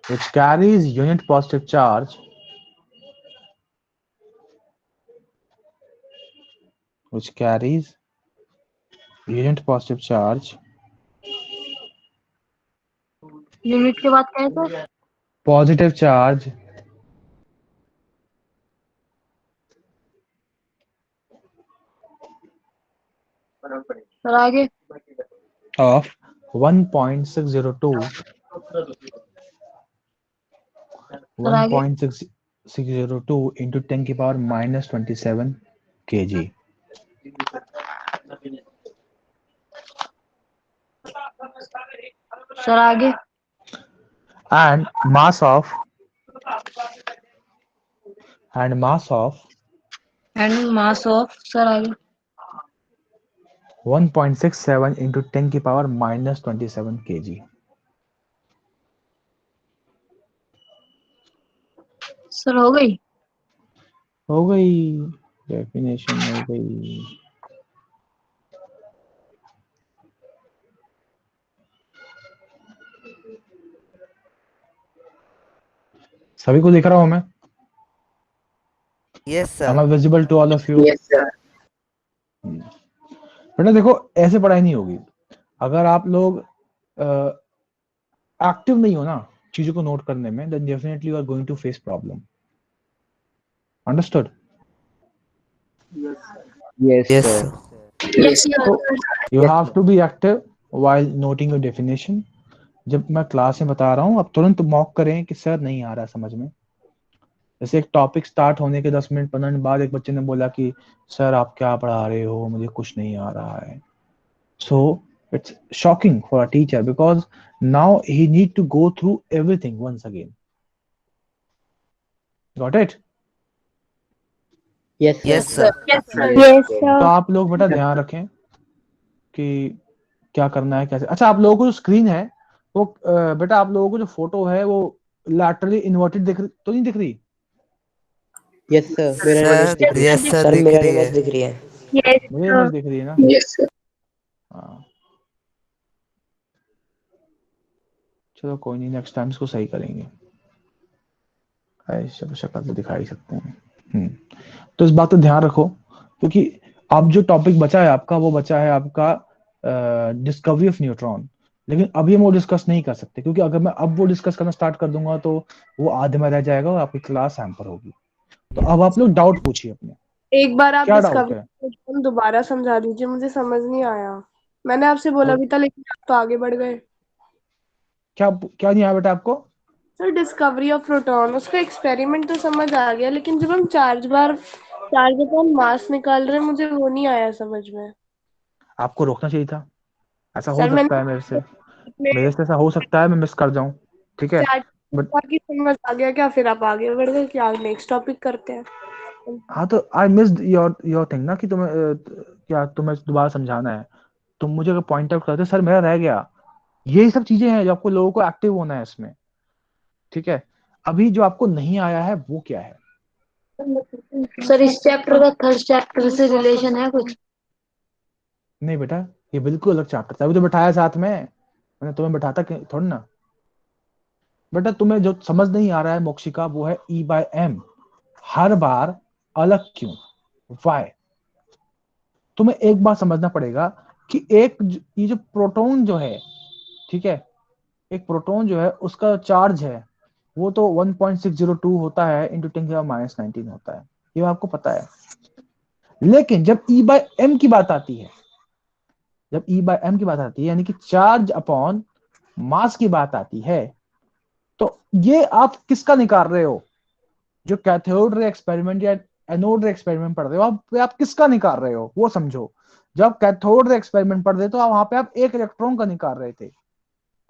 which carries unit positive charge unit के बाद क्या है सर? positive charge सर आगे of 1.602 sir आगे 1.602 into 10 की power minus 27 kg. सर आगे and mass of and mass of sir आगे 1.67 into 10 की power minus 27 kg. सर हो गई डेफिनेशन हो गई. सभी को दिख रहा हूं मैं? Yes sir. Am I visible to all of you? Yes, sir. बेटा देखो, ऐसे पढ़ाई नहीं होगी अगर आप लोग एक्टिव नहीं हो ना चीजों को नोट करने में, then definitely you are going to face problem. Understood? Yes, Yes, sir. sir. Yes, So you have to be active while noting your definition. जब मैं क्लास में बता रहा हूँ अब तुरंत मॉक करें कि सर नहीं आ रहा समझ में. जैसे एक टॉपिक स्टार्ट होने के 10 मिनट 15 मिनट बाद एक बच्चे ने बोला कि सर आप क्या पढ़ा रहे हो, मुझे कुछ नहीं आ रहा है. So it's shocking for a teacher because now he need to go through everything once again. Got it? Yes, sir. Yes, sir. Yes, तो आप लोग बेटा ध्यान रखें कि क्या करना है कैसे. अच्छा, आप लोगों को जो स्क्रीन है वो बेटा आप लोगों को जो फोटो है वो लैटरली इन्वर्टेड दिख तो नहीं दिख रही? Yes, sir. मेरा image दिख रही है. Yes, sir. Sir, दिख मेरा रही image है. दिख रही है. Yes, मुझे sir. इमेज दिख रही है ना? yes, sir. हाँ, चलो कोई नहीं, नेक्स्ट टाइम इसको सही करेंगे. ऐसे शक्ल तो दिखा ही सकते हैं. तो इस बात को ध्यान रखो क्योंकि अब जो टॉपिक बचा है आपका वो बचा है आपका डिस्कवरी ऑफ न्यूट्रॉन. लेकिन अभी हम वो डिस्कस नहीं कर सकते क्योंकि अगर मैं अब वो डिस्कस करना स्टार्ट कर दूंगा तो वो आधे में रह जाएगा और आपकी क्लास हैम्पर होगी. तो अब आप लोग डाउट पूछिए अपने. एक बार आप क्या डाउट है? डिस्कवरी दोबारा समझा दीजिए, मुझे समझ नहीं आया. मैंने आपसे बोला भी था लेकिन आप तो आगे बढ़ गए. क्या क्या नहीं आया बेटा आपको? सर डिस्कवरी ऑफ प्रोटॉन उसका एक्सपेरिमेंट तो समझ आ गया लेकिन जब हम चार्ज अपॉन मास निकाल रहे हैं मुझे वो नहीं आया समझ में. आपको रोकना चाहिए था. ऐसा हो सर सकता है मेरे से ऐसा हो सकता है, मैं मिस कर जाऊं. ठीक है, बट की समझ आ गया क्या, फिर आप आगे बढ़ गए क्या नेक्स्ट टॉपिक करते हैं. हाँ तो आई मिस्ड योर थिंग ना कि तुम्हें क्या तुम्हें दोबारा समझाना है. तुम मुझे अगर पॉइंट आउट करते सर मेरा रह गया. यही सब चीजें हैं जो आपको लोगों को एक्टिव होना है इसमें. ठीक है, अभी जो आपको नहीं आया है वो क्या है? सर इस चैप्टर का थर्ड चैप्टर से रिलेशन है कुछ? नहीं बेटा, ये बिल्कुल अलग चैप्टर था. अभी तो बैठाया साथ में, मैंने तुम्हें बैठाता थोड़ी ना. बेटा तुम्हें जो समझ नहीं आ रहा है मोक्षिका वो है E/m. हर बार अलग क्यों, वाई? तुम्हें एक बात समझना पड़ेगा कि ये जो प्रोटॉन जो है, ठीक है, एक प्रोटॉन जो है उसका चार्ज है वो तो 1.602 होता है इंटू 10⁻⁻19 होता है, ये आपको पता है. लेकिन जब E/m की बात आती है, यानी कि चार्ज अपॉन मास की बात आती है, तो ये आप किसका निकाल रहे हो? जो कैथोड रे एक्सपेरिमेंट या एनोड रे एक्सपेरिमेंट पढ़ रहे हो आप किसका निकाल रहे हो वो समझो. जब कैथोड रे एक्सपेरिमेंट पढ़ रहे तो वहां पे आप एक इलेक्ट्रॉन का निकाल रहे थे,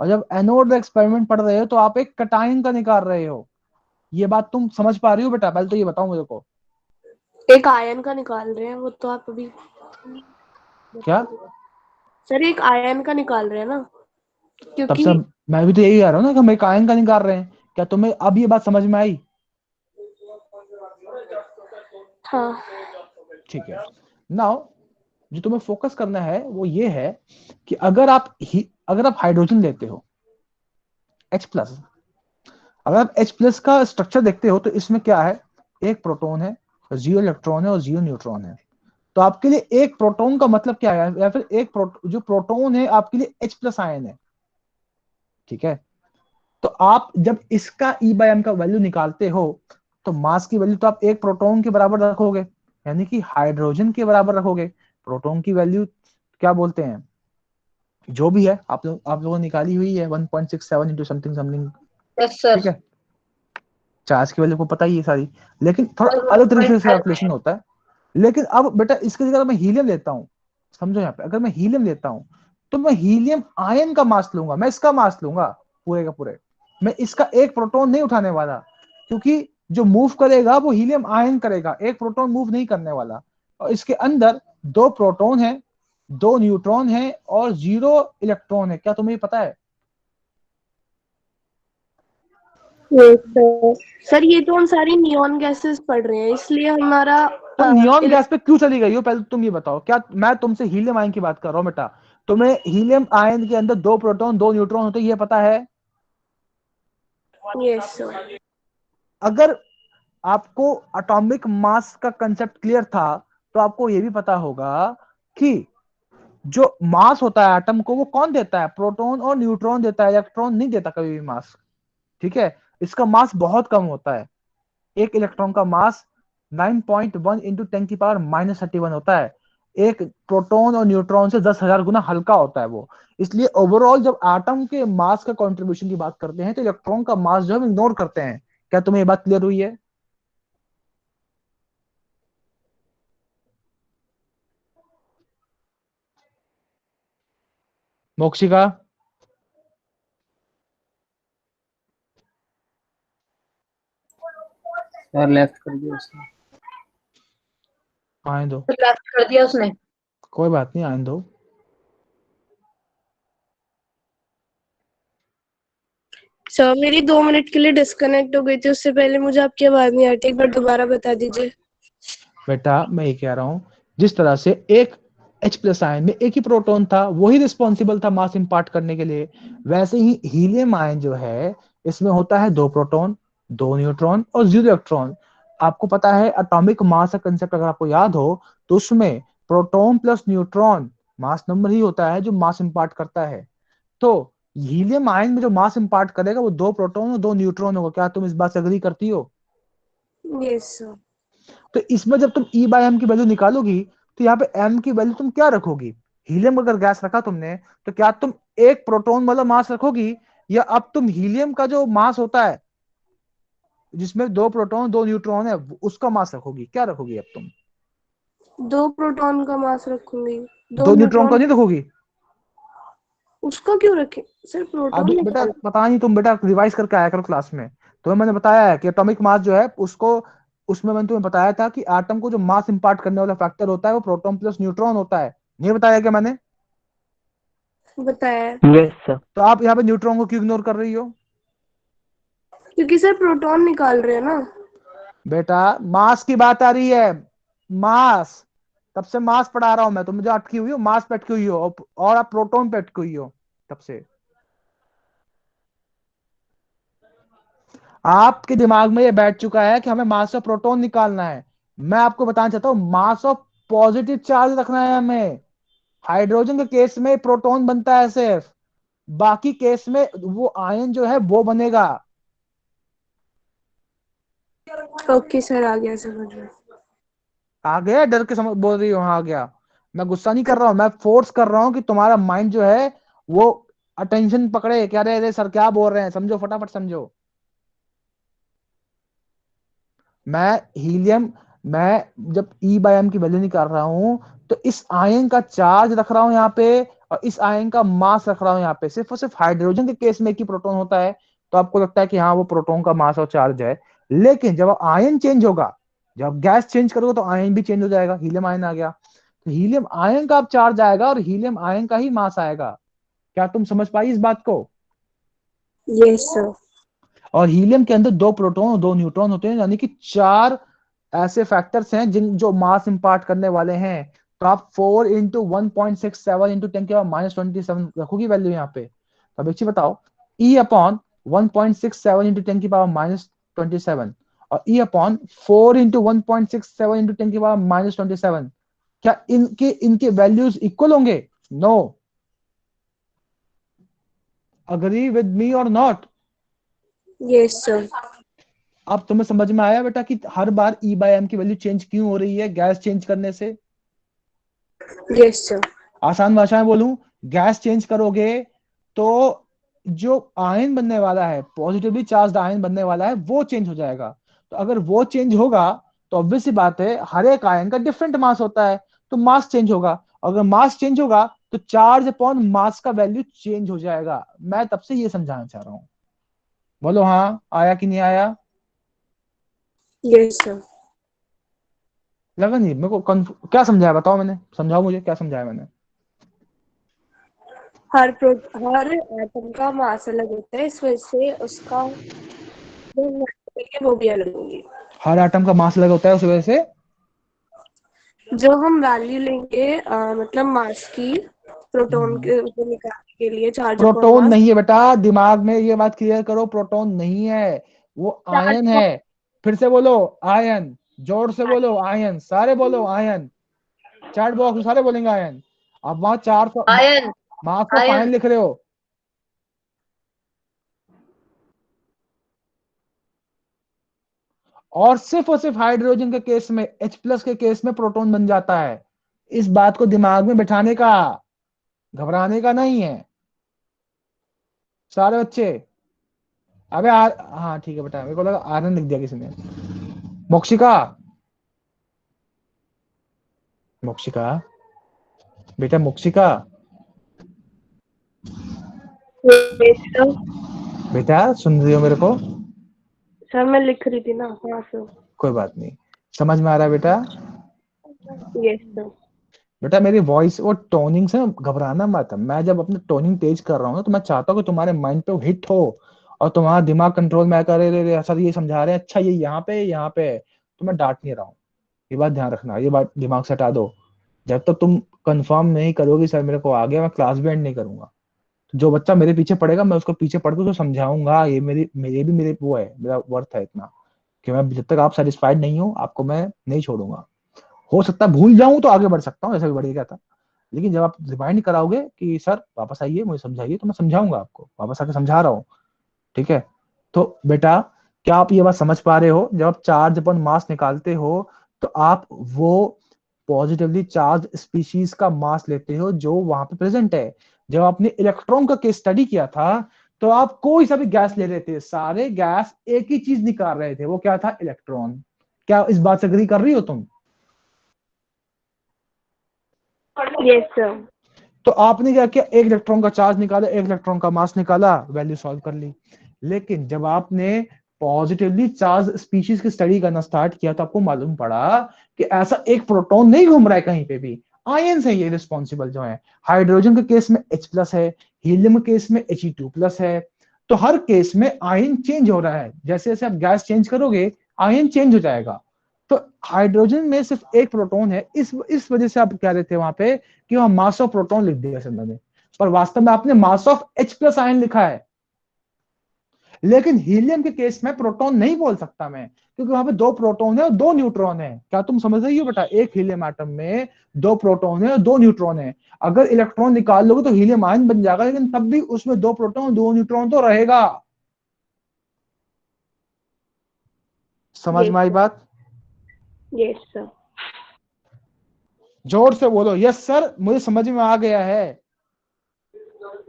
और जब एनोड रे एक्सपेरिमेंट पढ़ रहे हो तो आप एक कटायन का निकाल रहे हो. ये बात तुम समझ पा रही हो बेटा? पहले तो ये बताओ मुझे को. एक आयन का निकाल रहे हैं वो तो आप अभी. क्या सर एक आयन का निकाल रहे हैं ना, तब क्योंकि से मैं भी तो यही कह रहा हूँ ना कि हम एक आयन का निकाल रहे हैं. क्या तुम्हें अब ये बात समझ में आई? हाँ ठीक है। नाउ जो तुम्हें फोकस करना है वो ये है कि अगर आप हाइड्रोजन लेते हो H+, अगर आप H+ का स्ट्रक्चर देखते हो तो इसमें क्या है, एक प्रोटॉन है, 0 इलेक्ट्रॉन है और 0 न्यूट्रॉन है। तो आपके लिए एक प्रोटॉन का मतलब क्या है, या फिर एक जो प्रोटॉन है आपके लिए H+ आयन है। ठीक है, तो आप जब इसका E/m का वैल्यू निकालते हो तो मास की वैल्यू तो आप एक प्रोटॉन के बराबर रखोगे, यानी कि हाइड्रोजन के बराबर रखोगे। प्रोटॉन की वैल्यू क्या बोलते हैं, जो भी है आप लोगों ने निकाली हुई है 1.67 into something something. Yes sir. ठीक है, चार्ज की वैल्यू को पता ही है सारी, लेकिन थोड़ा अलग तरीके से कैलकुलेशन होता है। लेकिन अब बेटा इसके जगह मैं हीलियम लेता हूँ, समझो यहाँ पे, अगर मैं हीलियम लेता हूँ तो मैं हीलियम आयन का मास लूंगा, मैं इसका मास लूंगा पूरे का पूरे, मैं इसका एक प्रोटॉन नहीं उठाने वाला, क्योंकि जो मूव करेगा वो हीलियम आयन करेगा, एक प्रोटॉन मूव नहीं करने वाला। और इसके अंदर 2 प्रोटॉन है, 2 न्यूट्रॉन है और 0 इलेक्ट्रॉन है। क्या तुम्हें पता है? सर ये तो हम सारी नियॉन गैसेस पढ़ रहे हैं, इसलिए हमारा तुम नियॉन गैस पे क्यों चली गई हो, पहले तुम ये बताओ। क्या मैं तुमसे हीलियम आयन की बात कर रहा हूँ बेटा, तुम्हें हीलियम आयन के अंदर 2 प्रोटॉन 2 न्यूट्रॉन होते हैं, ये पता है? Yes sir. अगर आपको एटॉमिक मास का कंसेप्ट क्लियर था तो आपको ये भी पता होगा कि जो मास होता है एटम को वो कौन देता है, प्रोटॉन और न्यूट्रॉन देता है, इलेक्ट्रॉन नहीं देता कभी भी मास। ठीक है, इसका मास बहुत कम होता है, एक इलेक्ट्रॉन का मास 9.1 इंटू 10⁻31 होता है, एक प्रोटॉन और न्यूट्रॉन से 10,000 गुना हल्का होता है वो। इसलिए ओवरऑल जब एटम के मास का कंट्रीब्यूशन की बात करते हैं तो इलेक्ट्रॉन का मास जो हम इग्नोर करते हैं। क्या तुम्हें ये बात क्लियर हुई है? मोक्षिका, सर लेफ्ट कर दिया उसने। आने दो, लेफ्ट कर दिया उसने। कोई बात नहीं, आने दो। सर मेरी 2 मिनट के लिए डिस्कनेक्ट हो गई थी, उससे पहले मुझे आपकी आवाज नहीं आती, एक बार दोबारा बता दीजिए। बेटा मैं ये कह रहा हूं, जिस तरह से एक H+ आयन में एक ही प्रोटॉन था, वही रिस्पॉन्सिबल था मास इंपार्ट करने के लिए, वैसे ही हीलियम आयन जो है इसमें होता है 2 प्रोटॉन 2 न्यूट्रॉन और 0 इलेक्ट्रॉन। आपको पता है एटॉमिक मास का कंसेप्ट अगर आपको याद हो तो उसमें proton plus neutron mass number ही होता है जो मास इंपार्ट करता है। तो हीलियम आयन में जो मास इंपार्ट करेगा वो 2 प्रोटॉन और 2 न्यूट्रॉन होगा। क्या तुम इस बात से एग्री करती हो? Yes sir. तो इसमें जब तुम E/m की वैल्यू निकालोगी तो यहाँ पे m की वैल्यू तुम क्या रखोगी? हीलियम अगर गैस रखा तुमने तो क्या तुम एक प्रोटॉन वाला मास रखोगी, या अब तुम हीलियम का जो मास होता है जिसमें 2 प्रोटॉन 2 न्यूट्रॉन है उसका मास रखोगी? क्या रखोगी अब तुम? 2 प्रोटॉन का मास रखूंगी, 2 न्यूट्रॉन का नहीं रखोगी? उसका क्यों रखे सर, अब प्रोटॉन बेटा निकाल। पता नहीं, तुम बेटा रिवाइज करके आया करो क्लास में, तुम्हें मैंने बताया है कि एटॉमिक मास जो है उसको, उसमें मैंने तुम्हें बताया था कि एटम को जो मास इंपार्ट करने वाला फैक्टर होता है वो प्रोटॉन प्लस न्यूट्रॉन होता है। नहीं बताया क्या मैंने? बताया। Yes sir. तो आप यहाँ पे न्यूट्रॉन को क्यों इग्नोर कर रही हो? क्योंकि सर प्रोटॉन निकाल रहे हैं ना। बेटा मास की बात आ रही है, मास, तब से मास पढ़ा रहा हूं मैं, तुम मुझे अटकी हुई हो, मास पे अटकी हुई हो और आप प्रोटॉन पे अटकी हुई हो तब से। आपके दिमाग में ये बैठ चुका है कि हमें मास ऑफ प्रोटॉन निकालना है। मैं आपको बताना चाहता हूं मास ऑफ पॉजिटिव चार्ज रखना है हमें। हाइड्रोजन के केस में प्रोटॉन बनता है सिर्फ, बाकी केस में वो आयन जो है वो बनेगा। ओके सर, आ गया समझ में। आ गया? डर के समझ बोल रही हो हाँ आ गया? मैं गुस्सा नहीं कर रहा हूं, मैं फोर्स कर रहा हूं कि तुम्हारा माइंड जो है वो अटेंशन पकड़े। क्या रे सर क्या बोल रहे हैं, समझो, फटाफट समझो। मैं हीलियम, मैं जब E/m की वैल्यू निकाल रहा हूं तो इस आयन का चार्ज रख रहा हूं यहाँ पे और इस आयन का मास रख रहा हूं यहाँ पे। सिर्फ और सिर्फ हाइड्रोजन के केस में एक ही प्रोटॉन होता है तो आपको लगता है कि हाँ वो प्रोटॉन का मास और चार्ज है, लेकिन जब आयन चेंज होगा, जब गैस चेंज करोगे तो आयन भी चेंज हो जाएगा। हीलियम आयन आ गया तो हीलियम आयन का अब चार्ज आएगा और हीलियम आयन का ही मास आएगा। क्या तुम समझ पाई इस बात को? Yes sir. और हीलियम के अंदर 2 प्रोटॉन और 2 न्यूट्रॉन होते हैं, यानी कि 4 ऐसे फैक्टर्स हैं जिन जो मास इंपार्ट करने वाले हैं, तो आप 4 इंटू 1.67 इंटू 10 के पावर -27 रखोगी वैल्यू यहाँ पे। तो अब एक चीज बताओ, E अपॉन 1.67 इंटू 10 की पावर -27 और E अपॉन 4 इंटू 1.67 इंटू 10 की पावर -27, क्या इनके वैल्यूज इक्वल होंगे? नो। अग्री विद मी और नॉट? Yes sir. अब तुम्हें समझ में आया बेटा कि हर बार E/m की वैल्यू चेंज क्यों हो रही है गैस चेंज करने से? Yes sir. आसान भाषा में बोलूं, गैस चेंज करोगे तो जो आयन बनने वाला है, पॉजिटिवली चार्ज्ड आयन बनने वाला है, वो चेंज हो जाएगा। तो अगर वो चेंज होगा तो ऑब्वियस सी बात है हर एक आयन का डिफरेंट मास होता है, तो मास चेंज होगा। अगर मास चेंज होगा तो चार्ज अपॉन मास का वैल्यू चेंज हो जाएगा। मैं तब से ये समझाना चाह रहा हूं। बोलो हाँ, आया कि नहीं आया? Yes sir. लगा नहीं मेरे को? क्या समझाया बताओ, मैंने समझाओ मुझे, क्या समझाया मैंने? हर एटम का मास अलग होता है, इस वजह से उसका वो भी अलग होगी। हर एटम का मास अलग होता है, उस वजह से जो हम वैल्यू लेंगे मतलब मास की, प्रोटॉन के निकालने के लिए चार्ज अपॉन प्रोटॉन मास। नहीं है बेटा, दिमाग में ये बात क्लियर करो, प्रोटॉन नहीं है, वो आयन है। फिर से बोलो आयन, जोर से बोलो आयन, सारे बोलो आयन, चैट बॉक्स में सारे बोलेंगे आयन। आप वहां 400 आयन। मार्क्स का फाइन आयन। लिख रहे हो। और सिर्फ हाइड्रोजन के केस में, H+ के केस में प्रोटॉन बन जाता है। इस बात को दिमाग में बिठाने का, घबराने का नहीं है सारे बच्चे। अबे हाँ ठीक है बेटा, मेरे को लगा आयरन लिख दिया किसी ने। मोक्षिका, मोक्षिका बेटा, मोक्षिका बेटा, सुन रही हो मेरे को? सर मैं लिख रही थी ना। हाँ सर। कोई बात नहीं, समझ में आ रहा है बेटा? Yes sir. बेटा मेरी वॉइस और टोनिंग से घबराना मत। मैं जब अपनी टोनिंग तेज कर रहा हूँ तो मैं चाहता हूँ कि तुम्हारे माइंड पे हिट हो और तुम्हारा दिमाग कंट्रोल में करे। रे सर ये समझा रहे हैं, अच्छा ये यहाँ पे है, तो मैं डांट नहीं रहा हूँ। ये बात ध्यान रखना, ये बात दिमाग से हटा दो। जब तक तुम कंफर्म नहीं करोगी सर मेरे को आ गया, मैं क्लास भी एंड नहीं करूंगा। तो जो बच्चा मेरे पीछे पड़ेगा मैं उसको पीछे पढ़ के उसको समझाऊंगा। ये मेरे वो है, मेरा वर्थ है इतना कि मैं जब तक आप सेटिस्फाइड नहीं हो आपको मैं नहीं छोड़ूंगा। हो सकता है भूल जाऊं तो आगे बढ़ सकता हूँ, ऐसा भी बढ़ेगा था। लेकिन जब आप रिमाइंड कराओगे कि सर वापस आइए मुझे समझाइए, तो मैं समझाऊंगा आपको, वापस आके समझा रहा हूँ। ठीक है? तो बेटा क्या आप ये बात समझ पा रहे हो? जब आप चार्ज अपॉन मास निकालते हो तो आप वो पॉजिटिवली चार्ज स्पीशीज का मास लेते हो जो वहां पे प्रेजेंट है। जब आपने इलेक्ट्रॉन का केस स्टडी किया था तो आप कोई सा भी गैस ले रहे थे, सारे गैस एक ही चीज निकाल रहे थे, वो क्या था? इलेक्ट्रॉन। क्या इस बात से एग्री कर रही हो तुम? Yes sir. तो आपने क्या किया, एक इलेक्ट्रॉन का चार्ज निकाला, एक इलेक्ट्रॉन का मास निकाला, वैल्यू सॉल्व कर ली। लेकिन जब आपने पॉजिटिवली चार्ज स्पीशीज की स्टडी करना स्टार्ट किया तो आपको मालूम पड़ा कि ऐसा एक प्रोटॉन नहीं घूम रहा है कहीं पे भी, आयंस है ये रिस्पॉन्सिबल जो है। हाइड्रोजन के केस में H+ है, हीलियम के केस में He2+ है। तो हर केस में आयन चेंज हो रहा है, जैसे जैसे आप गैस चेंज करोगे आयन चेंज हो जाएगा। तो हाइड्रोजन में सिर्फ एक प्रोटॉन है, इस वजह से आप कह रहे थे वहां पे कि वहां मास ऑफ प्रोटॉन लिख दिया सिंधा ने, पर वास्तव में आपने मास ऑफ H+ आयन लिखा है। लेकिन हीलियम के केस में प्रोटॉन नहीं बोल सकता मैं, क्योंकि वहां पे 2 प्रोटॉन है और 2 न्यूट्रॉन है। क्या तुम समझ रही हो बेटा? एक हीलियम एटम में 2 प्रोटॉन है और 2 न्यूट्रॉन है। अगर इलेक्ट्रॉन निकाल लोगे तो हीलियम आयन बन जाएगा, लेकिन तब भी उसमें 2 प्रोटॉन 2 न्यूट्रॉन तो रहेगा। समझ में आई बात? Yes sir. जोर से बोलो यस सर, मुझे समझ में आ गया है।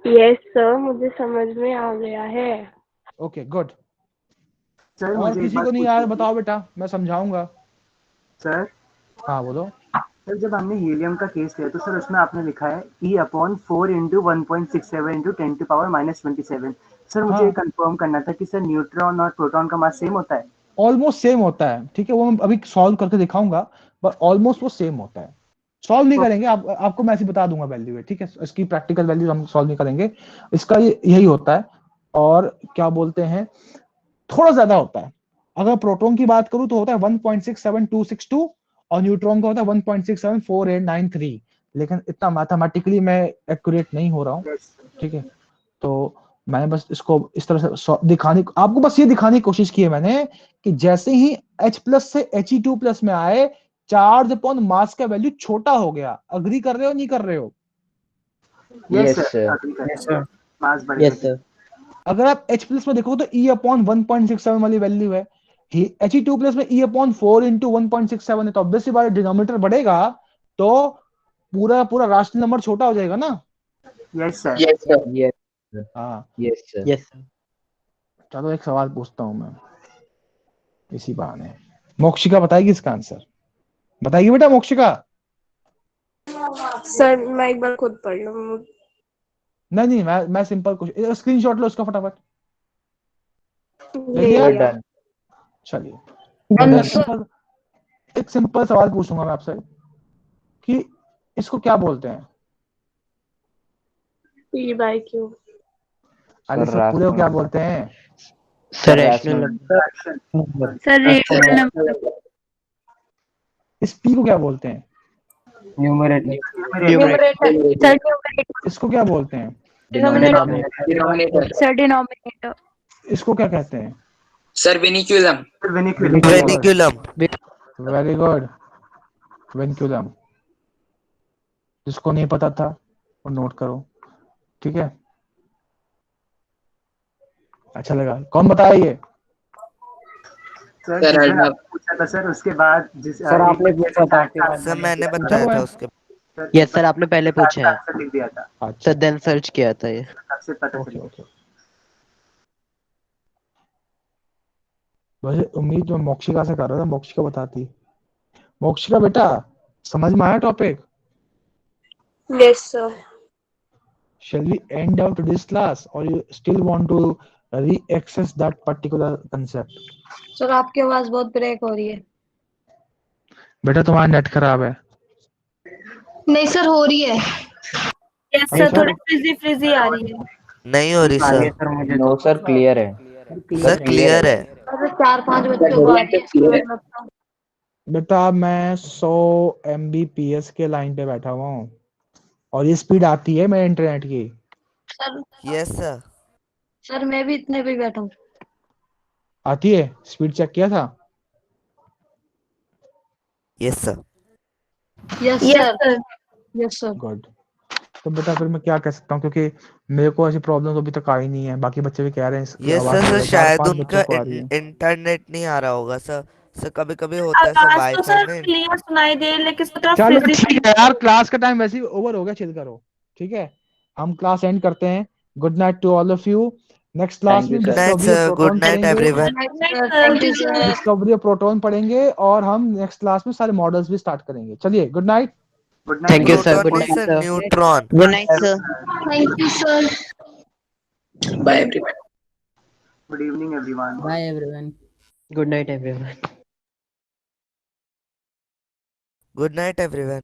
यस सर, मुझे समझ में आ गया है। Okay good. सर और मुझे एक किसी बात को नहीं आया पूछनी थी। बताओ बेटा, मैं समझाऊंगा। सर हाँ बोलो। सर जब हमने हीलियम का केस लिया तो सर उसमें आपने लिखा है E/4 into 1.67 into 10 to power -27। Sir मुझे हाँ कंफर्म करना था कि सर न्यूट्रॉन और प्रोटॉन का मास सेम होता है? ऑलमोस्ट सेम होता है, ठीक है, वो मैं अभी सॉल्व करके दिखाऊंगा, पर ऑलमोस्ट वो सेम होता है। सॉल्व नहीं करेंगे, आपको मैं ऐसे बता दूंगा वैल्यू है, ठीक है, इसकी प्रैक्टिकल वैल्यू हम सॉल्व नहीं करेंगे। इसका यही होता है। और क्या बोलते हैं, थोड़ा ज्यादा होता है। अगर प्रोटॉन की बात करूं तो होता है 1.67262 और न्यूट्रॉन का होता है 1.674893, लेकिन इतना मैथमेटिकली मैं एक्यूरेट नहीं हो रहा हूँ, ठीक है। तो मैंने बस इसको इस तरह से दिखाने, आपको बस ये दिखाने की कोशिश की है मैंने कि जैसे ही H+ से He2+ में आए, चार्ज अपॉन मास का वैल्यू छोटा हो गया। अग्री कर रहे हो नहीं कर रहे हो? Yes Yes, sir, sir. मास बढ़ यस गया। सर। अगर आप H+ में देखो तो E/1.67 वाली वैल्यू है, He2+ में E/4 into 1.67 है, तो ऑब्वियसली बात डिनोमिनेटर बढ़ेगा तो पूरा पूरा राशनल नंबर छोटा हो जाएगा ना। Yes sir. Yes, sir. हाँ, Yes, sir. Yes sir. चलो एक सवाल पूछता हूँ मैं इसी बहाने। मोक्षिका बताएगी इसका आंसर? बताएगी बेटा मोक्षिका? सर मैं एक बार खुद पढ़ लूँ। नहीं नहीं, मैं सिंपल क्वेश्चन, स्क्रीनशॉट लो उसका फटाफट। ले ले लिया? लिया। चलिए, डन मैं सर। एक सिंपल सवाल पूछूंगा मैं आपसे कि इसको क्या बोलते हैं? P/Q। अरे Sir, सब पूरे को क्या rational. बोलते हैं? Sir rational. Rational sir rational number. इस P को क्या बोलते हैं? न्यूमरेटर। Sir numerator. इसको क्या बोलते हैं? डिनोमिनेटर। Sir denominator. इसको क्या कहते हैं? Sir vinculum. Vinculum. Very good, vinculum. जिसको नहीं पता था वो नोट करो, ठीक है। अच्छा लगा। कौन बताया ये? सर सर, जिस दिन अर्नब। आपने पूछा था सर, उसके बाद सर आपने पूछा था आपके बाद सर मैंने पूछा बताया हुआ था है? उसके। यस सर, आपने पहले पूछा है। आंसर लिख दिया था, अच्छा, सर देन सर्च किया था ये। सबसे पता ओके चल ओके। वैसे उम्मीद मैं मोक्षिका से कर रहा था, मोक्षिका बताती। मोक्षिका बेटा, समझ में आया topic? Yes sir. Shall we end out this class or you still want to re-access that particular concept? Sir आपकी आवाज बहुत ब्रेक हो रही है। बेटा तुम्हारा नेट खराब है। नहीं सर, हो रही है। यस अरे सर, सर, थोड़ी फ्रिजी आ रही है। नहीं हो रही सर। सर मुझे No, sir, clear है. सर क्लियर है। अरे 4-5 बच्चों को आ रही है इसका मतलब तो। बेटा मैं 100 Mbps के लाइन पे बैठा हुआ हूँ और ये स्पीड आती है मेरे इंटरनेट की। Sir yes sir. सर मैं भी इतने पे बैठा हूँ। आती है? स्पीड चेक किया था? Yes sir. Yes yes sir. Sir. Yes sir. Good. तो बेटा फिर मैं क्या कह सकता हूँ, क्योंकि मेरे को ऐसी प्रॉब्लम अभी तक आई नहीं है, बाकी बच्चे भी कह रहे हैं इसकी यस आवाज सर। नहीं सर आ रही, शायद 4-5 उनका बच्चों को आ रही है। इंटरनेट नहीं आ रहा होगा सर। सर कभी कभी होता है सर आवाज तो वाईफाई सर में। क्लियर सुनाई दे, लेकिन थोड़ा चलो फ्रिजी ठीक है यार, क्लास का टाइम वैसे ही ओवर हो गया, चिल करो, ठीक है। हम क्लास एंड करते हैं। Good night to all of you. Next class Thank में you, sir. Good night discovery of sir. Good proton night पढ़ेंगे, everyone. Thank you sir. Discovery of proton पढ़ेंगे और हम नेक्स्ट क्लास में सारे मॉडल्स भी स्टार्ट करेंगे। चलिए good night. Good thank night. You sir. Proton good नहीं night sir, sir. Neutron. Good night sir. Thank you sir. Bye everyone. Good evening everyone. Bye everyone. Good night everyone. Good night everyone.